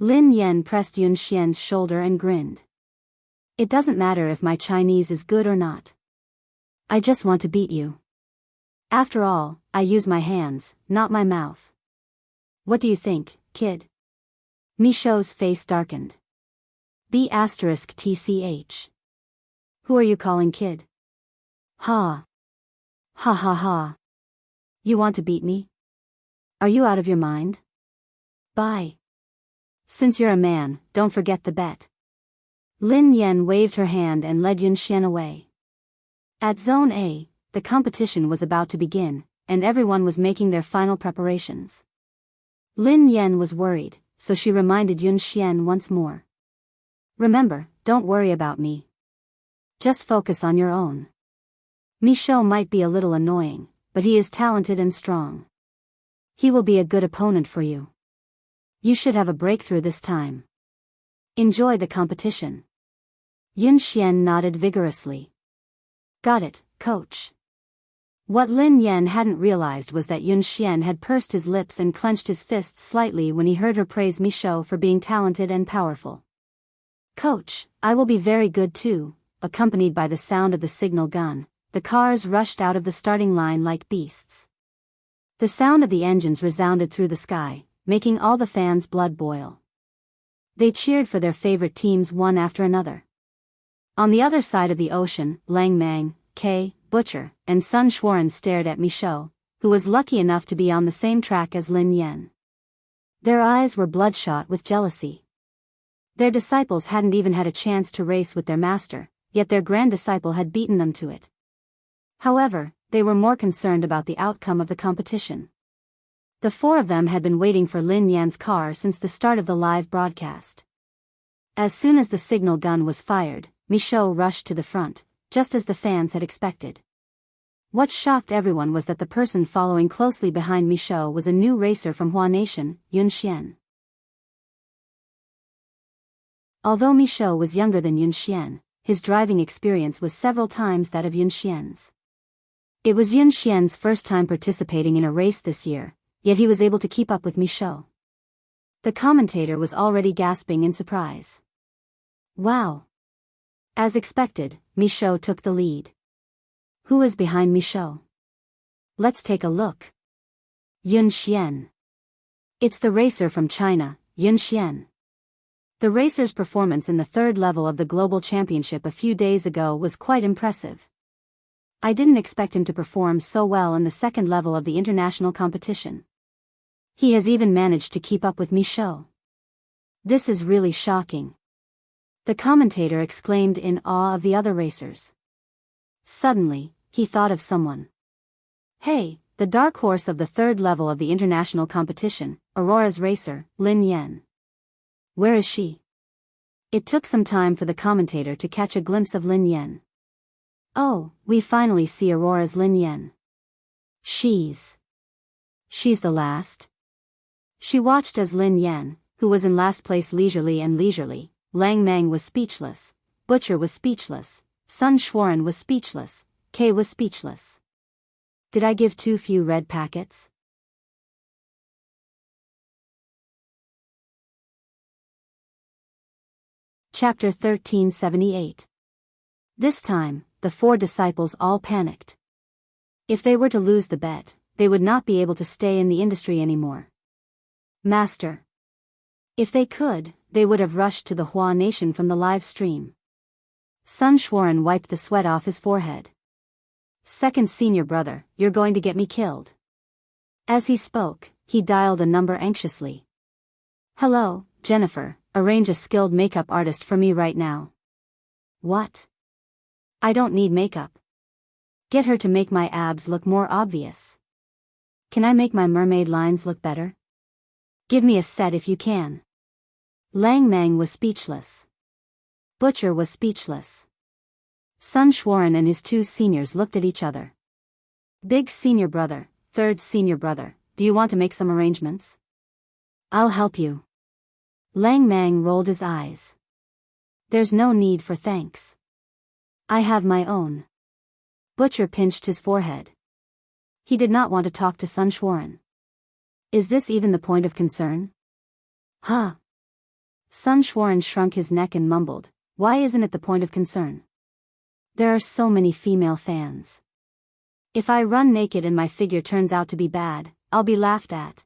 Lin Yan pressed Yun Xian's shoulder and grinned. It doesn't matter if my Chinese is good or not. I just want to beat you. After all, I use my hands, not my mouth. What do you think, kid? Michaud's face darkened. B*TCH. Who are you calling kid? Ha. Ha ha ha. You want to beat me? Are you out of your mind? Bye. Since you're a man, don't forget the bet. Lin Yan waved her hand and led Yun Xian away. At Zone A, the competition was about to begin, and everyone was making their final preparations. Lin Yan was worried, so she reminded Yun Xian once more. Remember, don't worry about me. Just focus on your own. Michaud might be a little annoying, but he is talented and strong. He will be a good opponent for you. You should have a breakthrough this time. Enjoy the competition. Yun Xian nodded vigorously. Got it, coach. What Lin Yan hadn't realized was that Yun Xian had pursed his lips and clenched his fists slightly when he heard her praise Michaud for being talented and powerful. Coach, I will be very good too. Accompanied by the sound of the signal gun, the cars rushed out of the starting line like beasts. The sound of the engines resounded through the sky, making all the fans' blood boil. They cheered for their favorite teams one after another. On the other side of the ocean, Lang Mang, K, Butcher, and Sun Xuan stared at Michaud, who was lucky enough to be on the same track as Lin Yan. Their eyes were bloodshot with jealousy. Their disciples hadn't even had a chance to race with their master, yet their grand disciple had beaten them to it. However, they were more concerned about the outcome of the competition. The 4 of them had been waiting for Lin Yan's car since the start of the live broadcast. As soon as the signal gun was fired, Michaud rushed to the front, just as the fans had expected. What shocked everyone was that the person following closely behind Michaud was a new racer from Hua Nation, Yunxian. Although Michaud was younger than Yunxian, his driving experience was several times that of Yunxian's. It was Yunxian's first time participating in a race this year, yet he was able to keep up with Michaud. The commentator was already gasping in surprise. Wow! As expected, Michaud took the lead. Who is behind Michaud? Let's take a look. Yunxian. It's the racer from China, Yunxian. The racer's performance in the third level of the Global Championship a few days ago was quite impressive. I didn't expect him to perform so well in the second level of the international competition. He has even managed to keep up with Michaud. This is really shocking. The commentator exclaimed in awe of the other racers. Suddenly, he thought of someone. Hey, the dark horse of the third level of the international competition, Aurora's racer, Lin Yan. Where is she? It took some time for the commentator to catch a glimpse of Lin Yan. Oh, we finally see Aurora's Lin Yan. She's the last. She watched as Lin Yan, who was in last place leisurely, Lang Mang was speechless, Butcher was speechless, Sun Xuan was speechless, Kay was speechless. Did I give too few red packets? Chapter 1378. This time, the four disciples all panicked. If they were to lose the bet, they would not be able to stay in the industry anymore. Master. If they could, they would have rushed to the Hua Nation from the live stream. Sun Xuan wiped the sweat off his forehead. Second senior brother, you're going to get me killed. As he spoke, he dialed a number anxiously. Hello, Jennifer, arrange a skilled makeup artist for me right now. What? I don't need makeup. Get her to make my abs look more obvious. Can I make my mermaid lines look better? Give me a set if you can. Lang Mang was speechless. Butcher was speechless. Sun Xuan and his two seniors looked at each other. Big senior brother, third senior brother, do you want to make some arrangements? I'll help you. Lang Mang rolled his eyes. There's no need for thanks. I have my own. Butcher pinched his forehead. He did not want to talk to Sun Xuan. Is this even the point of concern? Huh? Sun Xuan shrunk his neck and mumbled, why isn't it the point of concern? There are so many female fans. If I run naked and my figure turns out to be bad, I'll be laughed at.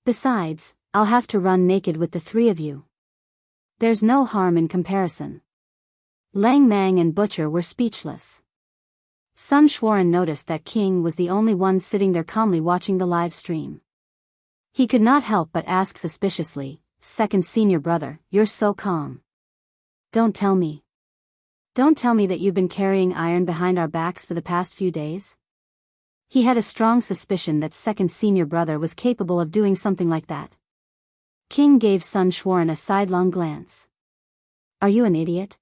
Besides, I'll have to run naked with the three of you. There's no harm in comparison. Lang Mang and Butcher were speechless. Sun Xuan noticed that King was the only one sitting there calmly watching the live stream. He could not help but ask suspiciously, second senior brother, you're so calm. Don't tell me that you've been carrying iron behind our backs for the past few days? He had a strong suspicion that second senior brother was capable of doing something like that. King gave Sun Xuan a sidelong glance. Are you an idiot?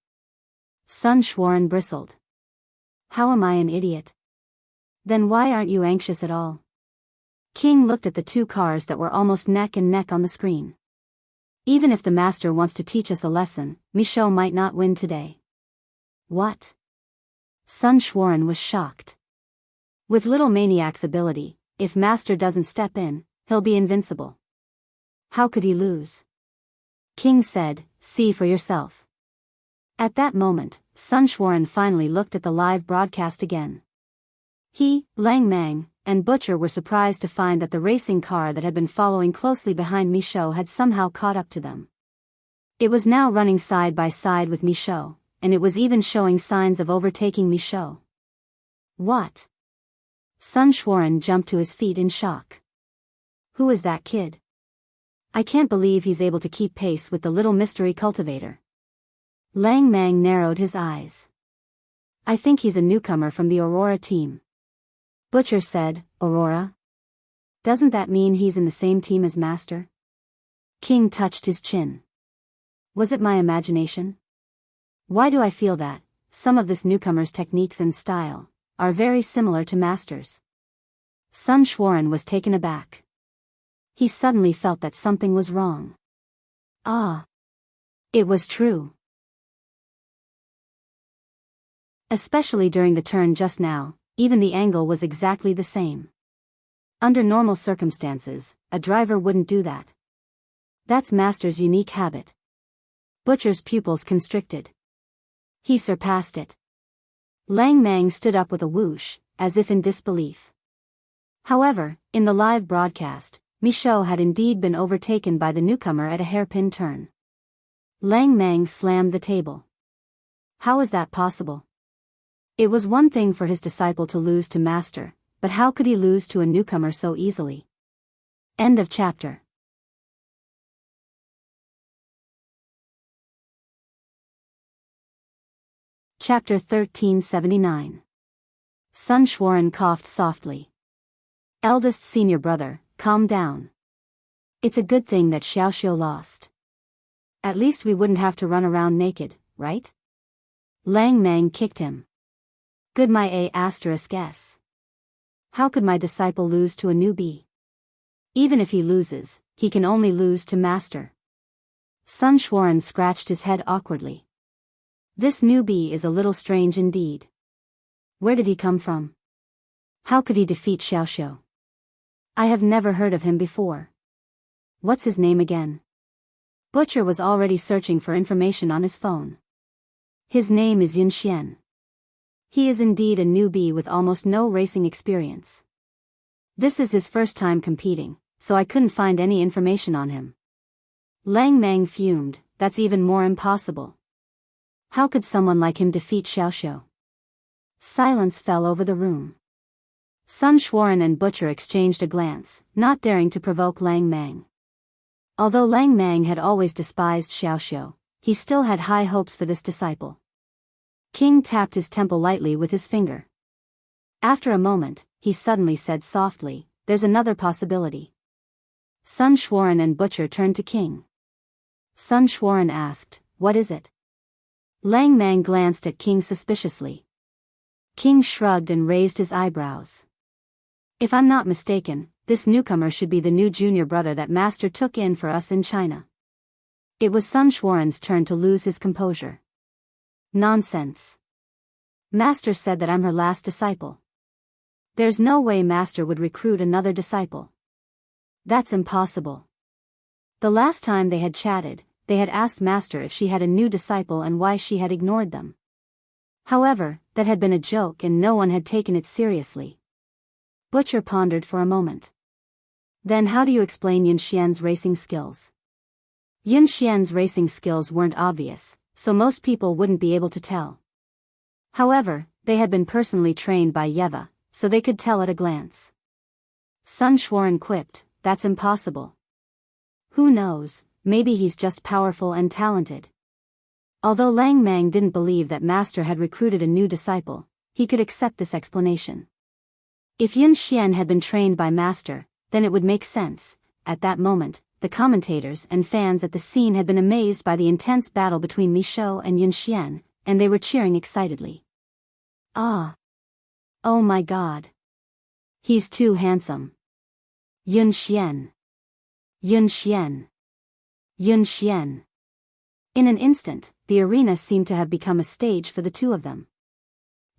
Sun Xuan bristled. How am I an idiot? Then why aren't you anxious at all? King looked at the two cars that were almost neck and neck on the screen. Even if the master wants to teach us a lesson, Michaud might not win today. What? Sun Xuan was shocked. With little maniac's ability, if master doesn't step in, he'll be invincible. How could he lose? King said, see for yourself. At that moment, Sun Xuan finally looked at the live broadcast again. He, Lang Mang, and Butcher were surprised to find that the racing car that had been following closely behind Michaud had somehow caught up to them. It was now running side by side with Michaud, and it was even showing signs of overtaking Michaud. What? Sun Xuan jumped to his feet in shock. Who is that kid? I can't believe he's able to keep pace with the little mystery cultivator. Lang Mang narrowed his eyes. I think he's a newcomer from the Aurora team. Butcher said, Aurora? Doesn't that mean he's in the same team as Master? King touched his chin. Was it my imagination? Why do I feel that some of this newcomer's techniques and style are very similar to Master's? Sun Xuan was taken aback. He suddenly felt that something was wrong. Ah! It was true. Especially during the turn just now, even the angle was exactly the same. Under normal circumstances, a driver wouldn't do that. That's Master's unique habit. Butcher's pupils constricted. He surpassed it. Lang Mang stood up with a whoosh, as if in disbelief. However, in the live broadcast, Michaud had indeed been overtaken by the newcomer at a hairpin turn. Lang Mang slammed the table. How is that possible? It was one thing for his disciple to lose to Master, but how could he lose to a newcomer so easily? End of chapter. Chapter 1379. Sun Xuan coughed softly. Eldest senior brother, calm down. It's a good thing that Xiaoxiu lost. At least we wouldn't have to run around naked, right? Lang Mang kicked him. Good my A**s. How could my disciple lose to a newbie? Even if he loses, he can only lose to Master. Sun Xuan scratched his head awkwardly. This newbie is a little strange indeed. Where did he come from? How could he defeat Xiaoxiu? I have never heard of him before. What's his name again? Butcher was already searching for information on his phone. His name is Yunxian. He is indeed a newbie with almost no racing experience. This is his first time competing, so I couldn't find any information on him. Lang Mang fumed, that's even more impossible. How could someone like him defeat Xiaoxiu? Silence fell over the room. Sun Xuan and Butcher exchanged a glance, not daring to provoke Lang Mang. Although Lang Mang had always despised Xiaoxiu, he still had high hopes for this disciple. King tapped his temple lightly with his finger. After a moment, he suddenly said softly, there's another possibility. Sun Xuan and Butcher turned to King. Sun Xuan asked, what is it? Lang Mang glanced at King suspiciously. King shrugged and raised his eyebrows. If I'm not mistaken, this newcomer should be the new junior brother that Master took in for us in China. It was Sun Xuan's turn to lose his composure. Nonsense. Master said that I'm her last disciple. There's no way Master would recruit another disciple. That's impossible. The last time they had chatted, they had asked Master if she had a new disciple and why she had ignored them. However, that had been a joke and no one had taken it seriously. Butcher pondered for a moment. Then how do you explain Yunxian's racing skills? Yunxian's racing skills weren't obvious, so most people wouldn't be able to tell. However, they had been personally trained by Yeva, so they could tell at a glance. Sun Xuan quipped, that's impossible. Who knows, maybe he's just powerful and talented. Although Lang Mang didn't believe that Master had recruited a new disciple, he could accept this explanation. If Yunxian had been trained by Master, then it would make sense. At that moment, the commentators and fans at the scene had been amazed by the intense battle between Michaud and Yunxian, and they were cheering excitedly. Ah! Oh my God! He's too handsome. Yunxian! Yunxian! Yunxian! In an instant, the arena seemed to have become a stage for the two of them.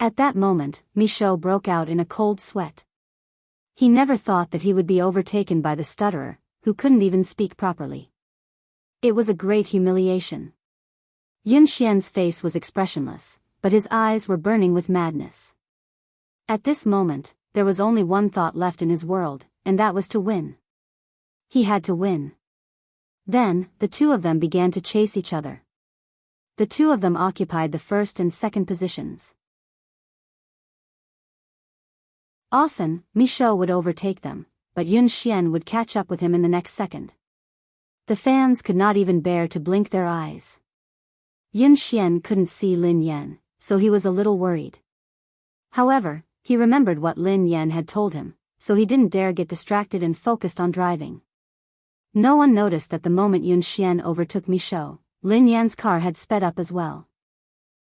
At that moment, Michaud broke out in a cold sweat. He never thought that he would be overtaken by the stutterer, who couldn't even speak properly. It was a great humiliation. Yunxian's face was expressionless, but his eyes were burning with madness. At this moment, there was only one thought left in his world, and that was to win. He had to win. Then, the two of them began to chase each other. The two of them occupied the first and second positions. Often, Michaud would overtake them, but Yunxian would catch up with him in the next second. The fans could not even bear to blink their eyes. Yunxian couldn't see Lin Yan, so he was a little worried. However, he remembered what Lin Yan had told him, so he didn't dare get distracted and focused on driving. No one noticed that the moment Yunxian overtook Michaud, Lin Yan's car had sped up as well.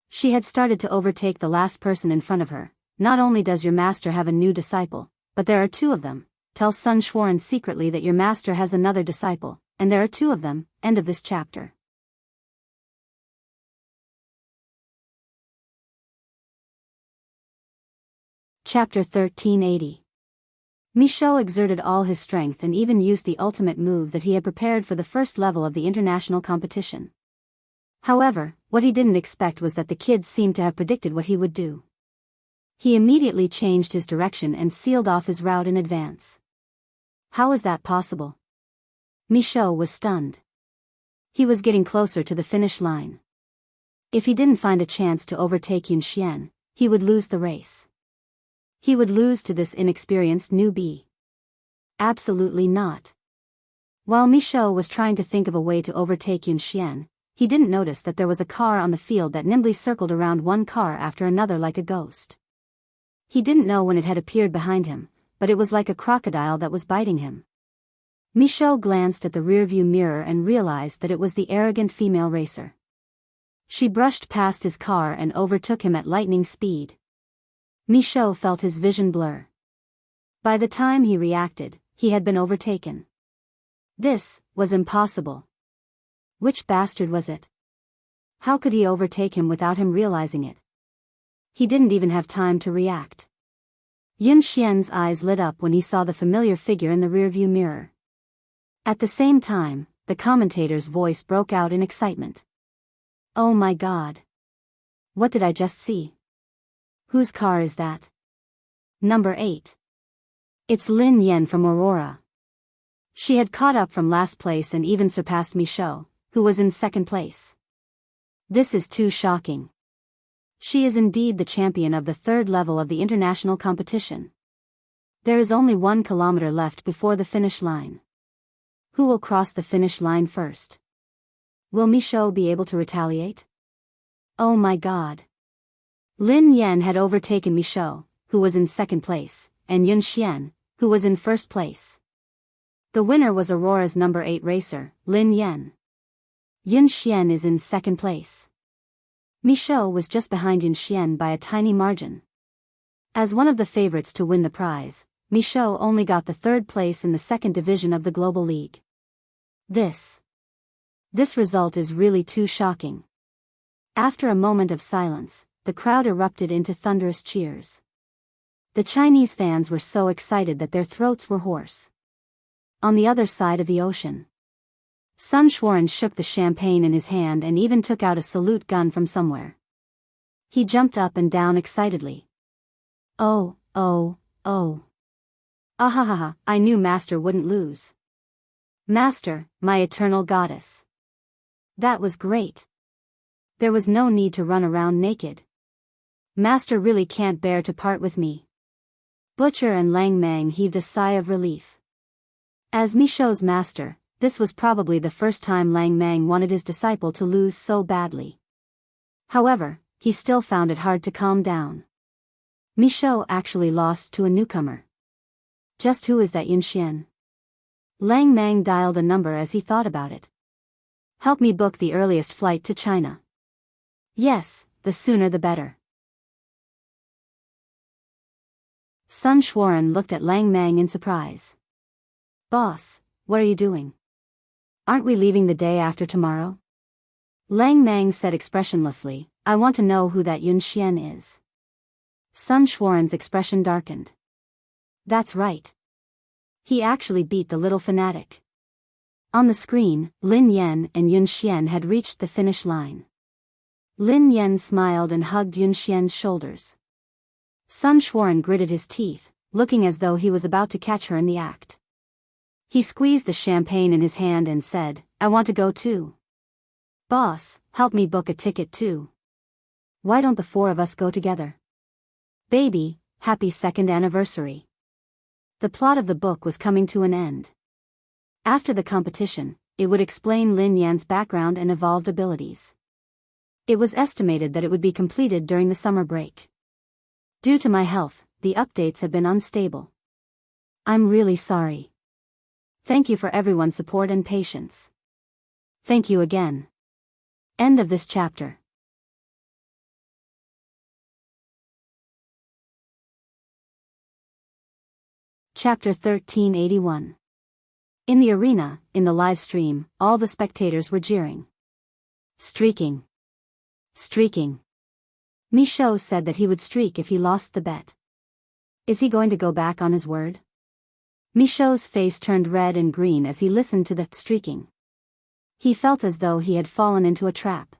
She had started to overtake the last person in front of her. Not only does your master have a new disciple, but there are two of them. Tell Sun Xuan secretly that your master has another disciple, and there are two of them. End of this chapter. Chapter 1380. Michaud exerted all his strength and even used the ultimate move that he had prepared for the first level of the international competition. However, what he didn't expect was that the kid seemed to have predicted what he would do. He immediately changed his direction and sealed off his route in advance. How is that possible? Michaud was stunned. He was getting closer to the finish line. If he didn't find a chance to overtake Yun Xian, he would lose the race. He would lose to this inexperienced newbie. Absolutely not. While Michaud was trying to think of a way to overtake Yun Xian, he didn't notice that there was a car on the field that nimbly circled around one car after another like a ghost. He didn't know when it had appeared behind him, but it was like a crocodile that was biting him. Michaud glanced at the rearview mirror and realized that it was the arrogant female racer. She brushed past his car and overtook him at lightning speed. Michaud felt his vision blur. By the time he reacted, he had been overtaken. This was impossible. Which bastard was it? How could he overtake him without him realizing it? He didn't even have time to react. Yun Xian's eyes lit up when he saw the familiar figure in the rearview mirror. At the same time, the commentator's voice broke out in excitement. Oh my God! What did I just see? Whose car is that? Number 8. It's Lin Yan from Aurora. She had caught up from last place and even surpassed Michaud, who was in second place. This is too shocking. She is indeed the champion of the third level of the international competition. There is only 1 kilometer left before the finish line. Who will cross the finish line first? Will Michaud be able to retaliate? Oh my God! Lin Yan had overtaken Michaud, who was in second place, and Yun Xian, who was in first place. The winner was Aurora's number 8 racer, Lin Yan. Yun Xian is in second place. Michaud was just behind Yun Xian by a tiny margin. As one of the favorites to win the prize, Michaud only got the 3rd place in the 2nd division of the Global League. This result is really too shocking. After a moment of silence, the crowd erupted into thunderous cheers. The Chinese fans were so excited that their throats were hoarse. On the other side of the ocean, Sun Xuan shook the champagne in his hand and even took out a salute gun from somewhere. He jumped up and down excitedly. Oh, oh, oh. Ahahaha, I knew Master wouldn't lose. Master, my eternal goddess. That was great. There was no need to run around naked. Master really can't bear to part with me. Butcher and Lang Mang heaved a sigh of relief. As Michaud's master, this was probably the first time Lang Mang wanted his disciple to lose so badly. However, he still found it hard to calm down. Michaud actually lost to a newcomer. Just who is that Yun Xian? Lang Mang dialed a number as he thought about it. Help me book the earliest flight to China. Yes, the sooner the better. Sun Xuan looked at Lang Mang in surprise. Boss, what are you doing? Aren't we leaving the day after tomorrow? Lang Mang said expressionlessly, I want to know who that Yun Xian is. Sun Xuan's expression darkened. That's right. He actually beat the little fanatic. On the screen, Lin Yan and Yun Xian had reached the finish line. Lin Yan smiled and hugged Yun Xian's shoulders. Sun Xuan gritted his teeth, looking as though he was about to catch her in the act. He squeezed the champagne in his hand and said, I want to go too. Boss, help me book a ticket too. Why don't the 4 of us go together? Baby, happy 2nd anniversary. The plot of the book was coming to an end. After the competition, it would explain Lin Yan's background and evolved abilities. It was estimated that it would be completed during the summer break. Due to my health, the updates have been unstable. I'm really sorry. Thank you for everyone's support and patience. Thank you again. End of this chapter. Chapter 1381. In the arena, in the live stream, all the spectators were jeering. Streaking. Streaking. Michaud said that he would streak if he lost the bet. Is he going to go back on his word? Michaud's face turned red and green as he listened to the streaking. He felt as though he had fallen into a trap.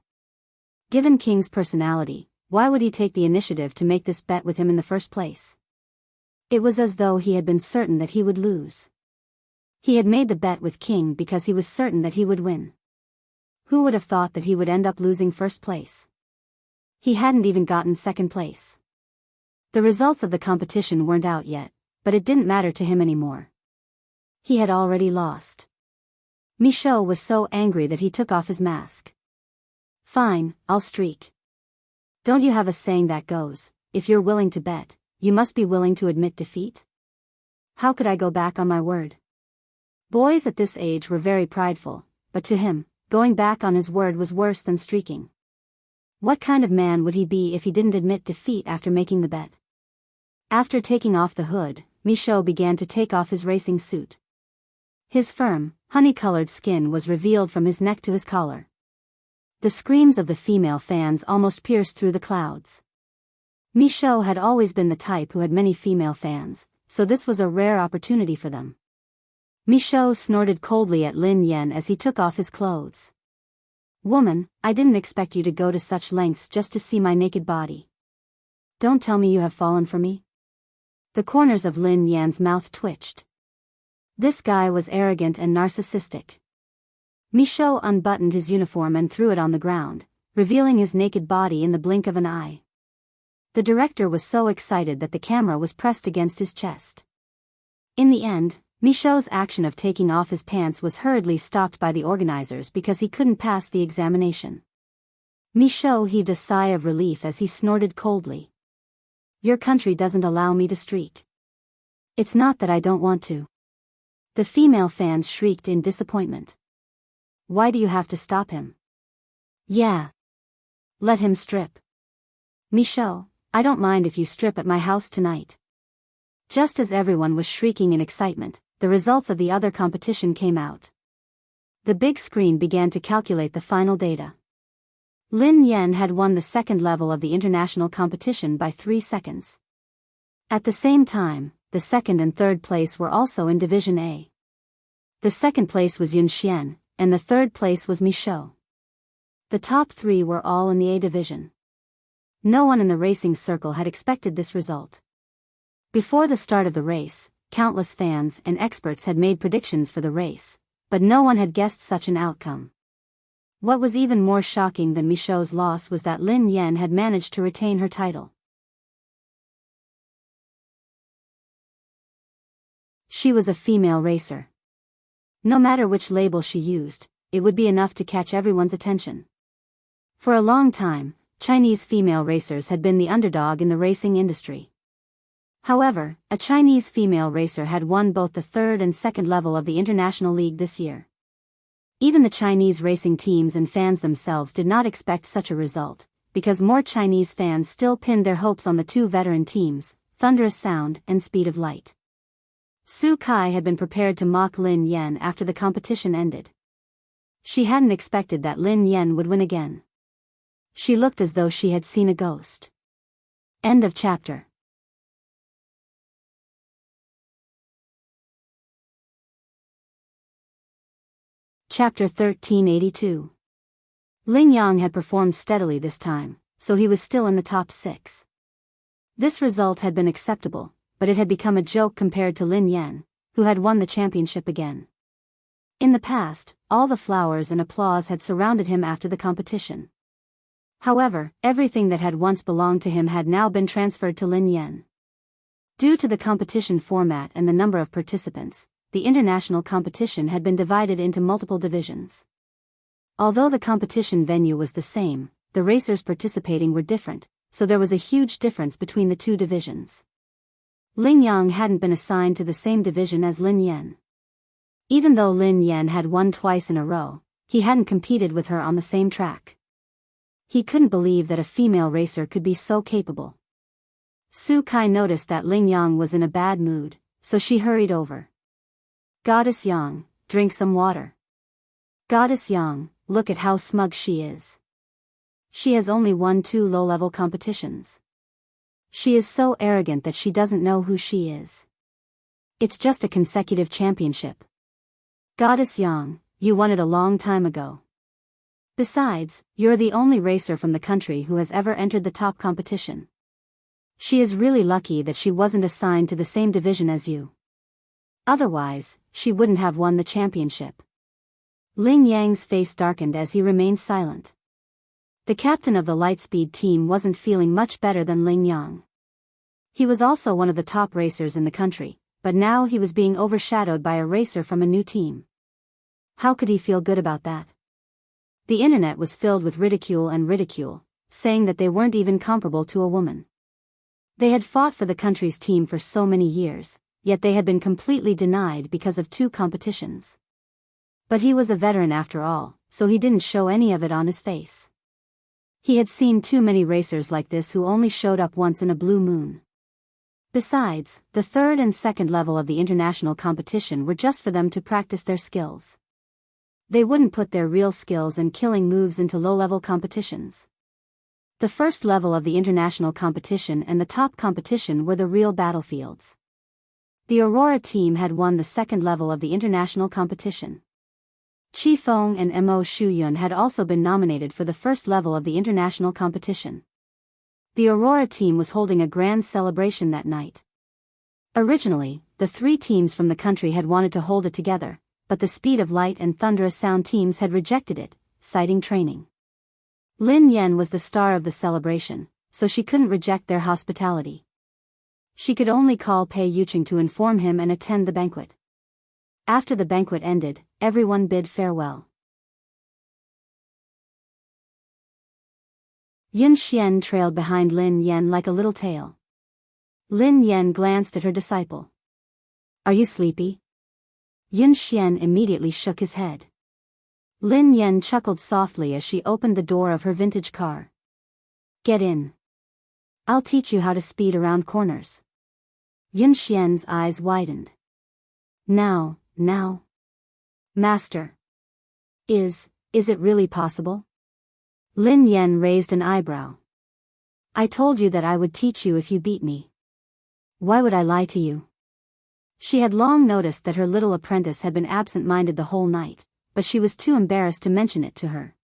Given King's personality, why would he take the initiative to make this bet with him in the first place? It was as though he had been certain that he would lose. He had made the bet with King because he was certain that he would win. Who would have thought that he would end up losing first place? He hadn't even gotten second place. The results of the competition weren't out yet, but it didn't matter to him anymore. He had already lost. Michaud was so angry that he took off his mask. Fine, I'll streak. Don't you have a saying that goes, if you're willing to bet, you must be willing to admit defeat? How could I go back on my word? Boys at this age were very prideful, but to him, going back on his word was worse than streaking. What kind of man would he be if he didn't admit defeat after making the bet? After taking off the hood, Michaud began to take off his racing suit. His firm, honey-colored skin was revealed from his neck to his collar. The screams of the female fans almost pierced through the clouds. Michaud had always been the type who had many female fans, so this was a rare opportunity for them. Michaud snorted coldly at Lin Yan as he took off his clothes. Woman, I didn't expect you to go to such lengths just to see my naked body. Don't tell me you have fallen for me. The corners of Lin Yan's mouth twitched. This guy was arrogant and narcissistic. Michaud unbuttoned his uniform and threw it on the ground, revealing his naked body in the blink of an eye. The director was so excited that the camera was pressed against his chest. In the end, Michaud's action of taking off his pants was hurriedly stopped by the organizers because he couldn't pass the examination. Michaud heaved a sigh of relief as he snorted coldly. Your country doesn't allow me to streak. It's not that I don't want to. The female fans shrieked in disappointment. Why do you have to stop him? Yeah. Let him strip. Michaud, I don't mind if you strip at my house tonight. Just as everyone was shrieking in excitement, the results of the other competition came out. The big screen began to calculate the final data. Lin Yan had won the second level of the international competition by 3 seconds. At the same time, the second and third place were also in Division A. The second place was Yun Xian, and the third place was Michaud. The top 3 were all in the A division. No one in the racing circle had expected this result. Before the start of the race, countless fans and experts had made predictions for the race, but no one had guessed such an outcome. What was even more shocking than Michaud's loss was that Lin Yan had managed to retain her title. She was a female racer. No matter which label she used, it would be enough to catch everyone's attention. For a long time, Chinese female racers had been the underdog in the racing industry. However, a Chinese female racer had won both the third and second level of the International League this year. Even the Chinese racing teams and fans themselves did not expect such a result, because more Chinese fans still pinned their hopes on the 2 veteran teams, Thunderous Sound and Speed of Light. Su Kai had been prepared to mock Lin Yan after the competition ended. She hadn't expected that Lin Yan would win again. She looked as though she had seen a ghost. End of chapter. Chapter 1382. Ling Yang had performed steadily this time, so he was still in the top 6. This result had been acceptable, but it had become a joke compared to Lin Yan, who had won the championship again. In the past, all the flowers and applause had surrounded him after the competition. However, everything that had once belonged to him had now been transferred to Lin Yan. Due to the competition format and the number of participants, the international competition had been divided into multiple divisions. Although the competition venue was the same, the racers participating were different, so there was a huge difference between the 2 divisions. Ling Yang hadn't been assigned to the same division as Lin Yan. Even though Lin Yan had won twice in a row, he hadn't competed with her on the same track. He couldn't believe that a female racer could be so capable. Su Kai noticed that Ling Yang was in a bad mood, so she hurried over. Goddess Yang, drink some water. Goddess Yang, look at how smug she is. She has only won 2 low-level competitions. She is so arrogant that she doesn't know who she is. It's just a consecutive championship. Goddess Yang, you won it a long time ago. Besides, you're the only racer from the country who has ever entered the top competition. She is really lucky that she wasn't assigned to the same division as you. Otherwise, she wouldn't have won the championship. Ling Yang's face darkened as he remained silent. The captain of the Lightspeed team wasn't feeling much better than Ling Yang. He was also one of the top racers in the country, but now he was being overshadowed by a racer from a new team. How could he feel good about that? The internet was filled with ridicule, saying that they weren't even comparable to a woman. They had fought for the country's team for so many years, yet they had been completely denied because of 2 competitions. But he was a veteran after all, so he didn't show any of it on his face. He had seen too many racers like this who only showed up once in a blue moon. Besides, the 3rd and 2nd level of the international competition were just for them to practice their skills. They wouldn't put their real skills and killing moves into low-level competitions. The 1st level of the international competition and the top competition were the real battlefields. The Aurora team had won the 2nd level of the international competition. Chi Feng and Mo Shuyun had also been nominated for the 1st level of the international competition. The Aurora team was holding a grand celebration that night. Originally, the 3 teams from the country had wanted to hold it together, but the Speed of Light and Thunderous Sound teams had rejected it, citing training. Lin Yan was the star of the celebration, so she couldn't reject their hospitality. She could only call Pei Yuqing to inform him and attend the banquet. After the banquet ended, everyone bid farewell. Yun Xian trailed behind Lin Yan like a little tail. Lin Yan glanced at her disciple. Are you sleepy? Yun Xian immediately shook his head. Lin Yan chuckled softly as she opened the door of her vintage car. Get in. I'll teach you how to speed around corners. Yun Xian's eyes widened. Now. Master. Is it really possible? Lin Yan raised an eyebrow. I told you that I would teach you if you beat me. Why would I lie to you? She had long noticed that her little apprentice had been absent-minded the whole night, but she was too embarrassed to mention it to her.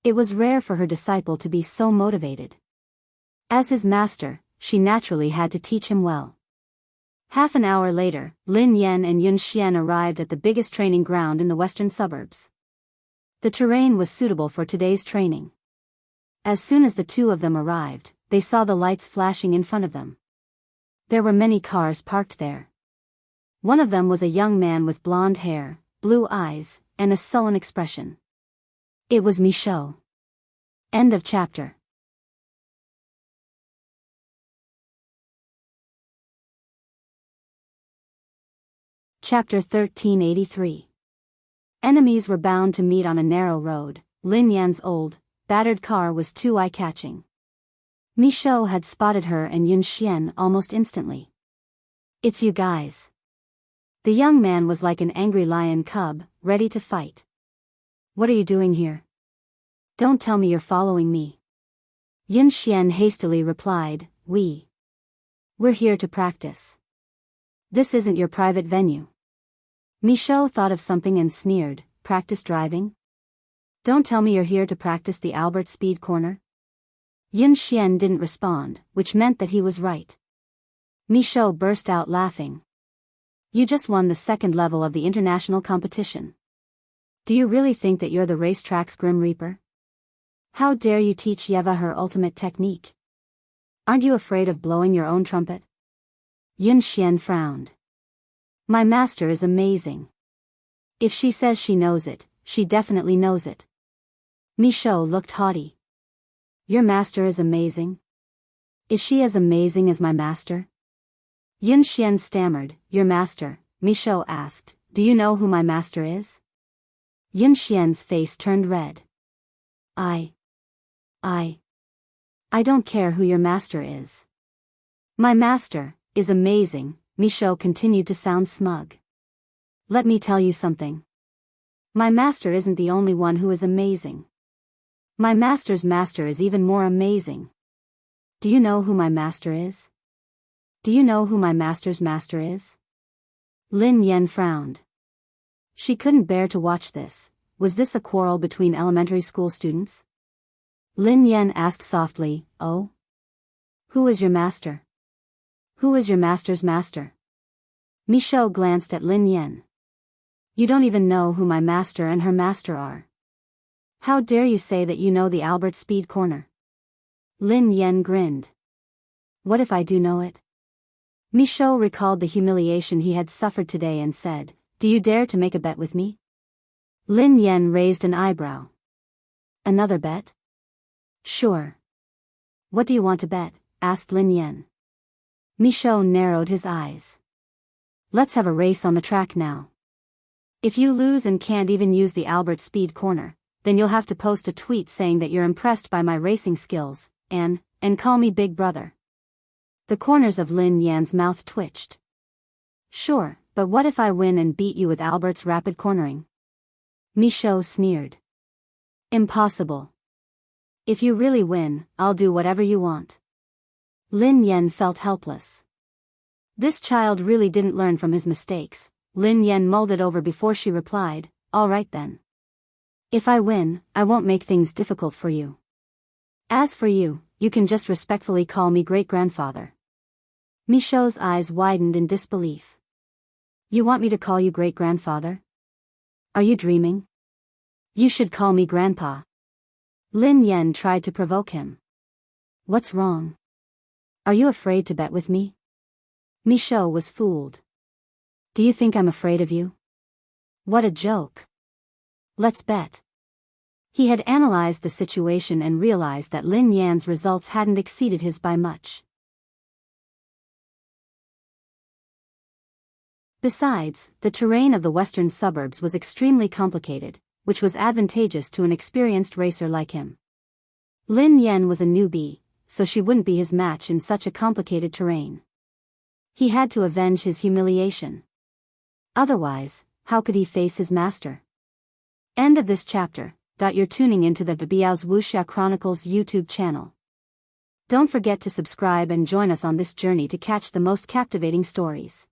It was rare for her disciple to be so motivated. As his master, she naturally had to teach him well. Half an hour later, Lin Yan and Yun Xian arrived at the biggest training ground in the western suburbs. The terrain was suitable for today's training. As soon as the 2 of them arrived, they saw the lights flashing in front of them. There were many cars parked there. One of them was a young man with blonde hair, blue eyes, and a sullen expression. It was Michaud. End of chapter. Chapter 1383. Enemies were bound to meet on a narrow road. Lin Yan's old, battered car was too eye-catching. Michaud had spotted her and Yun Xian almost instantly. It's you guys. The young man was like an angry lion cub, ready to fight. What are you doing here? Don't tell me you're following me. Yun Xian hastily replied, We're here to practice. This isn't your private venue. Michaud thought of something and sneered, practice driving? Don't tell me you're here to practice the Albert Speed Corner? Yun Xian didn't respond, which meant that he was right. Michaud burst out laughing. You just won the 2nd level of the international competition. Do you really think that you're the racetrack's Grim Reaper? How dare you teach Yeva her ultimate technique? Aren't you afraid of blowing your own trumpet? Yun Xian frowned. My master is amazing. If she says she knows it, she definitely knows it. Michaud looked haughty. Your master is amazing? Is she as amazing as my master? Yun Xian stammered, Your master, Michaud asked, Do you know who my master is? Yun Xian's face turned red. I I don't care who your master is. My master is amazing, Michaud continued to sound smug. Let me tell you something. My master isn't the only one who is amazing. My master's master is even more amazing. Do you know who my master is? Do you know who my master's master is? Lin Yan frowned. She couldn't bear to watch this. Was this a quarrel between elementary school students? Lin Yan asked softly, Oh? Who is your master? Who is your master's master? Michaud glanced at Lin Yan. You don't even know who my master and her master are. How dare you say that you know the Albert Speed Corner? Lin Yan grinned. What if I do know it? Michaud recalled the humiliation he had suffered today and said, Do you dare to make a bet with me? Lin Yan raised an eyebrow. Another bet? Sure. What do you want to bet? Asked Lin Yan. Michaud narrowed his eyes. Let's have a race on the track now. If you lose and can't even use the Albert Speed Corner, then you'll have to post a tweet saying that you're impressed by my racing skills, and call me Big Brother. The corners of Lin Yan's mouth twitched. Sure, but what if I win and beat you with Albert's rapid cornering? Michaud sneered. Impossible. If you really win, I'll do whatever you want. Lin Yan felt helpless. This child really didn't learn from his mistakes. Lin Yan mulled it over before she replied, All right then. If I win, I won't make things difficult for you. As for you, you can just respectfully call me great-grandfather. Michaud's eyes widened in disbelief. You want me to call you great-grandfather? Are you dreaming? You should call me grandpa. Lin Yan tried to provoke him. What's wrong? Are you afraid to bet with me? Michaud was fooled. Do you think I'm afraid of you? What a joke. Let's bet. He had analyzed the situation and realized that Lin Yan's results hadn't exceeded his by much. Besides, the terrain of the western suburbs was extremely complicated, which was advantageous to an experienced racer like him. Lin Yan was a newbie, so she wouldn't be his match in such a complicated terrain. He had to avenge his humiliation. Otherwise, how could he face his master? End of this chapter. You're tuning into the Biyao's Wuxia Chronicles YouTube channel. Don't forget to subscribe and join us on this journey to catch the most captivating stories.